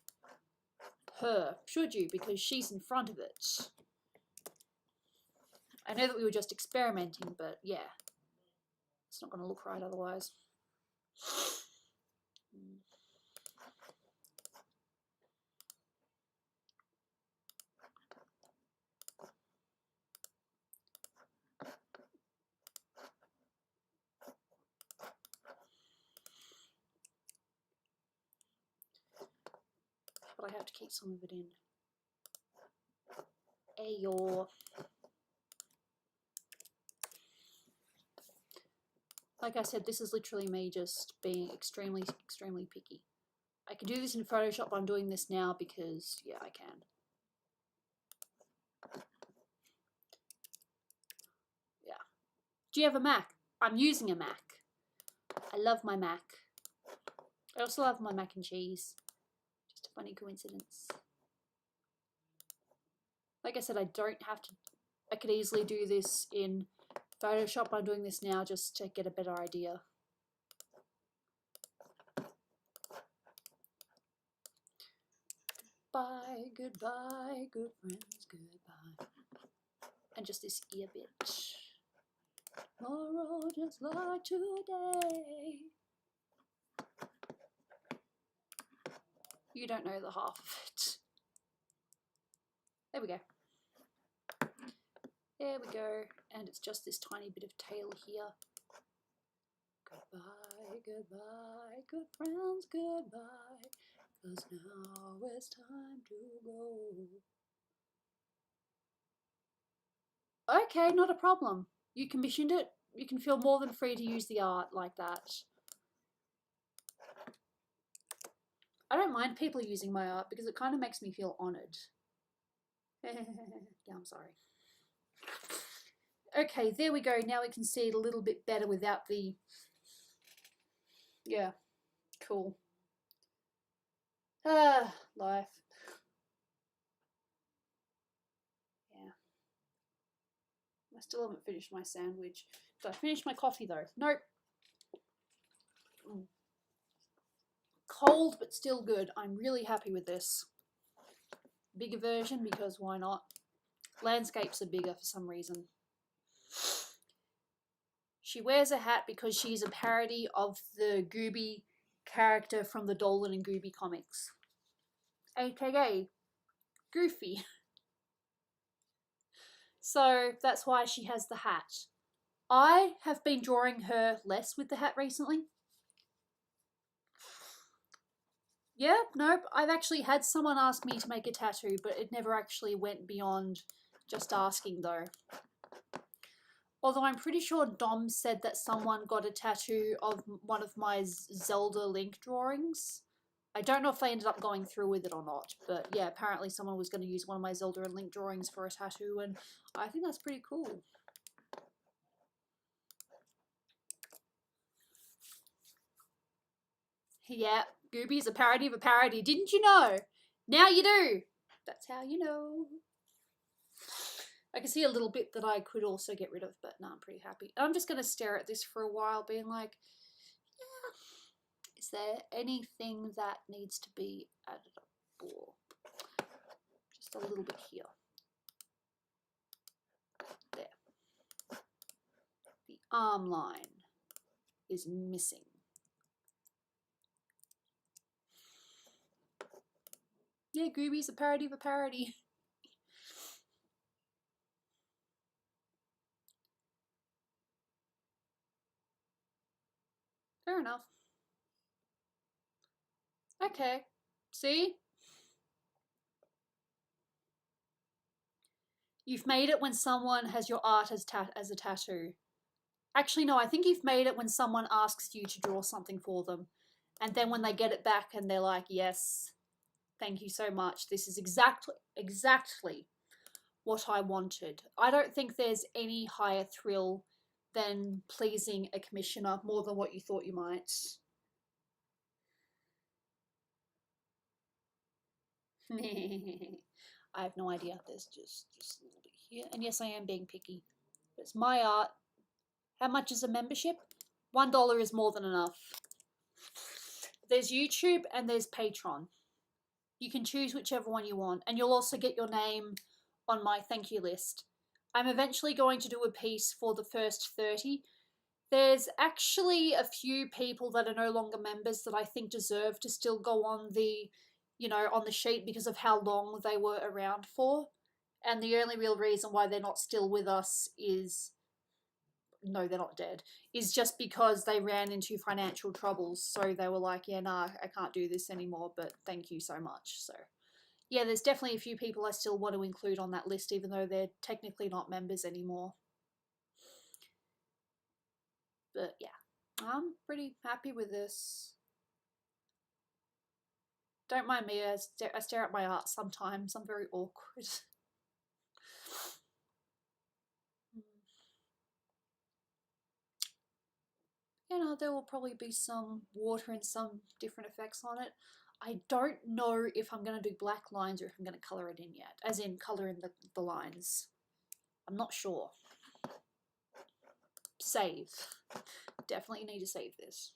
her, should you? Because she's in front of it. I know that we were just experimenting, but yeah. It's not going to look right otherwise. But I have to keep some of it in. Ayor. Like I said, this is literally me just being extremely, extremely picky. I can do this in Photoshop, but I'm doing this now because, yeah, I can. Yeah. Do you have a Mac? I'm using a Mac. I love my Mac. I also love my mac and cheese. Just a funny coincidence. Like I said, I don't have to, I could easily do this in Photoshop. I'm doing this now just to get a better idea. Bye, goodbye, good friends, goodbye. And just this ear bit. Tomorrow just like today. You don't know the half of it. There we go. There we go. And it's just this tiny bit of tail here. Goodbye, goodbye, good friends, goodbye. 'Cause now it's time to go. Okay, not a problem. You commissioned it. You can feel more than free to use the art like that. I don't mind people using my art because it kind of makes me feel honoured. Yeah, I'm sorry. Okay, there we go. Now we can see it a little bit better without the... Yeah, cool. Ah, life. Yeah. I still haven't finished my sandwich. Did I finish my coffee though? Nope. Cold, but still good. I'm really happy with this. Bigger version because why not? Landscapes are bigger for some reason. She wears a hat because she's a parody of the Gooby character from the Dolan and Gooby comics. AKA Goofy. So that's why she has the hat. I have been drawing her less with the hat recently. Yeah, nope. I've actually had someone ask me to make a tattoo, but it never actually went beyond just asking though. Although I'm pretty sure Dom said that someone got a tattoo of one of my Zelda Link drawings. I don't know if they ended up going through with it or not, but yeah, apparently someone was going to use one of my Zelda and Link drawings for a tattoo, and I think that's pretty cool. Yeah, Gooby's a parody of a parody. Didn't you know? Now you do. That's how you know. I can see a little bit that I could also get rid of, but no, I'm pretty happy. I'm just going to stare at this for a while, being like, yeah, is there anything that needs to be added up for? Just a little bit here. There. The arm line is missing. Yeah, Gooby's a parody of a parody. Fair enough. Okay. See? You've made it when someone has your art as a tattoo. Actually, no, I think you've made it when someone asks you to draw something for them. And then when they get it back and they're like, yes, thank you so much. This is exactly what I wanted. I don't think there's any higher thrill than pleasing a commissioner more than what you thought you might. I have no idea. There's just a little bit here. And yes, I am being picky. But it's my art. How much is a membership? $1 is more than enough. There's YouTube and there's Patreon. You can choose whichever one you want. And you'll also get your name on my thank you list. I'm eventually going to do a piece for the first 30. There's actually a few people that are no longer members that I think deserve to still go on the, on the sheet because of how long they were around for. And the only real reason why they're not still with us is, no, they're not dead, is just because they ran into financial troubles. So they were like, yeah, nah, I can't do this anymore, but thank you so much. So yeah, there's definitely a few people I still want to include on that list, even though they're technically not members anymore. But yeah. I'm pretty happy with this. Don't mind me, I stare at my art sometimes. I'm very awkward. You know, there will probably be some water and some different effects on it. I don't know if I'm going to do black lines or if I'm going to colour it in yet. As in, colour in the lines. I'm not sure. Save. Definitely need to save this.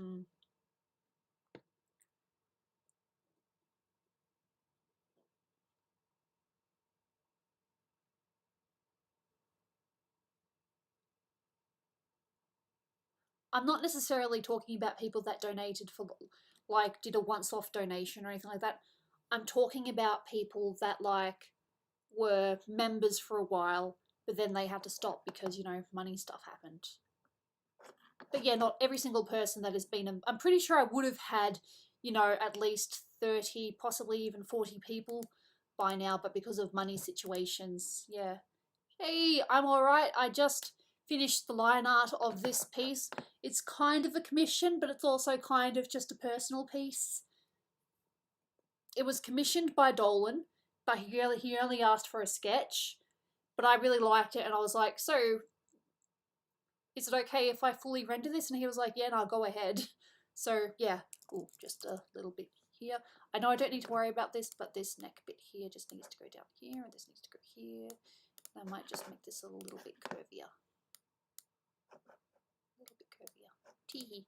Mm. I'm not necessarily talking about people that donated for, like, did a once-off donation or anything like that. I'm talking about people that, like, were members for a while, but then they had to stop because, you know, money stuff happened. But yeah, not every single person that has been, I'm pretty sure I would have had, you know, at least 30, possibly even 40 people by now, but because of money situations, yeah. Hey, I'm alright. I just finished the line art of this piece. It's kind of a commission, but it's also kind of just a personal piece. It was commissioned by Dolan, but he only asked for a sketch. But I really liked it, and I was like, so, is it okay if I fully render this? And he was like, yeah, no, go ahead. So, yeah. Ooh, just a little bit here. I know I don't need to worry about this, but this neck bit here just needs to go down here, and this needs to go here. I might just make this a little bit curvier. A little bit curvier. Teehee.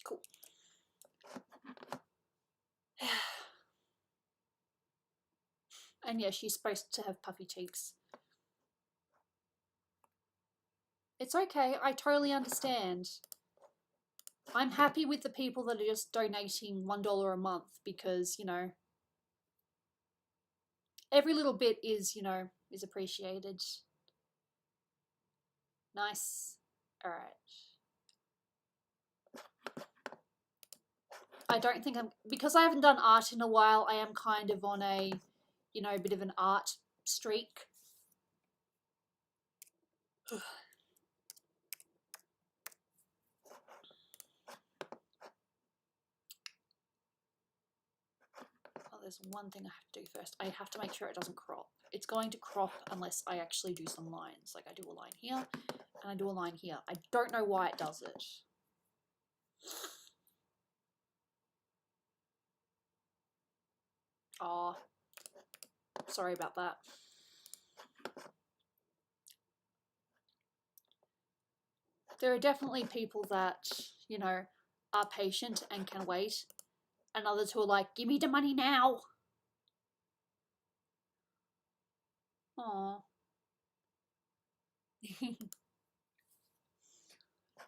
Cool. And yeah, she's supposed to have puffy cheeks. It's okay, I totally understand. I'm happy with the people that are just donating $1 a month because, you know, every little bit is, you know, is appreciated. Nice. Alright. I don't think because I haven't done art in a while, I am kind of on a, you know, bit of an art streak. Ugh. Oh, there's one thing I have to do first. I have to make sure it doesn't crop. It's going to crop unless I actually do some lines. Like I do a line here and I do a line here. I don't know why it does it. Oh, sorry about that. There are definitely people that, you know, are patient and can wait, and others who are like, give me the money now. Aw.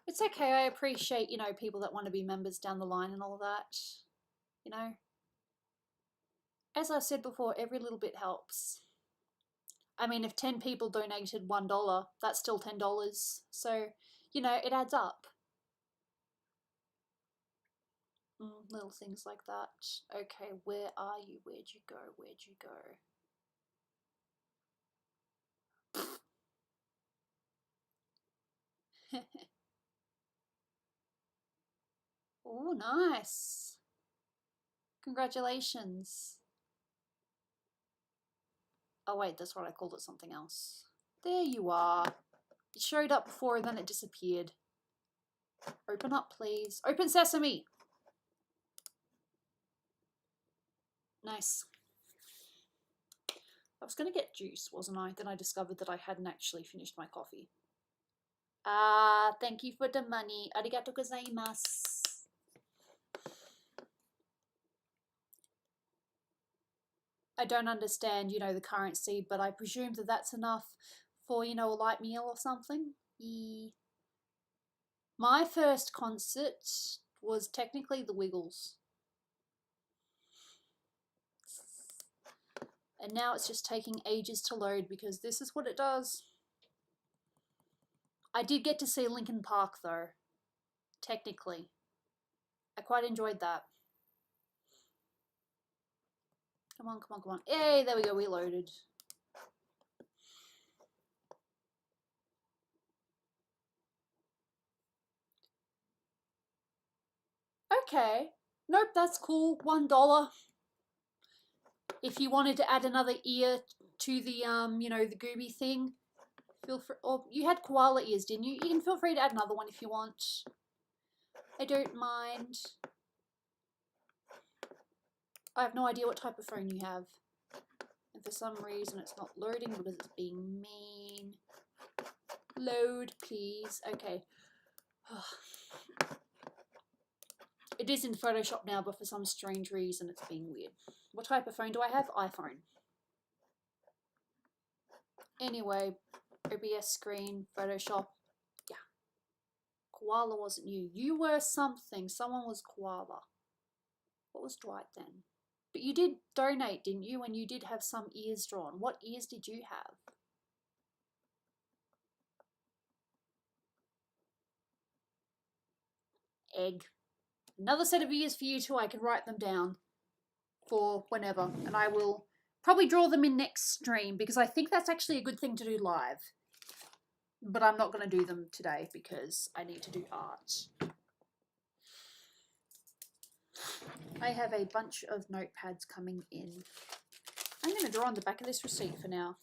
It's okay, I appreciate, you know, people that want to be members down the line and all that, you know. As I said before, every little bit helps. I mean, if 10 people donated $1, that's still $10. So, you know, it adds up. Little things like that. Okay, where are you? Where'd you go? Where'd you go? Oh, nice. Congratulations. Oh wait, that's right, I called it something else. There you are. It showed up before and then it disappeared. Open up, please. Open sesame! Nice. I was going to get juice, wasn't I? Then I discovered that I hadn't actually finished my coffee. Ah, thank you for the money. Arigato gozaimasu. I don't understand, you know, the currency, but I presume that that's enough for, you know, a light meal or something. My first concert was technically the Wiggles. And now it's just taking ages to load because this is what it does. I did get to see Linkin Park though, technically. I quite enjoyed that. Come on, come on, come on. Hey, there we go, we loaded. Okay. Nope, that's cool. $1. If you wanted to add another ear to the you know, the Gooby thing, feel free. Or you had koala ears, didn't you? You can feel free to add another one if you want. I don't mind. I have no idea what type of phone you have. And for some reason it's not loading because it's being mean. Load, please. Okay. It is in Photoshop now, but for some strange reason it's being weird. What type of phone do I have? iPhone. Anyway, OBS screen, Photoshop. Yeah. Koala wasn't you. You were something. Someone was koala. What was Dwight then? But you did donate, didn't you? And you did have some ears drawn. What ears did you have? Egg. Another set of ears for you too. I can write them down for whenever. And I will probably draw them in next stream because I think that's actually a good thing to do live. But I'm not going to do them today because I need to do art. I have a bunch of notepads coming in. I'm going to draw on the back of this receipt for now.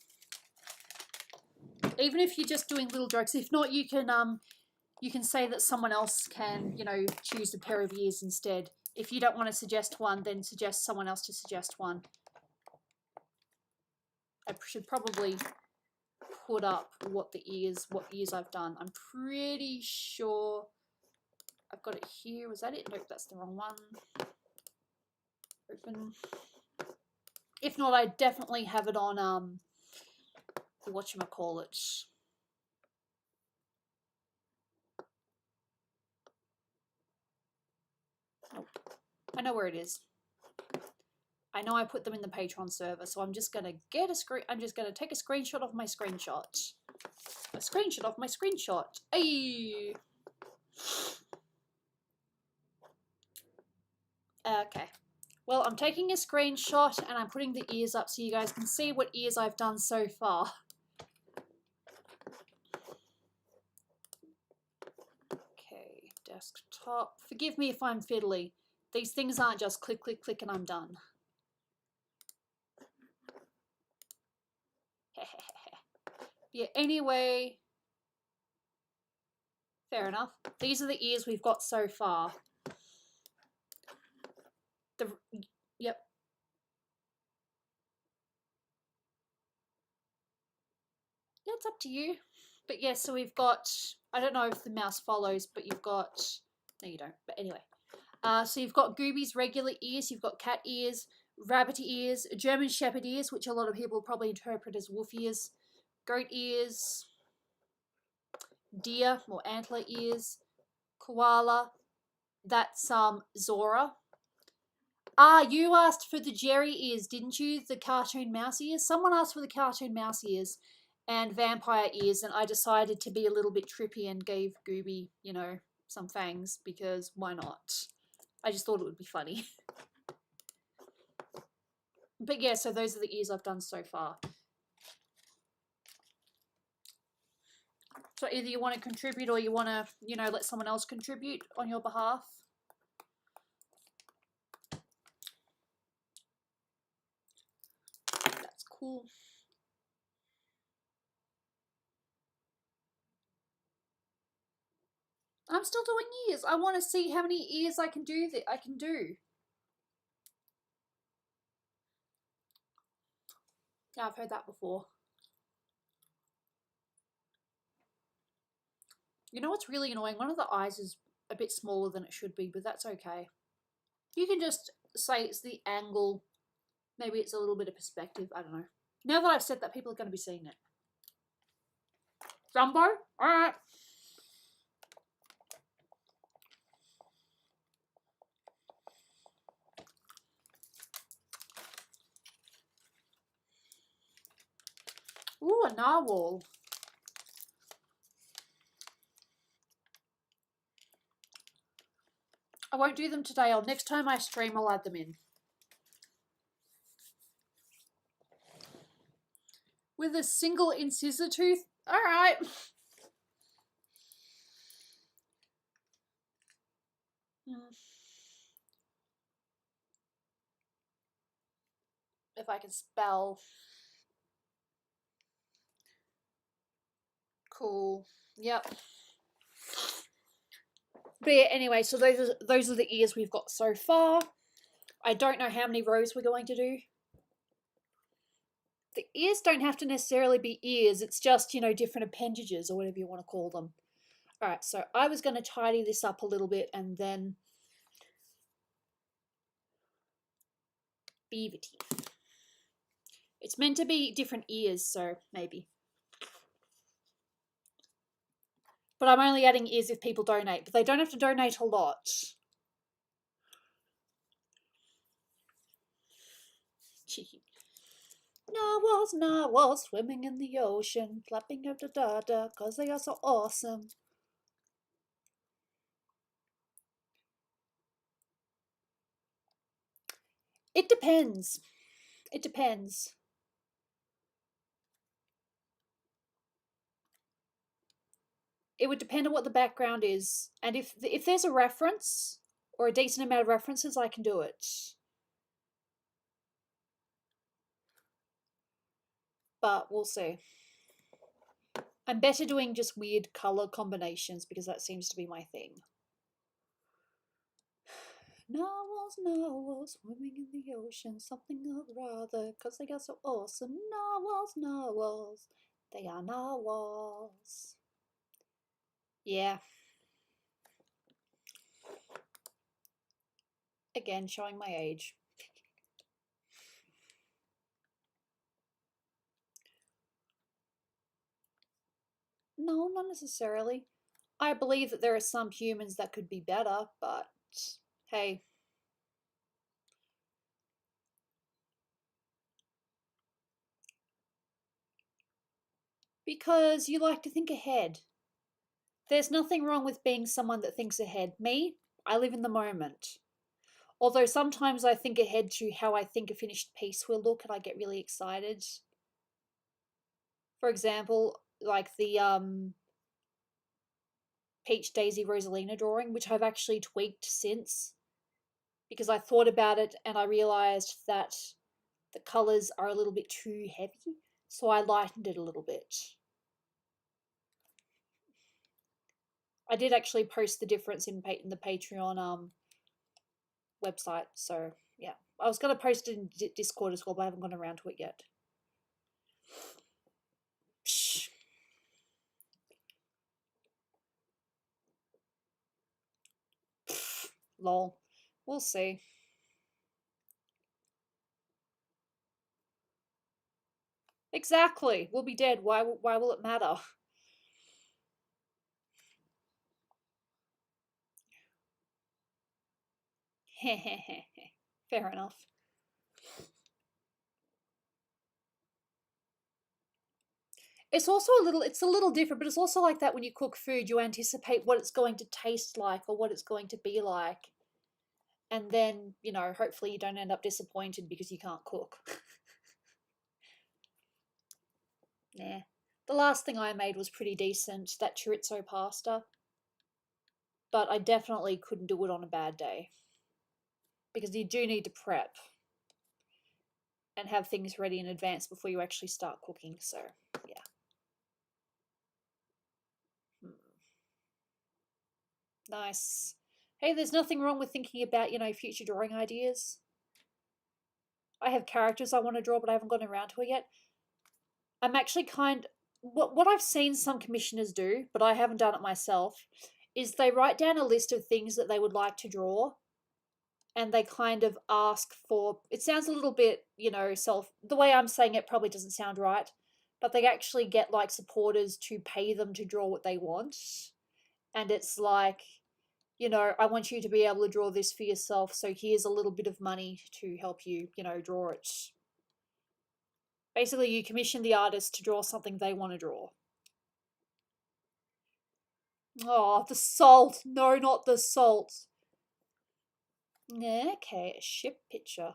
Even if you're just doing little jokes, if not, you can say that someone else can, you know, choose a pair of ears instead. If you don't want to suggest one, then suggest someone else to suggest one. I should probably put up what ears I've done. I'm pretty sure I've got it here. Was that it? Nope, that's the wrong one. Open. If not, I definitely have it on whatchamacallit. Nope. I know where it is. I know I put them in the Patreon server, so I'm just gonna get a screen. I'm just gonna take a screenshot of my screenshot. A screenshot of my screenshot. Ayy. Okay. Well, I'm taking a screenshot and I'm putting the ears up so you guys can see what ears I've done so far. Okay, desktop. Forgive me if I'm fiddly. These things aren't just click, click, click and I'm done. Yeah, anyway. Fair enough. These are the ears we've got so far. Yep. Yeah, it's up to you. But yeah, so we've got, I don't know if the mouse follows, but you've got, no you don't, but anyway. So you've got Gooby's regular ears, you've got cat ears, rabbit ears, German shepherd ears, which a lot of people probably interpret as wolf ears, goat ears, deer or antler ears, koala, that's Zora. Ah, you asked for the Jerry ears, didn't you? The cartoon mouse ears? Someone asked for the cartoon mouse ears and vampire ears, and I decided to be a little bit trippy and gave Gooby, you know, some fangs, because why not? I just thought it would be funny. But yeah, so those are the ears I've done so far. So either you want to contribute or you want to, you know, let someone else contribute on your behalf. That's cool. I'm still doing ears. I want to see how many ears I can do. Yeah, I've heard that before. You know what's really annoying? One of the eyes is a bit smaller than it should be, but that's okay. You can just say it's the angle. Maybe it's a little bit of perspective. I don't know. Now that I've said that, people are going to be seeing it. Jumbo? Alright. Ooh, a narwhal. I won't do them today. Next time I stream, I'll add them in. With a single incisor tooth? Alright. If I can spell. Cool. Yep. But yeah, anyway, so those are the ears we've got so far. I don't know how many rows we're going to do. The ears don't have to necessarily be ears. It's just, different appendages or whatever you want to call them. All right, so I was going to tidy this up a little bit and then beaver teeth. It's meant to be different ears, so maybe. But I'm only adding ears if people donate, but they don't have to donate a lot. Cheeky. Narwhals swimming in the ocean, flapping of the dada, cause they are so awesome. It depends. It depends. It would depend on what the background is, and if there's a reference or a decent amount of references, I can do it. But we'll see. I'm better doing just weird color combinations because that seems to be my thing. Narwhals, swimming in the ocean, something or rather, cause they are so awesome. Narwhals, they are narwhals. Yeah. Again, showing my age. No, not necessarily. I believe that there are some humans that could be better, but hey. Because you like to think ahead. There's nothing wrong with being someone that thinks ahead. Me, I live in the moment. Although sometimes I think ahead to how I think a finished piece will look and I get really excited. For example, like the Peach Daisy Rosalina drawing, which I've actually tweaked since because I thought about it and I realized that the colors are a little bit too heavy, so I lightened it a little bit. I did actually post the difference in the Patreon website, so yeah. I was going to post it in Discord as well, but I haven't gone around to it yet. Psh. Pff, lol. We'll see. Exactly. We'll be dead. Why will it matter? Fair enough. It's also it's a little different, but it's also like that when you cook food, you anticipate what it's going to taste like or what it's going to be like. And then, hopefully you don't end up disappointed because you can't cook. Yeah. The last thing I made was pretty decent, that chorizo pasta. But I definitely couldn't do it on a bad day. Because you do need to prep and have things ready in advance before you actually start cooking, so yeah. Nice. Hey, there's nothing wrong with thinking about, future drawing ideas. I have characters I want to draw, but I haven't gotten around to it yet. I'm actually what I've seen some commissioners do, but I haven't done it myself, is they write down a list of things that they would like to draw, and they kind of ask for, it sounds a little bit, the way I'm saying it probably doesn't sound right, but they actually get like supporters to pay them to draw what they want. And it's like, I want you to be able to draw this for yourself, so here's a little bit of money to help you, draw it. Basically, you commission the artist to draw something they want to draw. Oh, the salt. No, not the salt. Yeah, okay, a ship picture.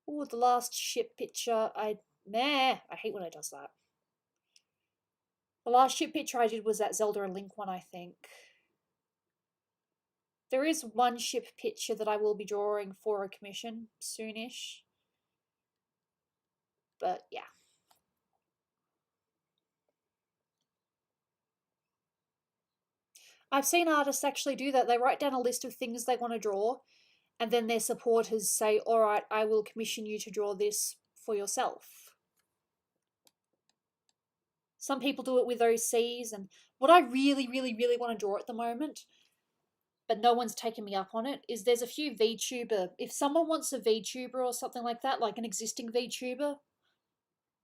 Oh, the last ship picture I hate when it does that. The last ship picture I did was that Zelda and Link one, I think. There is one ship picture that I will be drawing for a commission soonish. But yeah. I've seen artists actually do that. They write down a list of things they want to draw, and then their supporters say, all right, I will commission you to draw this for yourself. Some people do it with OCs, and what I really, really, really want to draw at the moment, but no one's taken me up on it, is there's a few VTuber. If someone wants a VTuber or something like that, like an existing VTuber,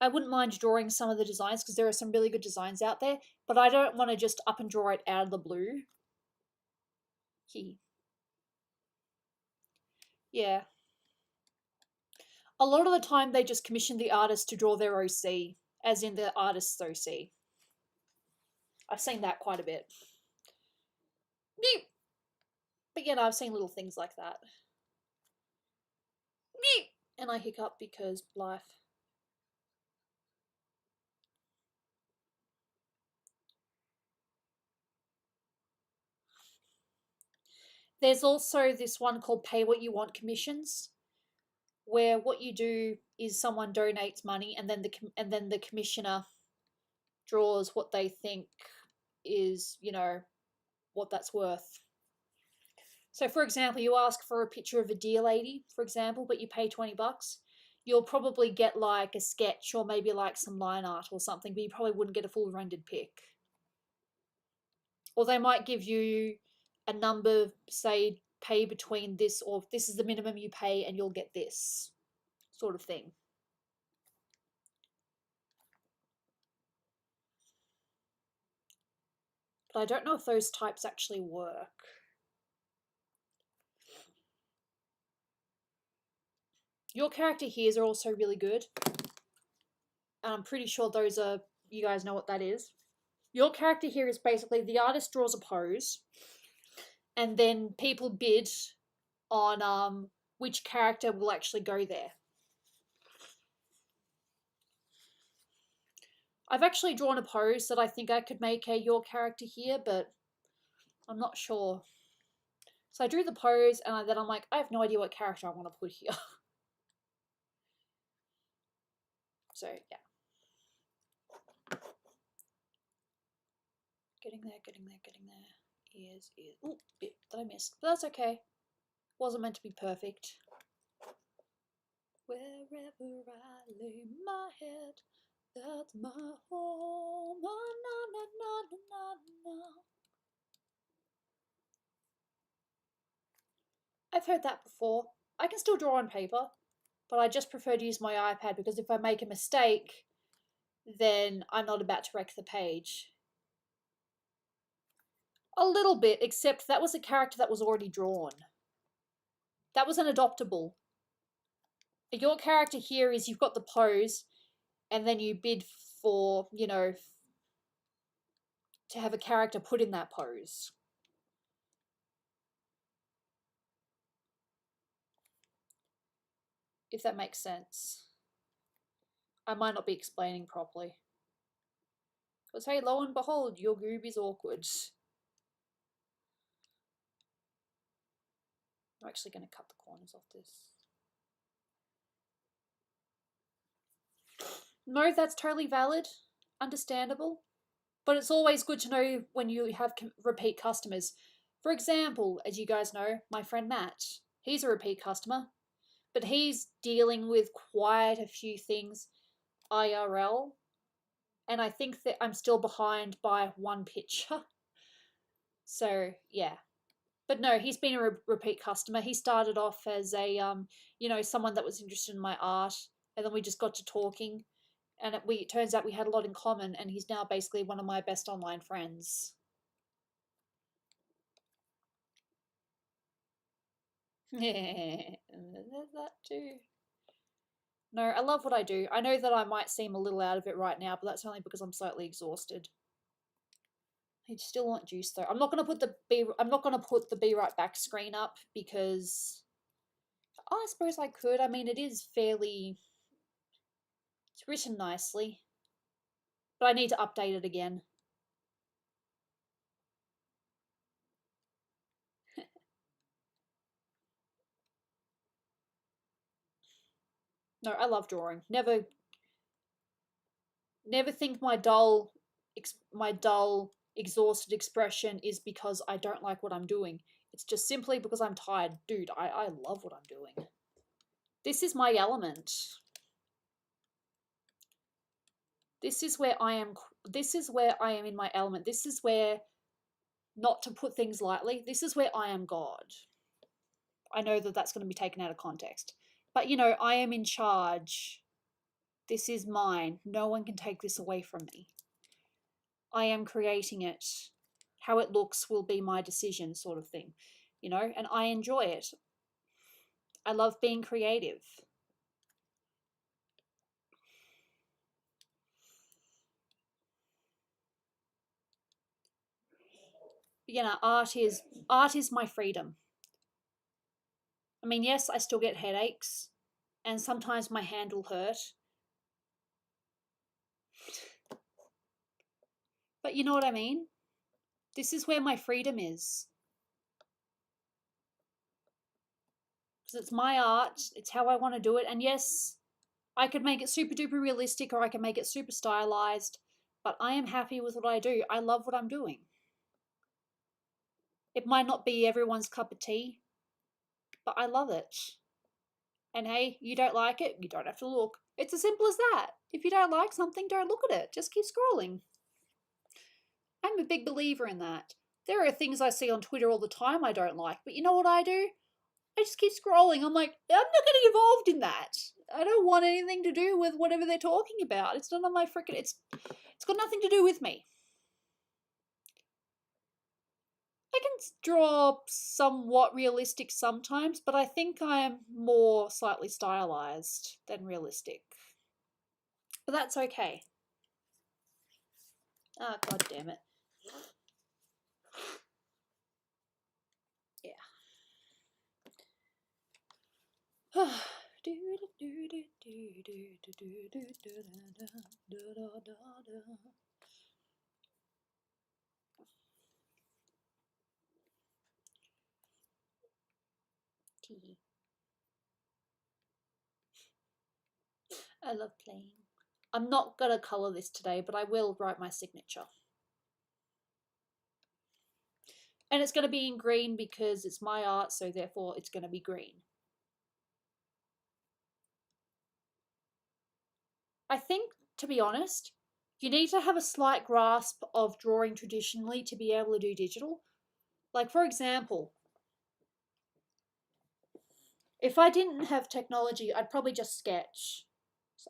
I wouldn't mind drawing some of the designs because there are some really good designs out there, but I don't want to just up and draw it out of the blue. Yeah. A lot of the time they just commission the artist to draw their OC, as in the artist's OC. I've seen that quite a bit. But yeah, I've seen little things like that. And I hiccup because life. There's also this one called Pay What You Want commissions, where what you do is someone donates money and then the commissioner draws what they think is, what that's worth. So for example, you ask for a picture of a deer lady, for example, but you pay $20. You'll probably get like a sketch or maybe like some line art or something, but you probably wouldn't get a full rendered pic. Or they might give you a number, say pay between this, or this is the minimum you pay and you'll get this sort of thing. But I don't know if those types actually work. Your character here are also really good. And I'm pretty sure those are, you guys know what that is. Your character here is basically the artist draws a pose, and then people bid on which character will actually go there. I've actually drawn a pose that I think I could make your character here, but I'm not sure. So I drew the pose, and then I'm like, I have no idea what character I want to put here. So yeah. Getting there. Ears. Oh, bit that I missed. But that's okay. Wasn't meant to be perfect. Wherever I lay my head, that's my home. Oh, na, na, na, na, na. I've heard that before. I can still draw on paper, but I just prefer to use my iPad because if I make a mistake, then I'm not about to wreck the page. A little bit, except that was a character that was already drawn. That was an adoptable. Your character here is you've got the pose, and then you bid for, to have a character put in that pose. If that makes sense. I might not be explaining properly. Because hey, lo and behold, your Gooby's awkward. I'm actually going to cut the corners off this. No, that's totally valid. Understandable. But it's always good to know when you have repeat customers. For example, as you guys know, my friend Matt, he's a repeat customer, but he's dealing with quite a few things IRL, and I think that I'm still behind by one picture. So, yeah. But no, he's been a repeat customer. He started off as a, someone that was interested in my art, and then we just got to talking, and it turns out we had a lot in common, and he's now basically one of my best online friends. Yeah, there's that too. No, I love what I do. I know that I might seem a little out of it right now, but that's only because I'm slightly exhausted. I still want juice though. I'm not gonna put the be right back screen up because Oh, I suppose I could. I mean, it is fairly... It's written nicely. But I need to update it again. No, I love drawing. Never think my dull, exhausted expression is because I don't like what I'm doing. It's just simply because I'm tired. Dude, I love what I'm doing. This is my element. This is where I am in my element. This is where, not to put things lightly, this is where I am God. I know that that's going to be taken out of context. But, you know, I am in charge. This is mine. No one can take this away from me. I am creating it. How it looks will be my decision, sort of thing. You know, and I enjoy it. I love being creative. You know, art is my freedom. I mean, yes, I still get headaches, and sometimes my hand will hurt. But you know what I mean? This is where my freedom is. Because it's my art, it's how I want to do it. And yes, I could make it super duper realistic or I can make it super stylized, but I am happy with what I do. I love what I'm doing. It might not be everyone's cup of tea, but I love it. And hey, you don't like it, you don't have to look. It's as simple as that. If you don't like something, don't look at it. Just keep scrolling. I'm a big believer in that. There are things I see on Twitter all the time I don't like, but you know what I do? I just keep scrolling. I'm like, I'm not getting involved in that. I don't want anything to do with whatever they're talking about. It's not on my frickin'... It's got nothing to do with me. I can draw somewhat realistic sometimes, but I think I am more slightly stylized than realistic. But that's okay. Ah, god damn it. Yeah. I love playing. I'm not going to colour this today, but I will write my signature. And it's going to be in green because it's my art, so therefore it's going to be green. I think, to be honest, you need to have a slight grasp of drawing traditionally to be able to do digital. Like, for example, if I didn't have technology, I'd probably just sketch.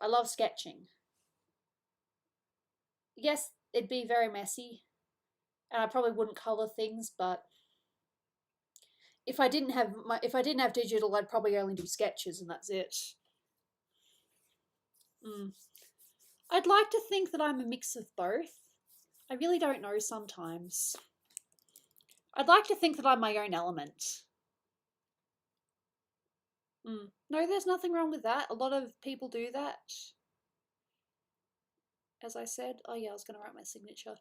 I love sketching. Yes, it'd be very messy, and I probably wouldn't color things, but if I didn't have digital, I'd probably only do sketches and that's it. I'd like to think that I'm a mix of both. I really don't know sometimes. I'd like to think that I'm my own element. No, there's nothing wrong with that. A lot of people do that. As I said, oh yeah, I was going to write my signature.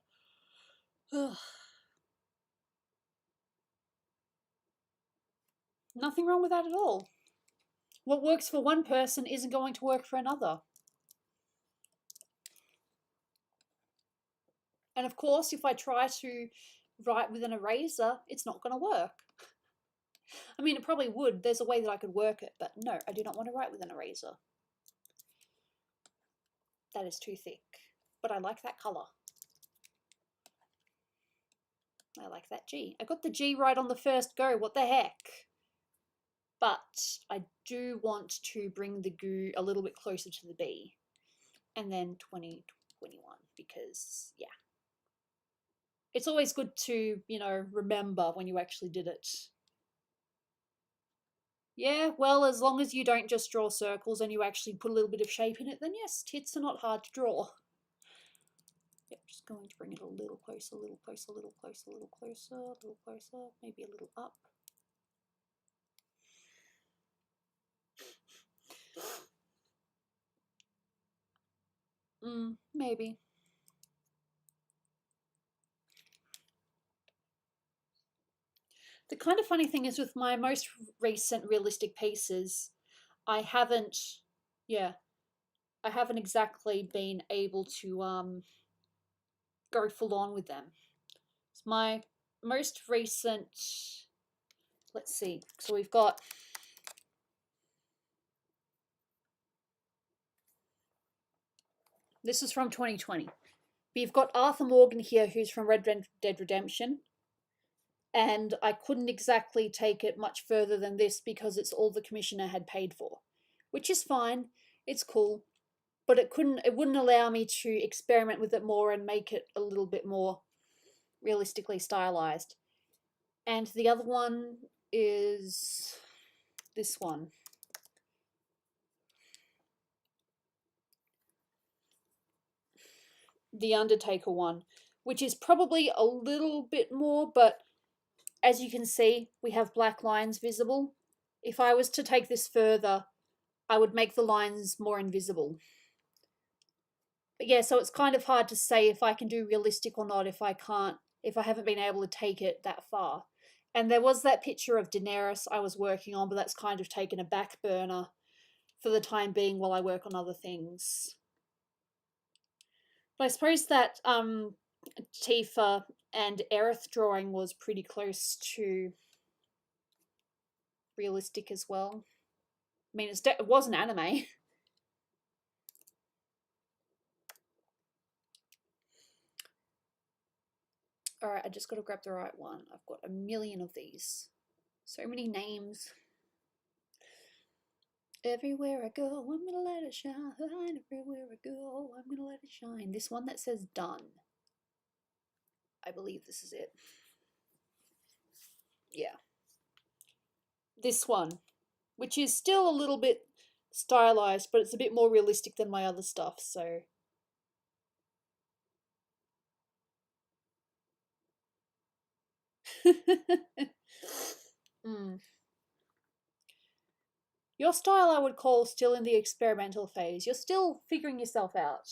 Nothing wrong with that at all. What works for one person isn't going to work for another. And of course, if I try to write with an eraser, it's not going to work. I mean, it probably would. There's a way that I could work it, but no, I do not want to write with an eraser. That is too thick. But I like that colour. I like that G. I got the G right on the first go. What the heck? But I do want to bring the goo a little bit closer to the B. And then 2021, because, yeah. It's always good to, you know, remember when you actually did it. Yeah, well, as long as you don't just draw circles and you actually put a little bit of shape in it, then yes, tits are not hard to draw. Yep, just going to bring it a little closer, a little closer, a little closer, a little closer, a little closer, maybe a little up. Maybe. The kind of funny thing is with my most recent realistic pieces, I haven't, yeah, I haven't exactly been able to go full on with them. It's my most recent, let's see, so we've got, this is from 2020. We've got Arthur Morgan here, who's from Red Dead Redemption, and I couldn't exactly take it much further than this because it's all the commissioner had paid for, which is fine. It's cool, but it wouldn't allow me to experiment with it more and make it a little bit more realistically stylized. And the other one is this one. The Undertaker one, which is probably a little bit more, but as you can see, we have black lines visible. If I was to take this further, I would make the lines more invisible. But yeah, so it's kind of hard to say if I can do realistic or not if I haven't been able to take it that far. And there was that picture of Daenerys I was working on, but that's kind of taken a back burner for the time being while I work on other things. But I suppose that Tifa and Aerith drawing was pretty close to realistic as well. I mean, it was an anime. Alright, I just got to grab the right one. I've got a million of these. So many names. Everywhere I go, I'm gonna let it shine. Everywhere I go, I'm gonna let it shine. This one that says done. I believe this is it. Yeah. This one, which is still a little bit stylized, but it's a bit more realistic than my other stuff, so. mm. Your style I would call still in the experimental phase. You're still figuring yourself out.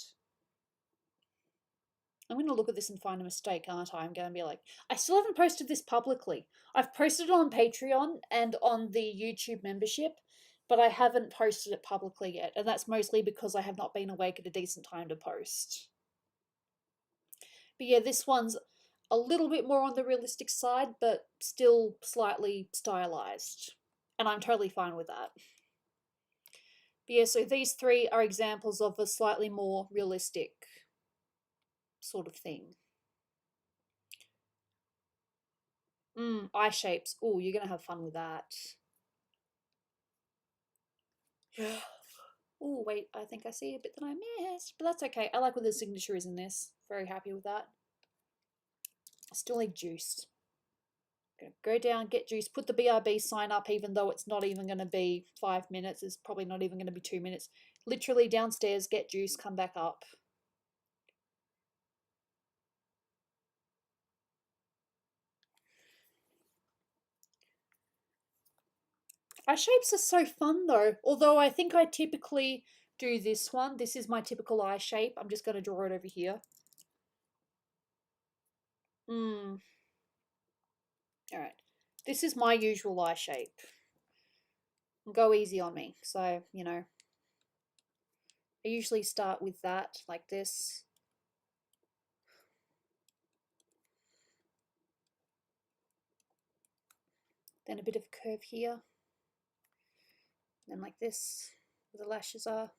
I'm going to look at this and find a mistake, aren't I? I'm going to be like, I still haven't posted this publicly. I've posted it on Patreon and on the YouTube membership, but I haven't posted it publicly yet. And that's mostly because I have not been awake at a decent time to post. But yeah, this one's a little bit more on the realistic side, but still slightly stylized. And I'm totally fine with that. But yeah, so these three are examples of a slightly more realistic sort of thing. Eye shapes. Oh, you're going to have fun with that. Oh, wait, I think I see a bit that I missed, but that's okay. I like what the signature is in this. Very happy with that. I still need juice. Gonna go down, get juice, put the BRB sign up, even though it's not even going to be 5 minutes. It's probably not even going to be 2 minutes. Literally downstairs, get juice, come back up. Eye shapes are so fun though. Although I think I typically do this one. This is my typical eye shape. I'm just going to draw it over here. Alright. This is my usual eye shape. Go easy on me. So, you know, I usually start with that, like this. Then a bit of a curve here. Then like this, where the lashes are.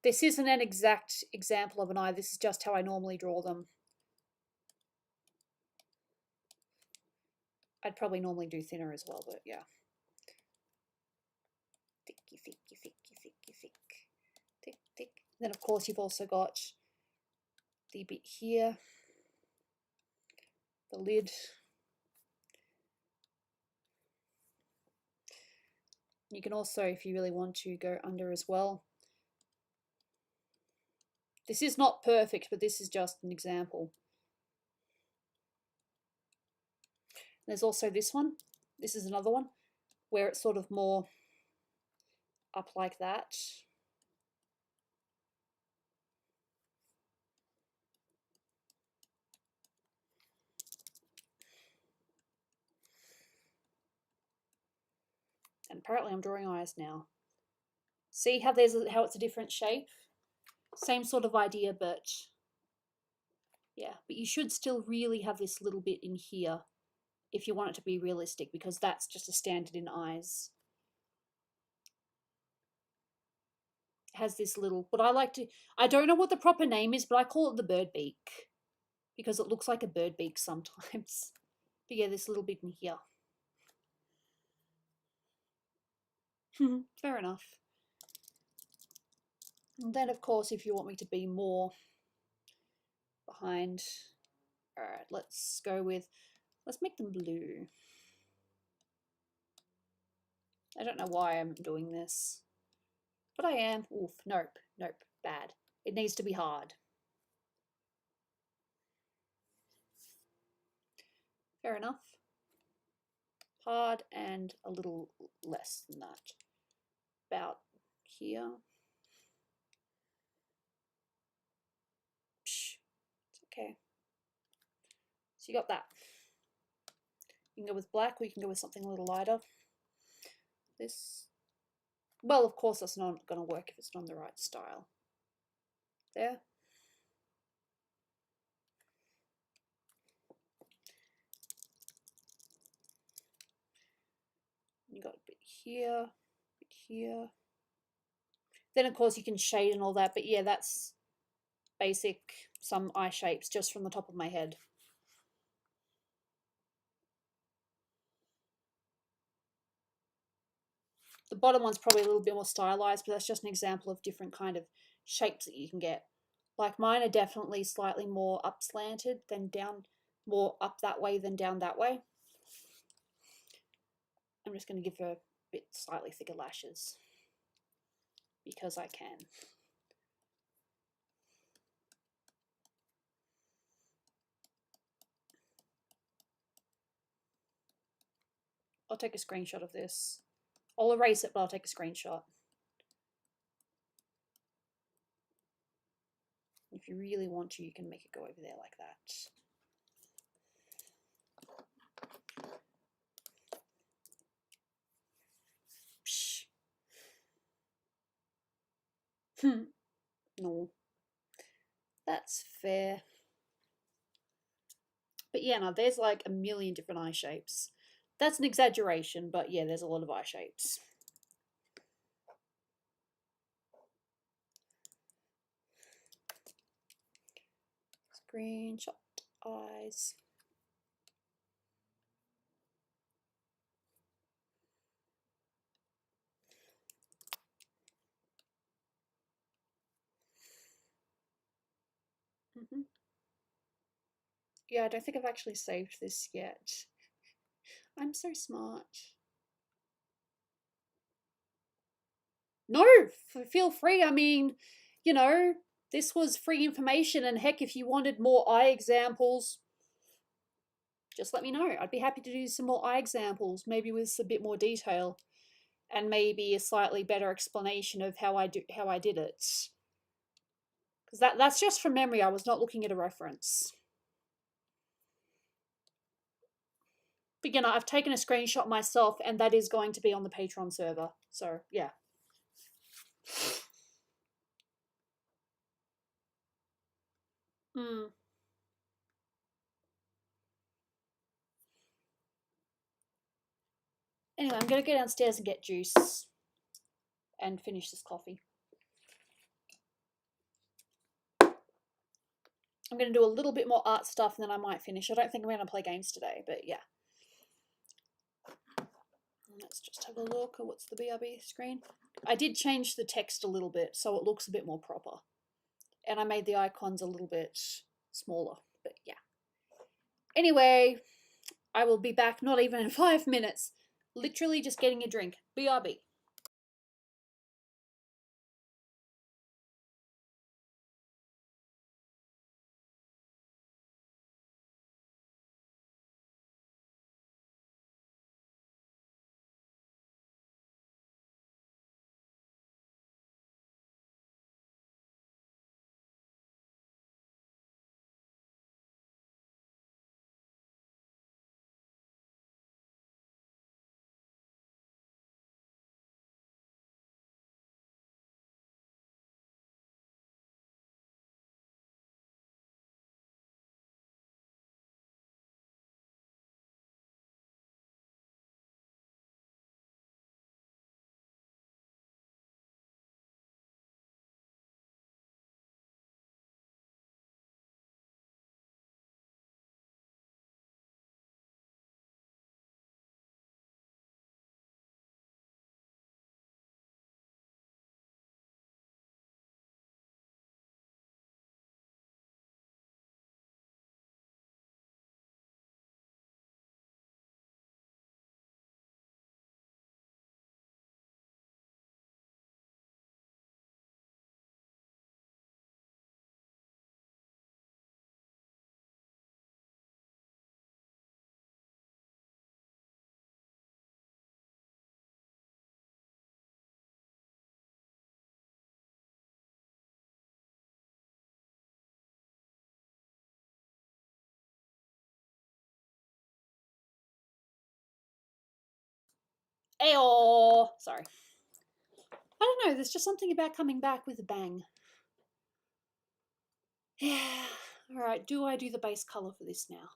This isn't an exact example of an eye. This is just how I normally draw them. I'd probably normally do thinner as well, but yeah. Thicky, thicky, thicky, thicky, thick. Thick, thick. Then of course you've also got the bit here. The lid. You can also, if you really want to, go under as well. This is not perfect, but this is just an example. There's also this one. This is another one where it's sort of more up like that. Apparently I'm drawing eyes now. See how how it's a different shape? Same sort of idea, but yeah, but you should still really have this little bit in here if you want it to be realistic, because that's just a standard in eyes. It has this little, but I don't know what the proper name is, but I call it the bird beak because it looks like a bird beak sometimes. But yeah, this little bit in here. Fair enough. And then, of course, if you want me to be more behind, all right, let's make them blue. I don't know why I'm doing this, but I am. Oof, nope, bad. It needs to be hard. Fair enough. Hard and a little less than that. About here. Psh, it's okay. So you got that. You can go with black, or you can go with something a little lighter. This, well, of course that's not going to work if it's not the right style. There. You got a bit here, a bit here. Then of course you can shade and all that, but yeah, that's basic, some eye shapes just from the top of my head. The bottom one's probably a little bit more stylized, but that's just an example of different kind of shapes that you can get. Like mine are definitely slightly more up slanted than down, more up that way than down that way. I'm just going to give her a bit slightly thicker lashes because I can. I'll take a screenshot of this. I'll erase it, but I'll take a screenshot. If you really want to, you can make it go over there like that. No, that's fair. But yeah, no, there's like a million different eye shapes. That's an exaggeration, but yeah, there's a lot of eye shapes. Screenshot eyes. Yeah, I don't think I've actually saved this yet. I'm so smart. No, feel free. I mean, you know, this was free information, and heck, if you wanted more eye examples, just let me know. I'd be happy to do some more eye examples, maybe with a bit more detail, and maybe a slightly better explanation of how I did it. Because that's just from memory. I was not looking at a reference. But you know, I've taken a screenshot myself, and that is going to be on the Patreon server. So yeah. Anyway, I'm going to go downstairs and get juice and finish this coffee. I'm going to do a little bit more art stuff and then I might finish. I don't think I'm going to play games today, but yeah. Let's just have a look at what's the BRB screen. I did change the text a little bit so it looks a bit more proper. And I made the icons a little bit smaller, but yeah. Anyway, I will be back not even in 5 minutes. Literally just getting a drink. BRB. Ayo! Sorry. I don't know, there's just something about coming back with a bang. Yeah. Alright, do I do the base colour for this now?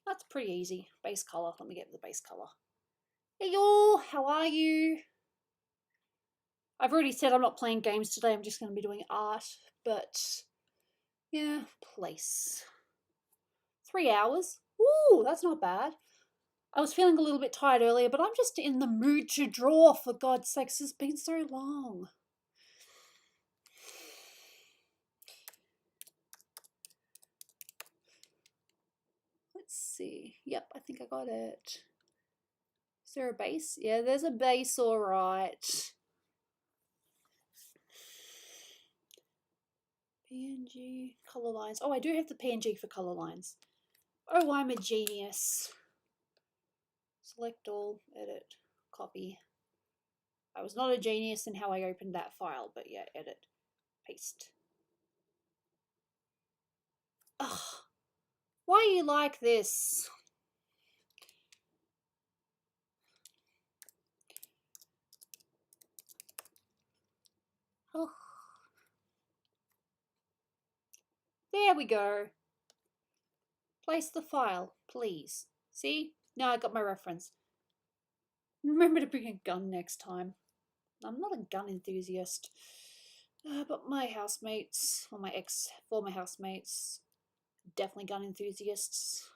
That's pretty easy. Base colour. Let me get the base colour. Hey y'all, how are you? I've already said I'm not playing games today, I'm just going to be doing art, but yeah, place. 3 hours? Ooh, that's not bad. I was feeling a little bit tired earlier, but I'm just in the mood to draw, for God's sakes. It's been so long. Let's see. Yep, I think I got it. Is there a base? Yeah, there's a base, all right. PNG, color lines. Oh, I do have the PNG for color lines. Oh, I'm a genius. Select all, edit, copy. I was not a genius in how I opened that file, but yeah, edit, paste. Ugh, why are you like this? Oh. There we go. Place the file, please. See? Now I got my reference. Remember to bring a gun next time. I'm not a gun enthusiast. But my housemates, or my former housemates, definitely gun enthusiasts.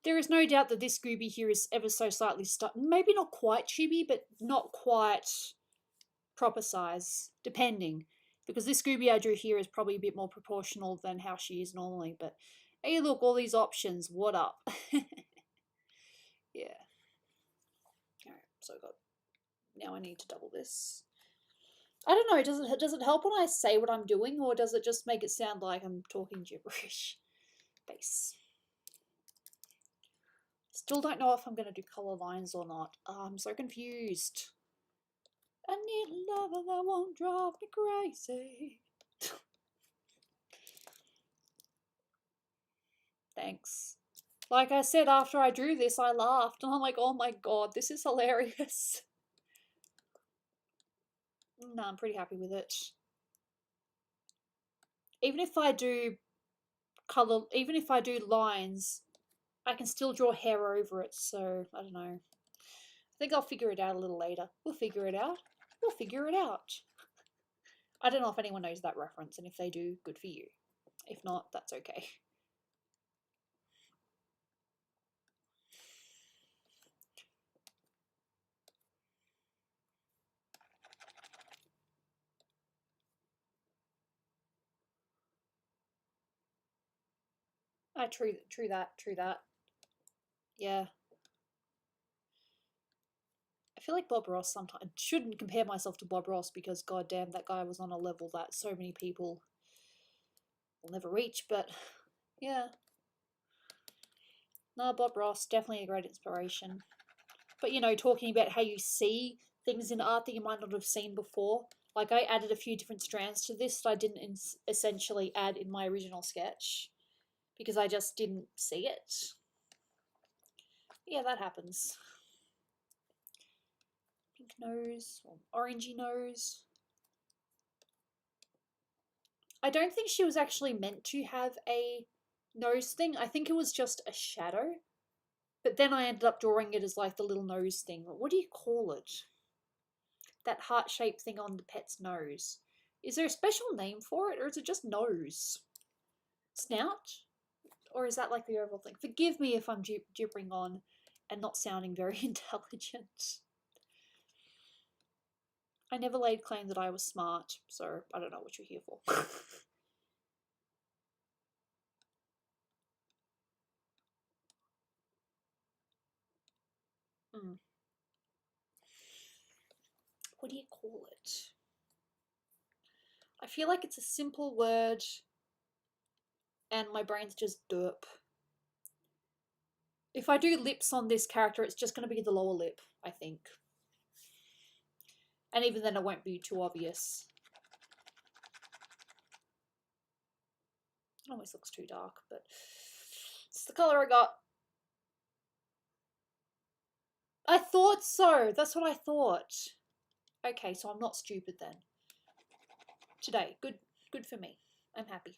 There is no doubt that this Gooby here is ever so slightly maybe not quite chibi, but not quite proper size, depending. Because this Gooby I drew here is probably a bit more proportional than how she is normally. But hey, look, all these options. What up? Yeah. Alright, so I got. Now I need to double this. I don't know, does it help when I say what I'm doing, or does it just make it sound like I'm talking gibberish? Base. Still don't know if I'm going to do color lines or not. Oh, I'm so confused. I need a lover that won't drive me crazy. Thanks. Like I said, after I drew this, I laughed, and I'm like, oh my god, this is hilarious. No, I'm pretty happy with it. Even if I do color, even if I do lines, I can still draw hair over it, so I don't know. I think I'll figure it out a little later. We'll figure it out. We'll figure it out. I don't know if anyone knows that reference, and if they do, good for you. If not, that's okay. True that. Yeah. I feel like Bob Ross sometimes. I shouldn't compare myself to Bob Ross because, goddamn, that guy was on a level that so many people will never reach, but yeah. No, Bob Ross, definitely a great inspiration. But, you know, talking about how you see things in art that you might not have seen before. Like, I added a few different strands to this that I didn't essentially add in my original sketch because I just didn't see it. Yeah, that happens. Pink nose, or orangey nose. I don't think she was actually meant to have a nose thing. I think it was just a shadow. But then I ended up drawing it as like the little nose thing. What do you call it? That heart-shaped thing on the pet's nose. Is there a special name for it, or is it just nose? Snout? Or is that like the overall thing? Forgive me if I'm gibbering on and not sounding very intelligent. I never laid claim that I was smart, so I don't know what you're here for. What do you call it? I feel like it's a simple word and my brain's just derp. If I do lips on this character, it's just going to be the lower lip, I think. And even then it won't be too obvious. It almost looks too dark, but it's the colour I got. I thought so. That's what I thought. Okay, so I'm not stupid then. Today, good for me. I'm happy.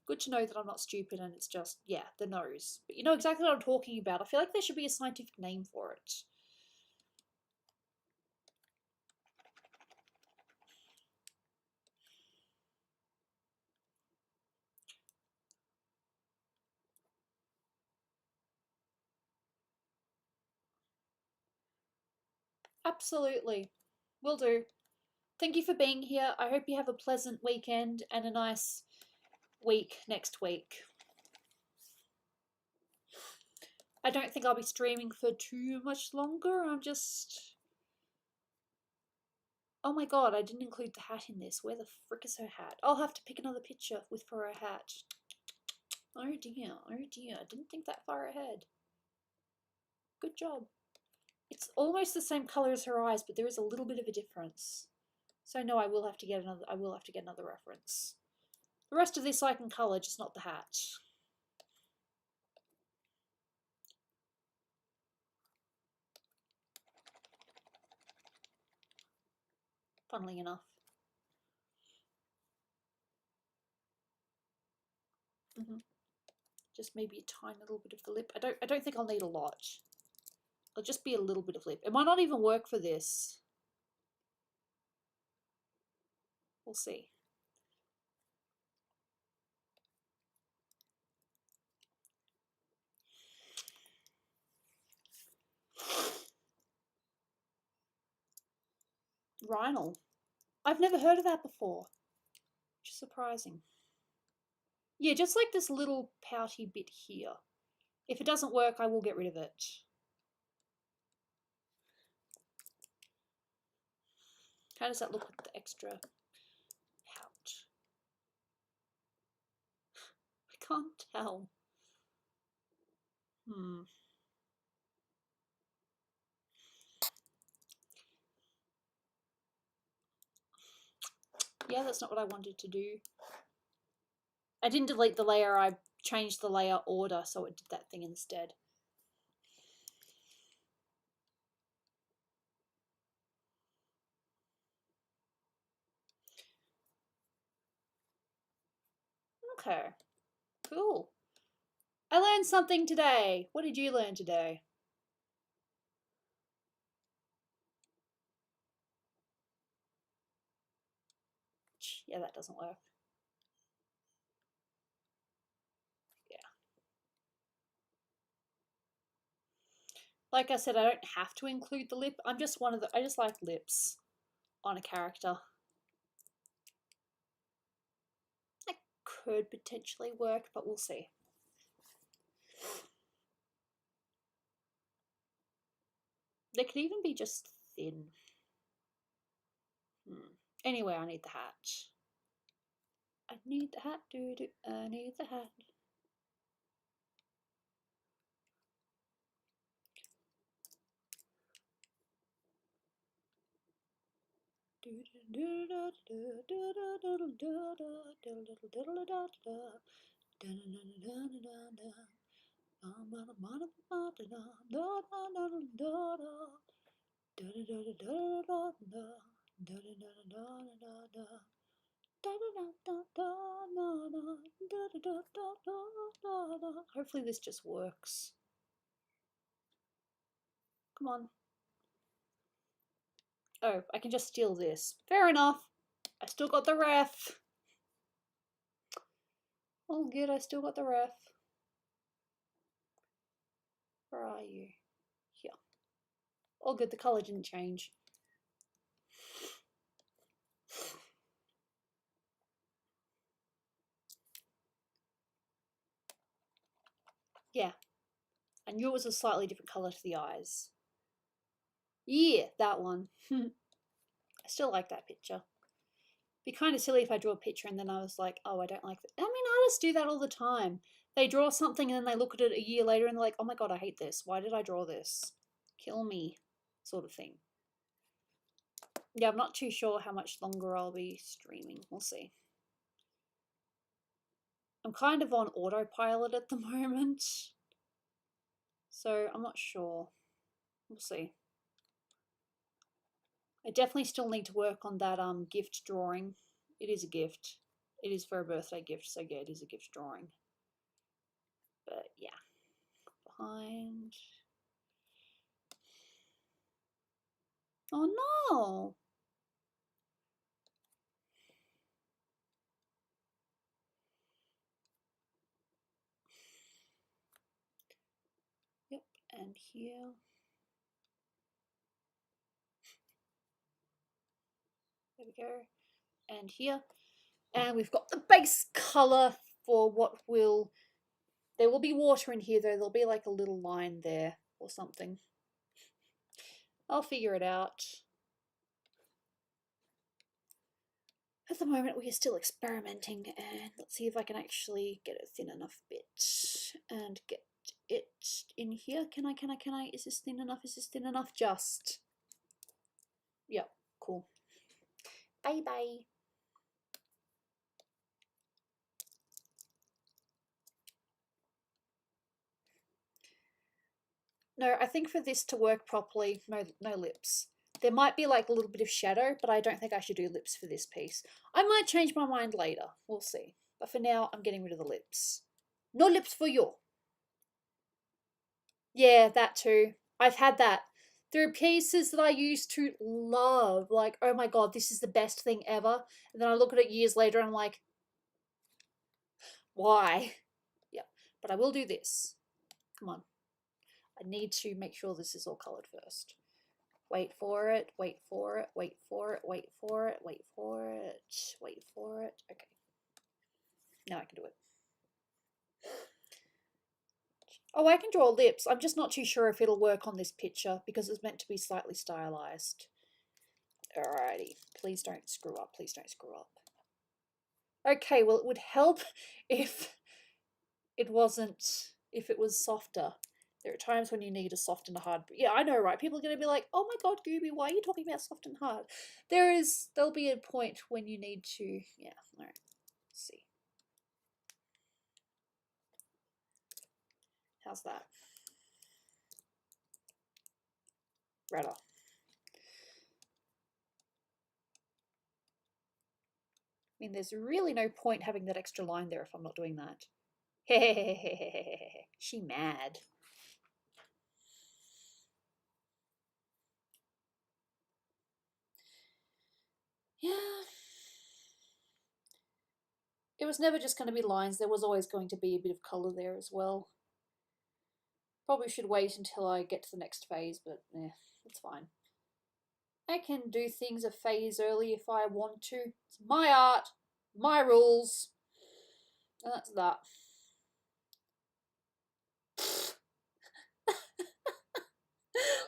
Good to know that I'm not stupid and it's just, yeah, the nose. But you know exactly what I'm talking about. I feel like there should be a scientific name for it. Absolutely. Will do. Thank you for being here. I hope you have a pleasant weekend and a nice week next week. I don't think I'll be streaming for too much longer. I'm just... Oh my god, I didn't include the hat in this. Where the frick is her hat? I'll have to pick another picture for her hat. Oh dear, oh dear. I didn't think that far ahead. Good job. It's almost the same colour as her eyes, but there is a little bit of a difference. So no, I will have to get another reference. The rest of this I can colour, just not the hat. Funnily enough. Just maybe a tiny little bit of the lip. I don't think I'll need a lot. It'll just be a little bit of lip. It might not even work for this. We'll see. Rhinal. I've never heard of that before. Which is surprising. Yeah, just like this little pouty bit here. If it doesn't work, I will get rid of it. How does that look with the extra pout? I can't tell. Yeah, that's not what I wanted to do. I didn't delete the layer, I changed the layer order so it did that thing instead. Okay, cool. I learned something today. What did you learn today? Yeah, that doesn't work. Yeah. Like I said, I don't have to include the lip. I just like lips on a character. That could potentially work, but we'll see. They could even be just thin. Anyway, I need the hat. I need the hat, doo-doo. I need the hat. Hopefully this just works. Come on. Oh, I can just steal this. Fair enough. I still got the ref. Oh good, I still got the ref. Where are you? Here. All good, the colour didn't change. Yeah. I knew it was a slightly different colour to the eyes. Yeah, that one. I still like that picture. Be kind of silly if I drew a picture and then I was like, oh, I don't like that. I mean, artists do that all the time. They draw something and then they look at it a year later and they're like, oh my god, I hate this. Why did I draw this? Kill me, sort of thing. Yeah, I'm not too sure how much longer I'll be streaming. We'll see. I'm kind of on autopilot at the moment, so I'm not sure. We'll see. I definitely still need to work on that gift drawing. It is a gift. It is for a birthday gift, so yeah, it is a gift drawing. But yeah. Behind. Oh no! Yep, and here. There we go. And here. And we've got the base color for what will... There will be water in here though. There'll be like a little line there or something. I'll figure it out. At the moment we are still experimenting, and let's see if I can actually get a thin enough bit and get it in here. Can I? Is this thin enough? Is this thin enough? Just. Yep, cool. Bye bye. No, I think for this to work properly, no lips. There might be like a little bit of shadow, but I don't think I should do lips for this piece. I might change my mind later. We'll see. But for now, I'm getting rid of the lips. No lips for you. Yeah, that too. I've had that. There are pieces that I used to love. Like, oh my god, this is the best thing ever. And then I look at it years later and I'm like, why? Yeah, but I will do this. Come on. I need to make sure this is all coloured first. Wait for it, wait for it, wait for it, wait for it, wait for it, wait for it. Okay. Now I can do it. Oh, I can draw lips. I'm just not too sure if it'll work on this picture because it's meant to be slightly stylized. Alrighty. Please don't screw up. Please don't screw up. Okay, well, it would help if it wasn't, if it was softer. There are times when you need a soft and a hard. Yeah, I know, right? People are going to be like, oh my god, Gooby, why are you talking about soft and hard? There'll be a point when you need to, yeah, all right, let's see. How's that? Better. I mean, there's really no point having that extra line there if I'm not doing that. She mad. Yeah. It was never just going to be lines. There was always going to be a bit of colour there as well. Probably should wait until I get to the next phase, but eh, it's fine. I can do things a phase early if I want to. It's my art, my rules. And that's that.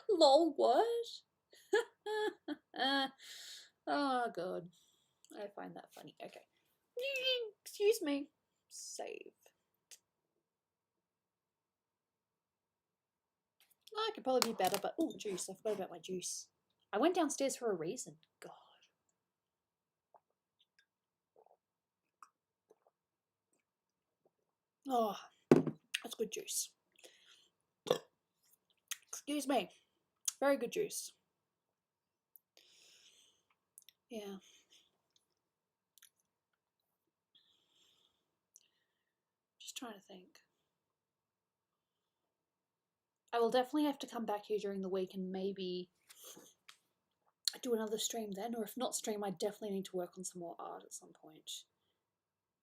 Lol, what? Oh, God. I find that funny. Okay. Excuse me. Save. I could probably be better, but oh, juice. I forgot about my juice. I went downstairs for a reason. God. Oh, that's good juice. Excuse me. Very good juice. Yeah. Just trying to think. I will definitely have to come back here during the week and maybe do another stream then, or if not stream, I definitely need to work on some more art at some point.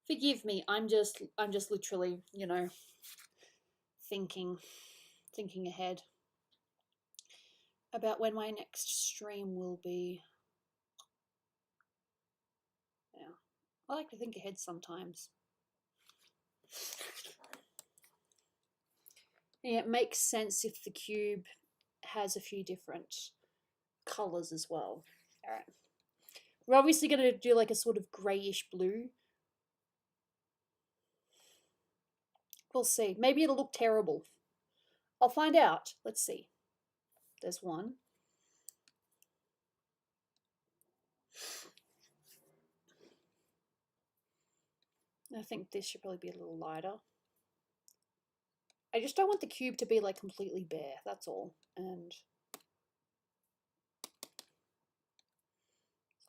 Forgive me, I'm just literally, you know, thinking ahead about when my next stream will be. Yeah, I like to think ahead sometimes. Yeah, it makes sense if the cube has a few different colours as well. Alright. We're obviously going to do like a sort of greyish blue. We'll see. Maybe it'll look terrible. I'll find out. Let's see. There's one. I think this should probably be a little lighter. I just don't want the cube to be like completely bare, that's all. And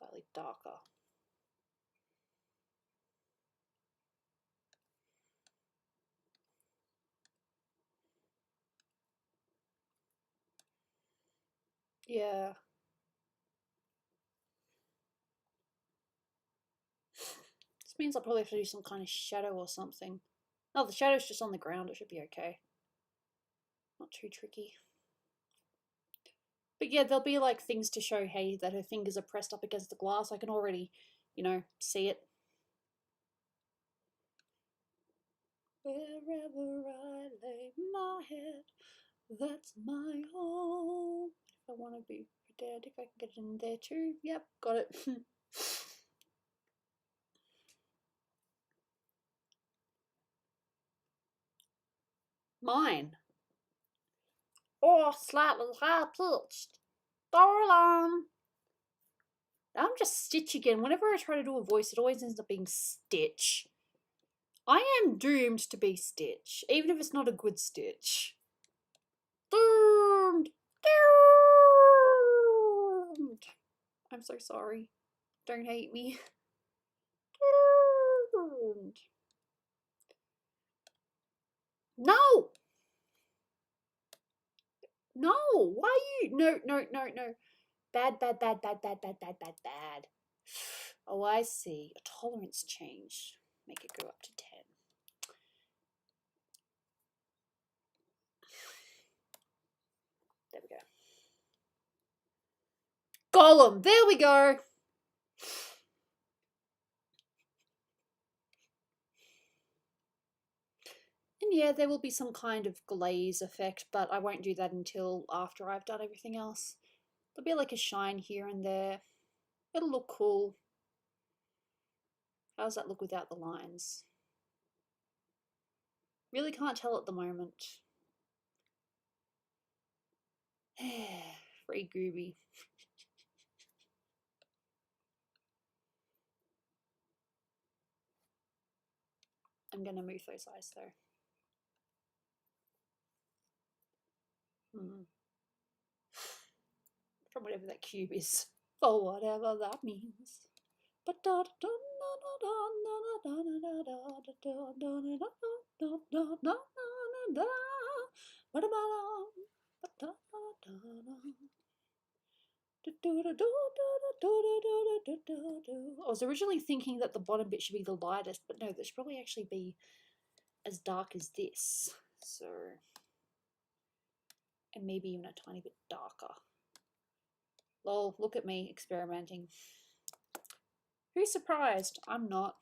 slightly darker. Yeah. This means I'll probably have to do some kind of shadow or something. Oh, the shadow's just on the ground. It should be okay. Not too tricky. But yeah, there'll be like things to show, hey, that her fingers are pressed up against the glass. I can already, you know, see it. Wherever I lay my head, that's my home. If I want to be dead, if I can get it in there too. Yep, got it. Mine. Or slightly high pitched. Dolan. I'm just Stitch again. Whenever I try to do a voice, it always ends up being Stitch. I am doomed to be Stitch, even if it's not a good Stitch. Doomed! Doomed! I'm so sorry. Don't hate me. Doomed. No! No! Why you? No, no, no, no. Bad, bad, bad, bad, bad, bad, bad, bad, bad. Oh, I see. A tolerance change. Make it go up to 10. There we go. Golem! There we go! And yeah, there will be some kind of glaze effect, but I won't do that until after I've done everything else. There'll be like a shine here and there. It'll look cool. How does that look without the lines? Really can't tell at the moment. Free Gooby. I'm gonna move those eyes though. From whatever that cube is. For whatever that means. I was originally thinking that the bottom bit should be the lightest, but no, this should probably actually be as dark as this. So, and maybe even a tiny bit darker. Lol, look at me experimenting. Who's surprised? I'm not.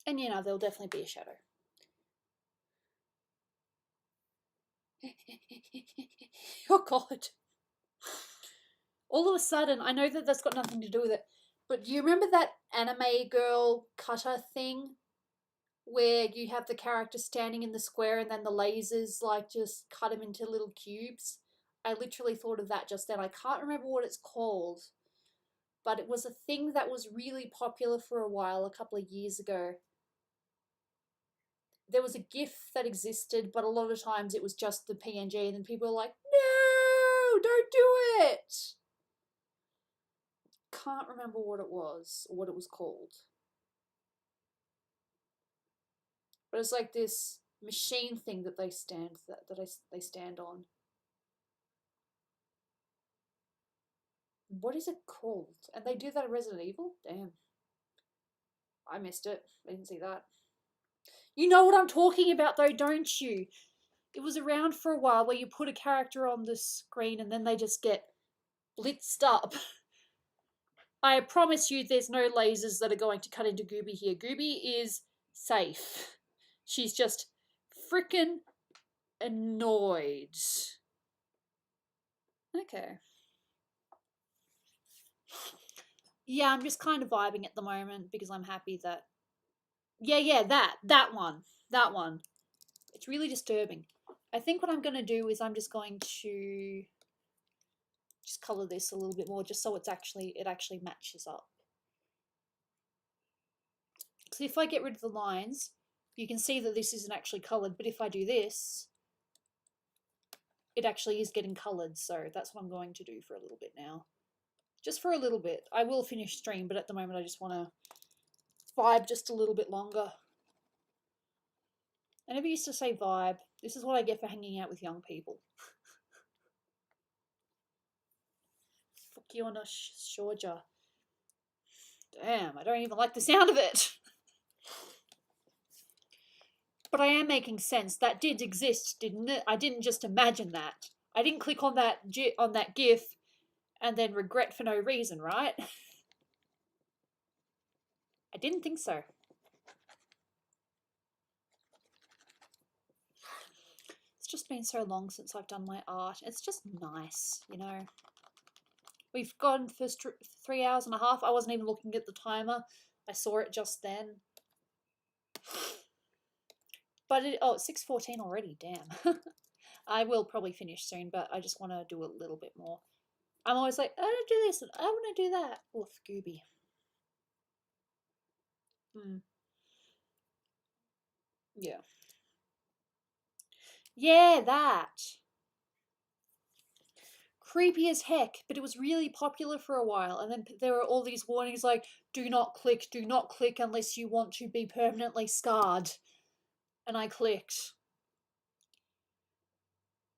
And you know, there'll definitely be a shadow. Oh god. All of a sudden, I know that that's got nothing to do with it, but do you remember that anime girl cutter thing? Where you have the character standing in the square and then the lasers like just cut him into little cubes? I literally thought of that just then. I can't remember what it's called, but it was a thing that was really popular for a while, a couple of years ago. There was a GIF that existed, but a lot of times it was just the PNG, and then people were like, no, don't do it. Can't remember what it was or what it was called. But it's like this machine thing that they stand they stand on. What is it called? And they do that in Resident Evil? Damn. I missed it. I didn't see that. You know what I'm talking about though, don't you? It was around for a while where you put a character on the screen and then they just get blitzed up. I promise you there's no lasers that are going to cut into Gooby here. Gooby is safe. She's just frickin' annoyed. Okay. Yeah, I'm just kind of vibing at the moment because I'm happy that... Yeah, that one. That one. It's really disturbing. I think what I'm going to do is I'm just going to just colour this a little bit more just so it actually matches up. Because if I get rid of the lines, you can see that this isn't actually coloured, but if I do this, it actually is getting coloured, so that's what I'm going to do for a little bit now. Just for a little bit. I will finish stream, but at the moment I just want to vibe just a little bit longer. I never used to say vibe. This is what I get for hanging out with young people. Fuck you on a Shorja. Damn, I don't even like the sound of it. But I am making sense. That did exist, didn't it? I didn't just imagine that. I didn't click on that GIF and then regret for no reason, right? I didn't think so. It's just been so long since I've done my art. It's just nice, you know. We've gone for 3 hours and a half. I wasn't even looking at the timer. I saw it just then. But it's 6:14 already, damn. I will probably finish soon, but I just want to do a little bit more. I'm always like, I want to do this and I want to do that. Oof, Gooby. Yeah. Yeah, that. Creepy as heck, but it was really popular for a while, and then there were all these warnings like, do not click unless you want to be permanently scarred. And I clicked.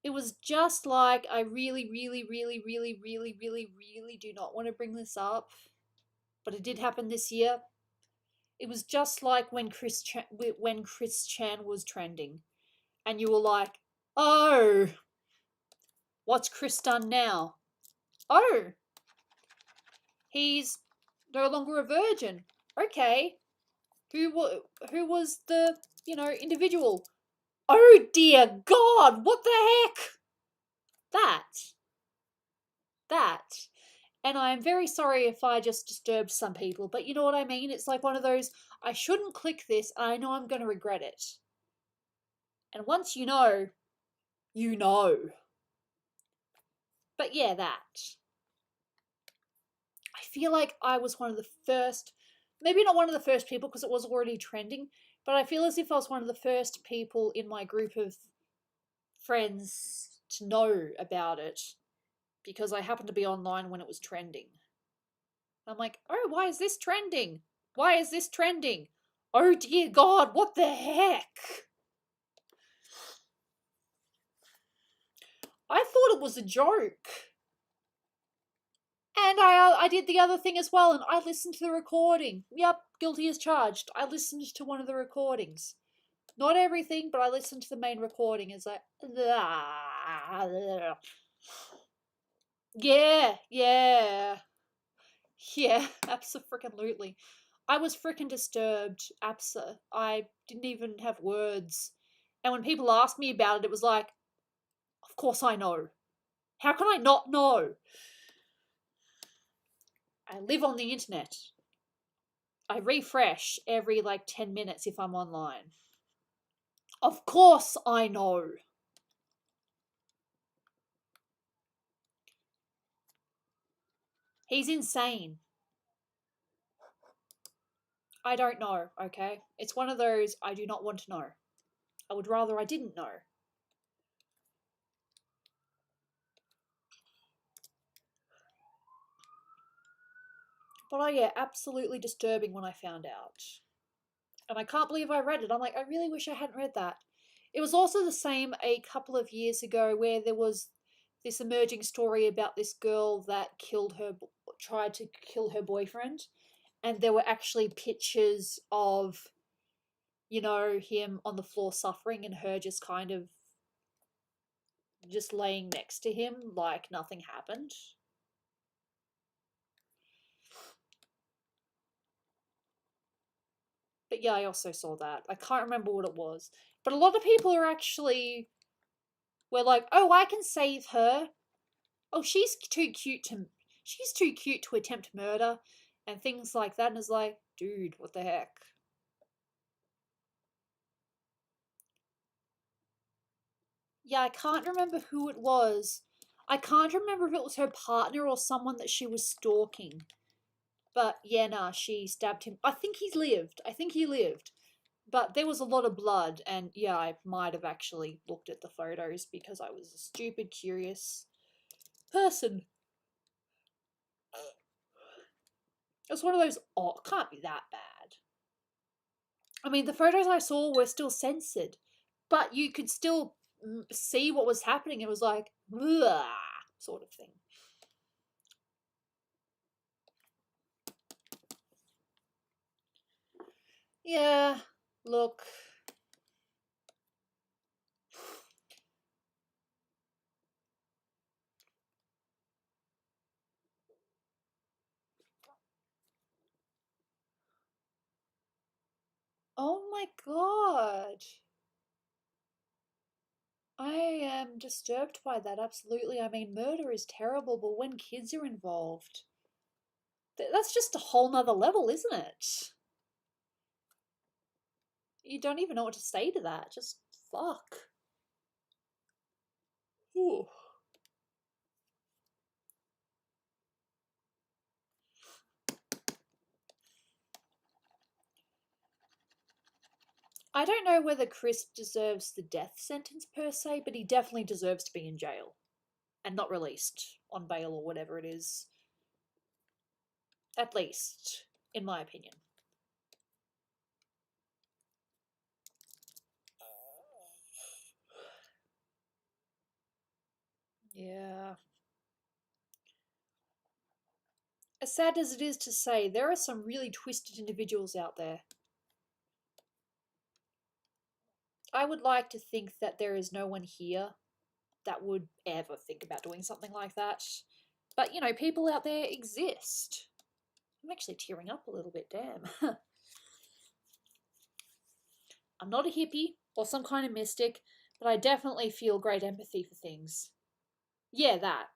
It was just like, I really do not want to bring this up, but it did happen this year. It was just like when Chris Chan was trending, and you were like, oh, what's Chris done now? Oh, he's no longer a virgin. Okay, who was the individual? Oh dear God, what the heck? That. And I'm very sorry if I just disturbed some people, but you know what I mean? It's like one of those, I shouldn't click this, and I know I'm going to regret it. And once you know, you know. But yeah, that. I feel like I was one of the first, maybe not one of the first people because it was already trending, but I feel as if I was one of the first people in my group of friends to know about it because I happened to be online when it was trending. I'm like, oh, why is this trending? Why is this trending? Oh dear God, what the heck? I thought it was a joke. And I did the other thing as well, and I listened to the recording. Yep, guilty as charged. I listened to one of the recordings. Not everything, but I listened to the main recording. It's like, yeah, absolutely. I was freaking disturbed. I didn't even have words. And when people asked me about it, it was like, of course I know. How can I not know? I live on the internet. I refresh every 10 minutes if I'm online. Of course I know. He's insane. I don't know, okay? It's one of those I do not want to know. I would rather I didn't know. But oh yeah, absolutely disturbing when I found out. And I can't believe I read it. I'm like, I really wish I hadn't read that. It was also the same a couple of years ago where there was this emerging story about this girl that tried to kill her boyfriend. And there were actually pictures of, him on the floor suffering and her just kind of just laying next to him like nothing happened. But yeah, I also saw that. I can't remember what it was. But a lot of people were like, oh, I can save her. Oh, she's too cute to attempt murder and things like that. And it's like, dude, what the heck? Yeah, I can't remember who it was. I can't remember if it was her partner or someone that she was stalking. But yeah, nah, she stabbed him. I think he lived. But there was a lot of blood, and yeah, I might have actually looked at the photos because I was a stupid, curious person. It was one of those, oh, it can't be that bad. I mean, the photos I saw were still censored, but you could still see what was happening. It was like, ugh, sort of thing. Yeah, look. Oh my god. I am disturbed by that, absolutely. I mean, murder is terrible, but when kids are involved, that's just a whole nother level, isn't it? You don't even know what to say to that. Just fuck. Ooh. I don't know whether Chris deserves the death sentence per se, but he definitely deserves to be in jail and not released on bail or whatever it is. At least, in my opinion. Yeah. As sad as it is to say, there are some really twisted individuals out there. I would like to think that there is no one here that would ever think about doing something like that. But, you know, people out there exist. I'm actually tearing up a little bit, damn. I'm not a hippie or some kind of mystic, but I definitely feel great empathy for things. Yeah, that.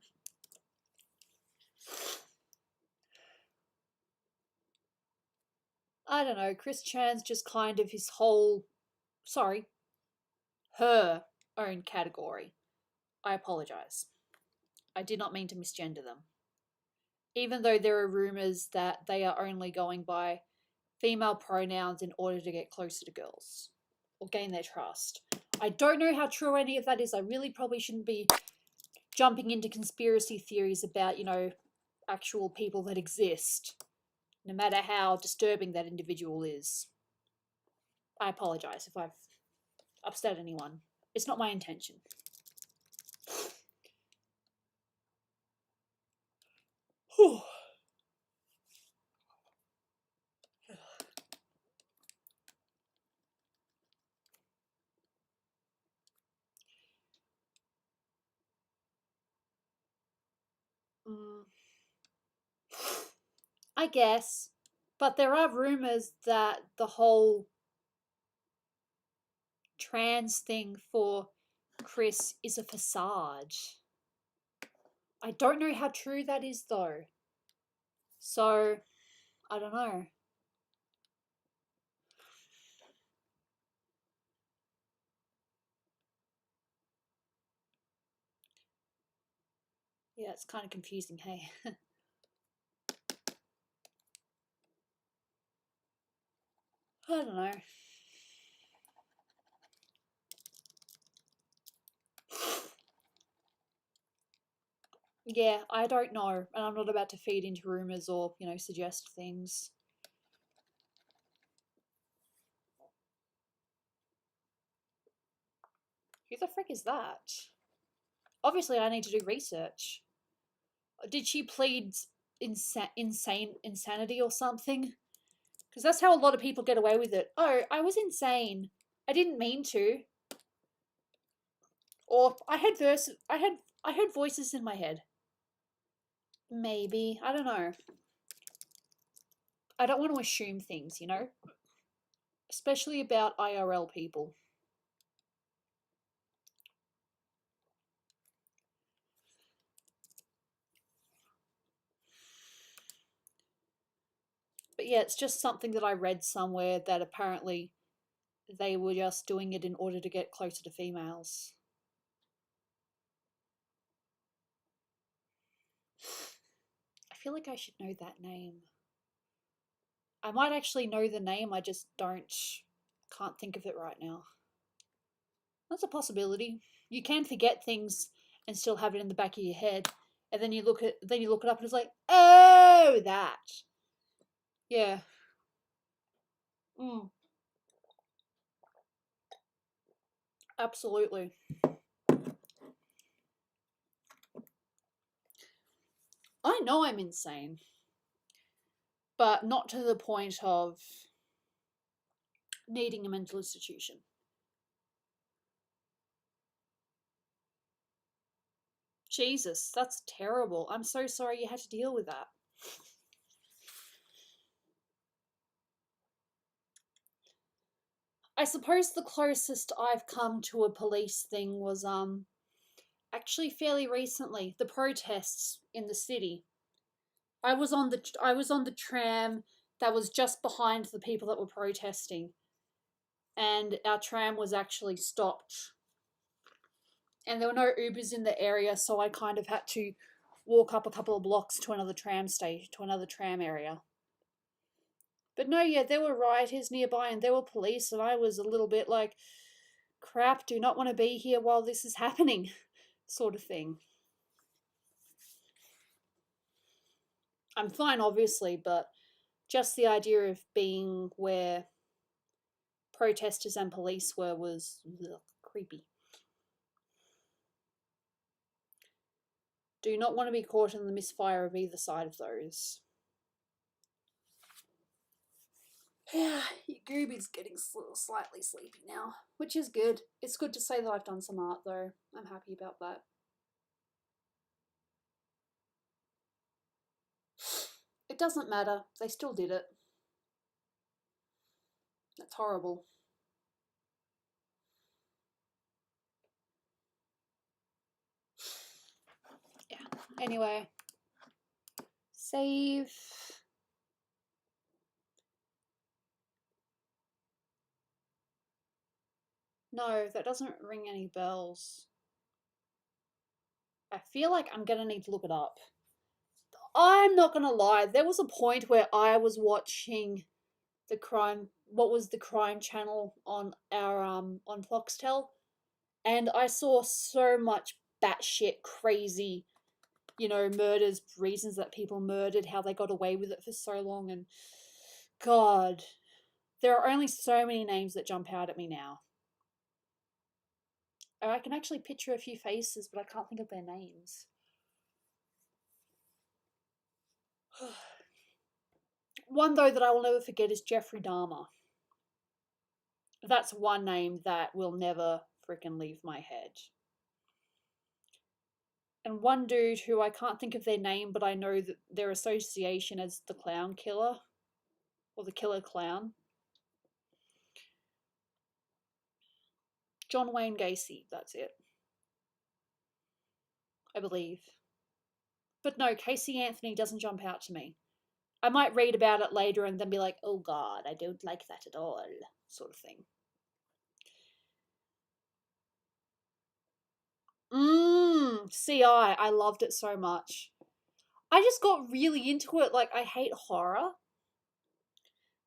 I don't know, Chris Chan's just kind of his whole, sorry, her own category. I apologise. I did not mean to misgender them. Even though there are rumours that they are only going by female pronouns in order to get closer to girls or gain their trust. I don't know how true any of that is. I really probably shouldn't be jumping into conspiracy theories about, you know, actual people that exist, no matter how disturbing that individual is. I apologise if I've upset anyone. It's not my intention. Whew. Mm, I guess. But there are rumours that the whole trans thing for Chris is a facade. I don't know how true that is though. So, I don't know. Yeah, it's kind of confusing, hey. I don't know. Yeah, I don't know, and I'm not about to feed into rumors or, you know, suggest things. Who the frick is that? Obviously, I need to do research. Did she plead insanity or something? Because that's how a lot of people get away with it. Oh, I was insane. I didn't mean to. Or I heard voices in my head. Maybe. I don't know. I don't want to assume things, you know? Especially about IRL people. But yeah, it's just something that I read somewhere that apparently they were just doing it in order to get closer to females. I feel like I should know that name. I might actually know the name, I just don't Can't think of it right now. That's a possibility. You can forget things and still have it in the back of your head, and then you look it up and it's like, oh, that. Yeah. Mm, absolutely. I know I'm insane, but not to the point of needing a mental institution. Jesus, that's terrible. I'm so sorry you had to deal with that. I suppose the closest I've come to a police thing was actually fairly recently, the protests in the city. I was on the tram that was just behind the people that were protesting, and our tram was actually stopped. And there were no Ubers in the area, so I kind of had to walk up a couple of blocks to another tram station, to another tram area. But no, yeah, there were rioters nearby and there were police, and I was a little bit like, crap, do not want to be here while this is happening, sort of thing. I'm fine, obviously, but just the idea of being where protesters and police were was creepy. Do not want to be caught in the misfire of either side of those. Yeah, Gooby's getting slightly sleepy now, which is good. It's good to say that I've done some art, though. I'm happy about that. It doesn't matter. They still did it. That's horrible. Yeah. Anyway. Save. No, that doesn't ring any bells. I feel like I'm gonna need to look it up. I'm not gonna lie, there was a point where I was watching the crime, what was the crime channel on our on Foxtel, and I saw so much batshit crazy, murders, reasons that people murdered, how they got away with it for so long, and God, there are only so many names that jump out at me now. I can actually picture a few faces, but I can't think of their names. One, though, that I will never forget is Jeffrey Dahmer. That's one name that will never freaking leave my head. And one dude who I can't think of their name, but I know that their association as the clown killer, or the killer clown. John Wayne Gacy, that's it. I believe. But no, Casey Anthony doesn't jump out to me. I might read about it later and then be like, oh God, I don't like that at all, sort of thing. CI, I loved it so much. I just got really into it. Like, I hate horror.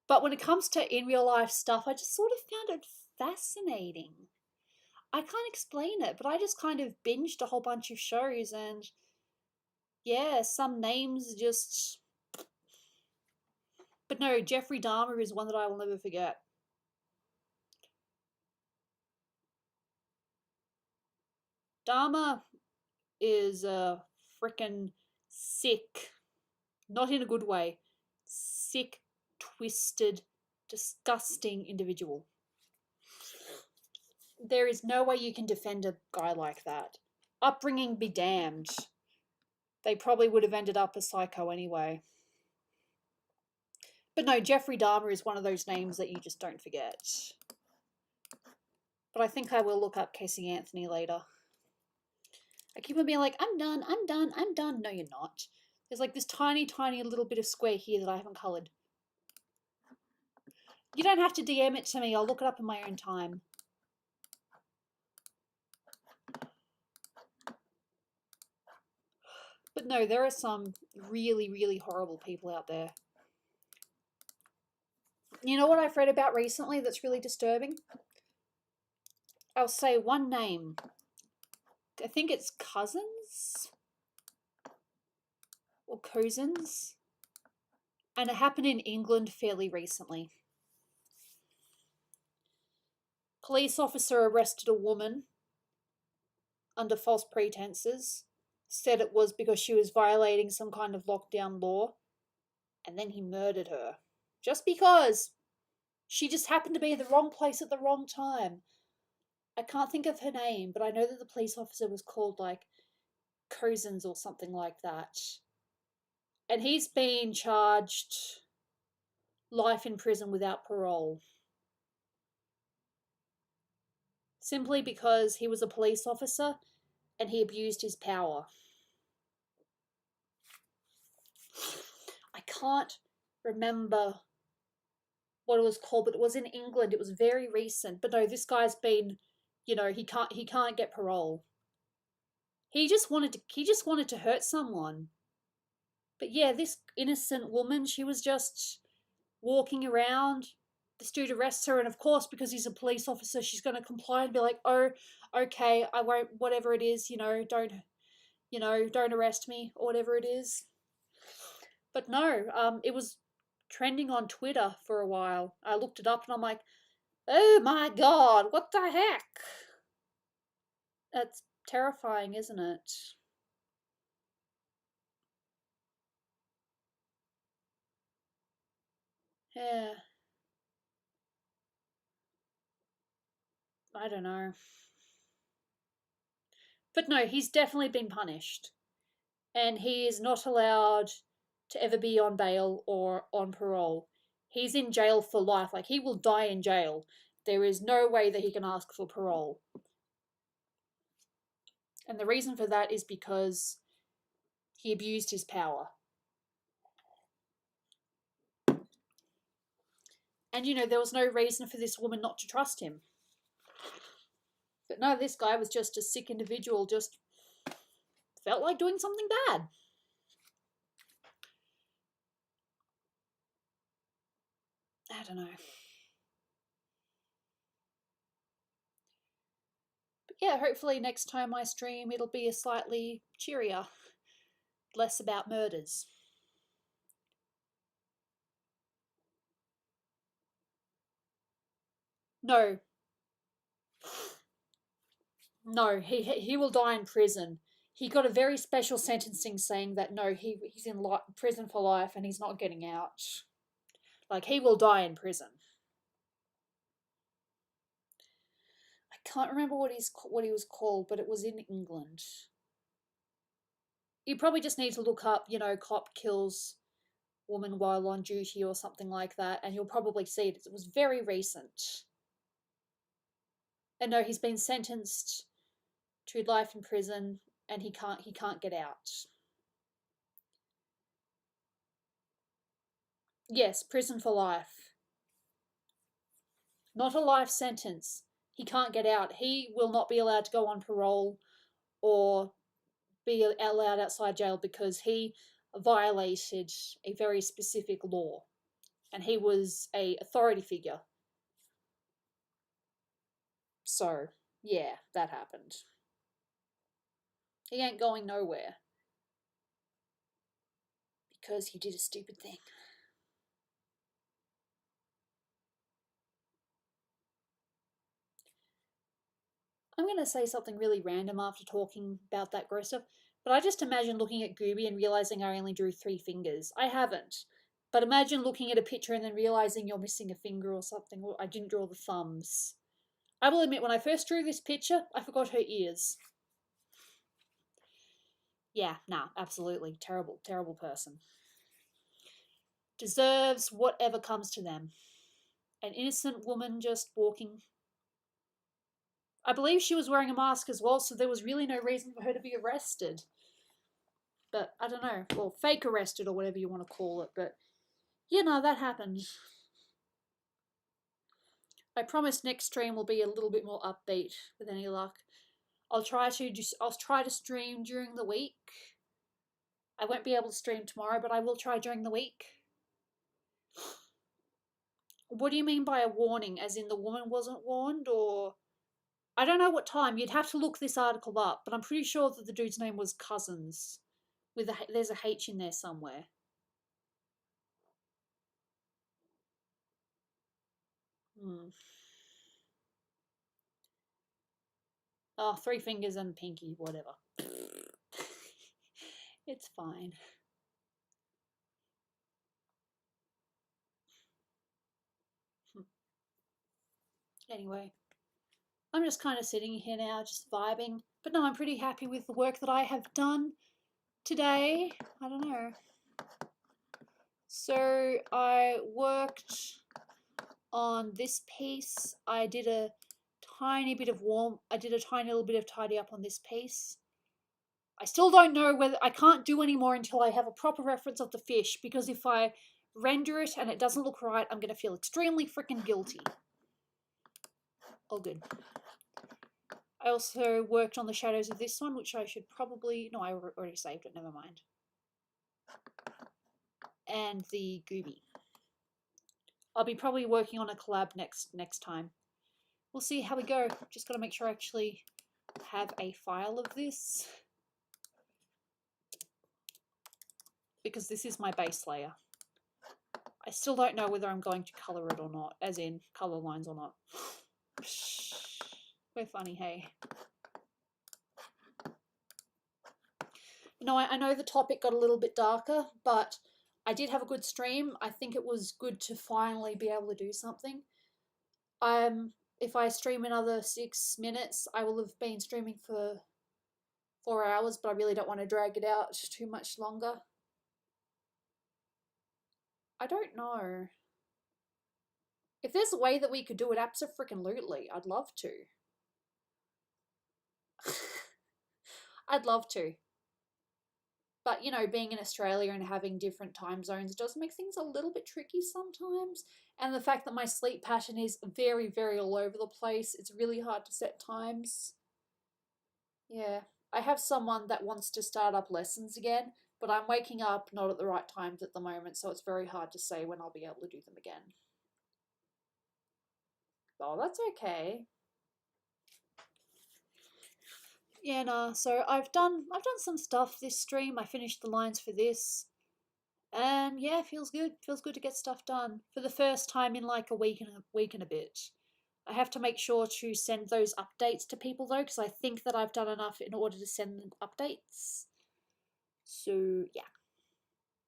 But when it comes to in real life stuff, I just sort of found it fascinating. I can't explain it, but I just kind of binged a whole bunch of shows, and yeah, some names just. But no, Jeffrey Dahmer is one that I will never forget. Dahmer is a frickin' sick, not in a good way, sick, twisted, disgusting individual. There is no way you can defend a guy like that. Upbringing be damned. They probably would have ended up a psycho anyway. But no, Jeffrey Dahmer is one of those names that you just don't forget. But I think I will look up Casey Anthony later. I keep on being like, I'm done, I'm done, I'm done. No, you're not. There's like this tiny, tiny little bit of square here that I haven't coloured. You don't have to DM it to me. I'll look it up in my own time. But no, there are some really, really horrible people out there. You know what I've read about recently that's really disturbing? I'll say one name. I think it's Cousins or Cousins. And it happened in England fairly recently. Police officer arrested a woman under false pretenses, said it was because she was violating some kind of lockdown law, and then he murdered her. Just because she just happened to be in the wrong place at the wrong time. I can't think of her name, but I know that the police officer was called like Cousins or something like that. And he's been charged life in prison without parole. Simply because he was a police officer and he abused his power. I can't remember what it was called, but it was in England. It was very recent. But no, this guy's been, he can't get parole. He just wanted to hurt someone. But yeah, this innocent woman, she was just walking around. This dude arrests her, and of course, because he's a police officer, she's going to comply and be like, "Oh, okay, I won't. Whatever it is, don't arrest me or whatever it is." But no, it was trending on Twitter for a while. I looked it up, and I'm like, "Oh my god, what the heck?" That's terrifying, isn't it? Yeah, I don't know. But no, he's definitely been punished. And he is not allowed to ever be on bail or on parole. He's in jail for life. Like, he will die in jail. There is no way that he can ask for parole. And the reason for that is because he abused his power. And, there was no reason for this woman not to trust him. But no, this guy was just a sick individual, just felt like doing something bad. I don't know. But yeah, hopefully next time I stream, it'll be a slightly cheerier, less about murders. No. No, he will die in prison. He got a very special sentencing saying that no, he's in prison for life and he's not getting out. Like, he will die in prison. I can't remember what he was called, but it was in England. You probably just need to look up, cop kills woman while on duty or something like that, and you'll probably see it. It was very recent. And no, he's been sentenced to life in prison, and he can't get out. Yes, prison for life. Not a life sentence. He can't get out. He will not be allowed to go on parole or be allowed outside jail because he violated a very specific law, and he was a authority figure. So yeah, that happened. He ain't going nowhere because he did a stupid thing. I'm going to say something really random after talking about that gross stuff, but I just imagine looking at Gooby and realizing I only drew 3 fingers. I haven't. But imagine looking at a picture and then realizing you're missing a finger or something, or I didn't draw the thumbs. I will admit, when I first drew this picture, I forgot her ears. Yeah, nah, absolutely. Terrible, terrible person. Deserves whatever comes to them. An innocent woman just walking. I believe she was wearing a mask as well, so there was really no reason for her to be arrested. But I don't know, or fake arrested or whatever you want to call it. But yeah, no, that happened. I promise next stream will be a little bit more upbeat with any luck. I'll try to stream during the week. I won't be able to stream tomorrow, but I will try during the week. What do you mean by a warning? As in the woman wasn't warned, or I don't know what time. You'd have to look this article up, but I'm pretty sure that the dude's name was Cousins. There's a H in there somewhere. Oh, 3 fingers and pinky, whatever. It's fine. Anyway, I'm just kind of sitting here now, just vibing. But no, I'm pretty happy with the work that I have done today. I don't know. So I worked on this piece. I did a tiny little bit of tidy up on this piece. I still don't know whether I can't do any more until I have a proper reference of the fish, because if I render it and it doesn't look right, I'm going to feel extremely freaking guilty. All good. I also worked on the shadows of this one, which I should probably... No, I already saved it, never mind. And the Gooby. I'll be probably working on a collab next time. We'll see how we go. Just got to make sure I actually have a file of this, because this is my base layer. I still don't know whether I'm going to colour it or not, as in colour lines or not. We're funny, hey. No, I know the topic got a little bit darker, but I did have a good stream. I think it was good to finally be able to do something. If I stream another 6 minutes, I will have been streaming for 4 hours, but I really don't want to drag it out too much longer. I don't know. If there's a way that we could do it, abso-freaking-lutely, I'd love to. I'd love to. But, you know, being in Australia and having different time zones does make things a little bit tricky sometimes. And the fact that my sleep pattern is very, very all over the place, it's really hard to set times. Yeah. I have someone that wants to start up lessons again, but I'm waking up not at the right times at the moment, so it's very hard to say when I'll be able to do them again. Oh, that's okay. Yeah, nah, so I've done some stuff this stream. I finished the lines for this. And yeah, feels good. Feels good to get stuff done for the first time in like a week and a bit. I have to make sure to send those updates to people though, because I think that I've done enough in order to send them updates. So yeah.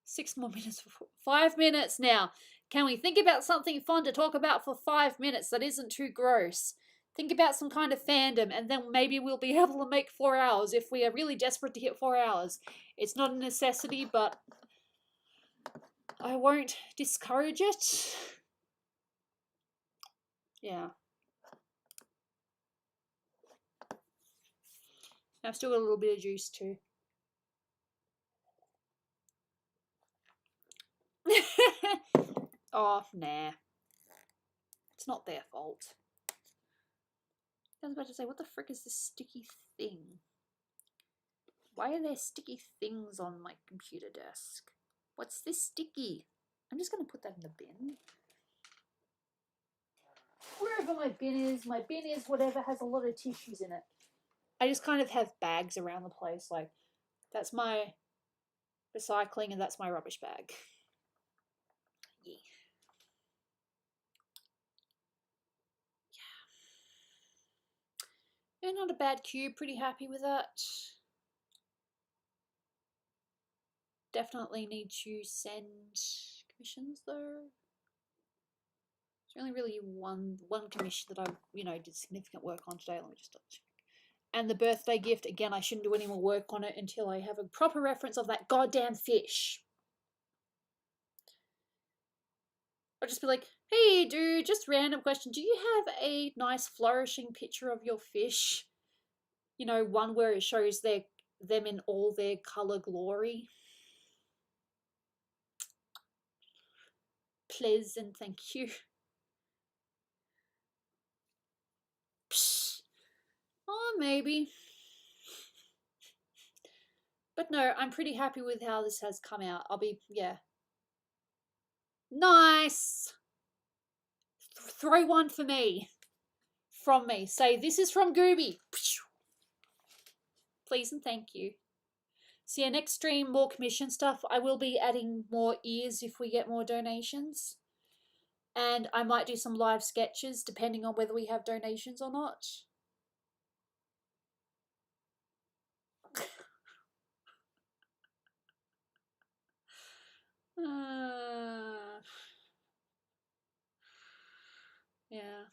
6 more minutes. 5 minutes now. Can we think about something fun to talk about for 5 minutes that isn't too gross? Think about some kind of fandom, and then maybe we'll be able to make 4 hours if we are really desperate to hit 4 hours. It's not a necessity, but I won't discourage it. Yeah. I've still got a little bit of juice too. Oh, nah. It's not their fault. I was about to say, what the frick is this sticky thing? Why are there sticky things on my computer desk? What's this sticky? I'm just going to put that in the bin. Wherever my bin is whatever has a lot of tissues in it. I just kind of have bags around the place. Like, that's my recycling and that's my rubbish bag. Yeah. Yeah, not a bad cube. Pretty happy with that. Definitely need to send commissions though. There's only really one commission that I, did significant work on today. Let me just double check. And the birthday gift, again, I shouldn't do any more work on it until I have a proper reference of that goddamn fish. I'll just be like, hey dude, just random question. Do you have a nice flourishing picture of your fish? You know, one where it shows them in all their colour glory. Please and thank you. Psh. Oh, maybe. But no, I'm pretty happy with how this has come out. Yeah. Nice! Throw one for me. From me. Say, this is from Gooby. Please and thank you. So yeah, next stream, more commission stuff. I will be adding more ears if we get more donations. And I might do some live sketches depending on whether we have donations or not. Yeah.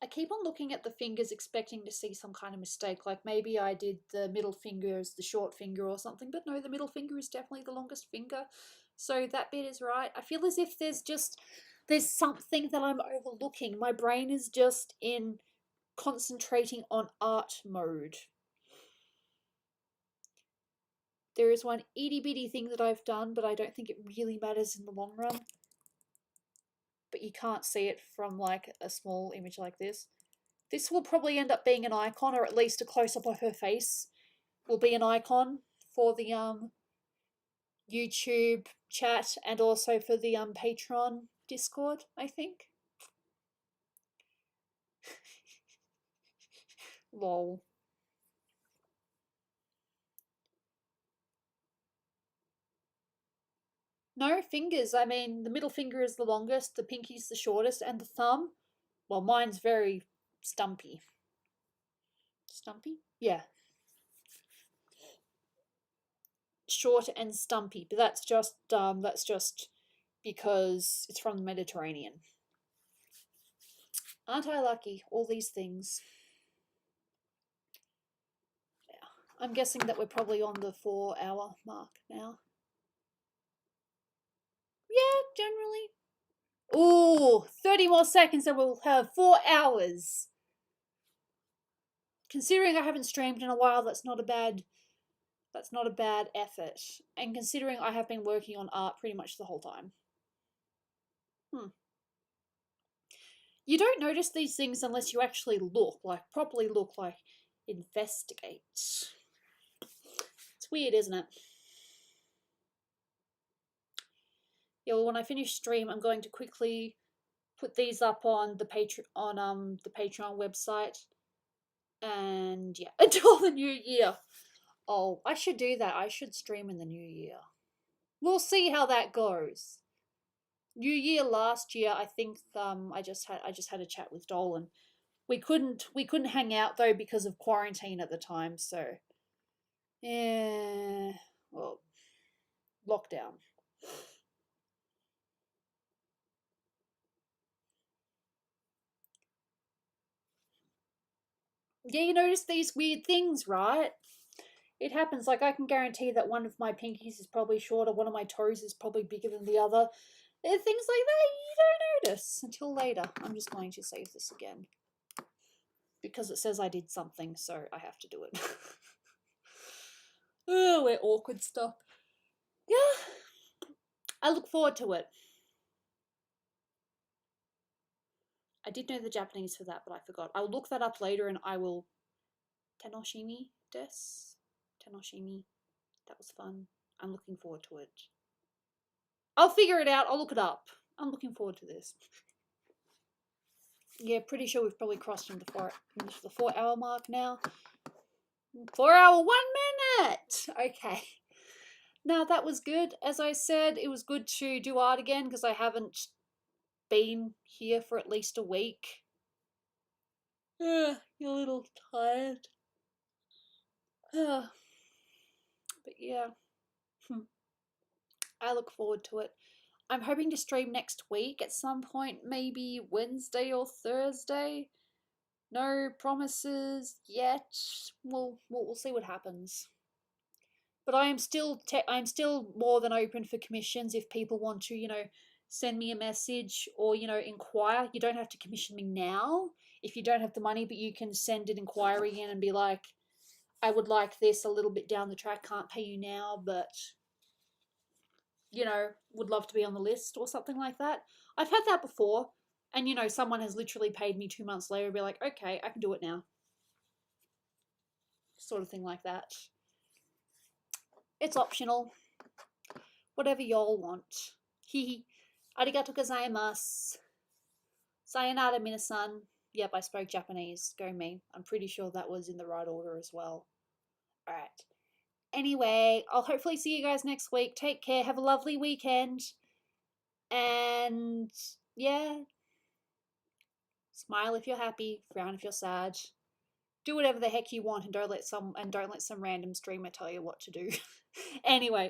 I keep on looking at the fingers expecting to see some kind of mistake, like maybe I did the middle finger as the short finger or something, but no, the middle finger is definitely the longest finger, so that bit is right. I feel as if there's something that I'm overlooking. My brain is just in concentrating on art mode. There is one itty bitty thing that I've done, but I don't think it really matters in the long run. But you can't see it from like a small image like this. This will probably end up being an icon, or at least a close-up of her face will be an icon for the YouTube chat and also for the Patreon Discord, I think. Lol. No, fingers. I mean, the middle finger is the longest, the pinky's the shortest, and the thumb, well, mine's very stumpy. Stumpy? Yeah. Short and stumpy, but that's just because it's from the Mediterranean. Aren't I lucky? All these things. Yeah. I'm guessing that we're probably on the 4-hour mark now. Yeah, generally. Ooh, 30 more seconds and we'll have 4 hours. Considering I haven't streamed in a while, that's not a bad effort. And considering I have been working on art pretty much the whole time. You don't notice these things unless you actually look, like properly look, like investigate. It's weird, isn't it? Yeah, well, when I finish stream, I'm going to quickly put these up on the Patreon website. And yeah, until the new year. Oh, I should do that. I should stream in the new year. We'll see how that goes. New year last year, I think I just had a chat with Dolan. We couldn't hang out though because of quarantine at the time, so yeah, well, lockdown. Yeah, you notice these weird things, right? It happens. Like, I can guarantee that one of my pinkies is probably shorter, one of my toes is probably bigger than the other. Things like that you don't notice until later. I'm just going to save this again because it says I did something, so I have to do it. Oh, we're awkward stuff. Yeah, I look forward to it. I did know the Japanese for that, but I forgot. I'll look that up later and I will. Tenoshimi des? Tenoshimi. That was fun. I'm looking forward to it. I'll figure it out. I'll look it up. I'm looking forward to this. Yeah, pretty sure we've probably crossed into the 4-hour mark now. 4 hour, 1 minute. Okay. Now that was good. As I said, it was good to do art again because I haven't been here for at least a week. You're a little tired. But yeah. I look forward to it. I'm hoping to stream next week at some point, maybe Wednesday or Thursday. No promises yet. We'll see what happens. But I'm still more than open for commissions if people want to, send me a message or, inquire. You don't have to commission me now if you don't have the money, but you can send an inquiry in and be like, I would like this a little bit down the track, can't pay you now, but would love to be on the list or something like that. I've had that before, and someone has literally paid me 2 months later and be like, okay, I can do it now. Sort of thing like that. It's optional. Whatever y'all want. Hihi. Arigato gozaimasu. Sayonara minasan. Yep, I spoke Japanese. Go me. I'm pretty sure that was in the right order as well. Alright. Anyway, I'll hopefully see you guys next week. Take care. Have a lovely weekend. And yeah, smile if you're happy, frown if you're sad. Do whatever the heck you want and don't let some random streamer tell you what to do. Anyway,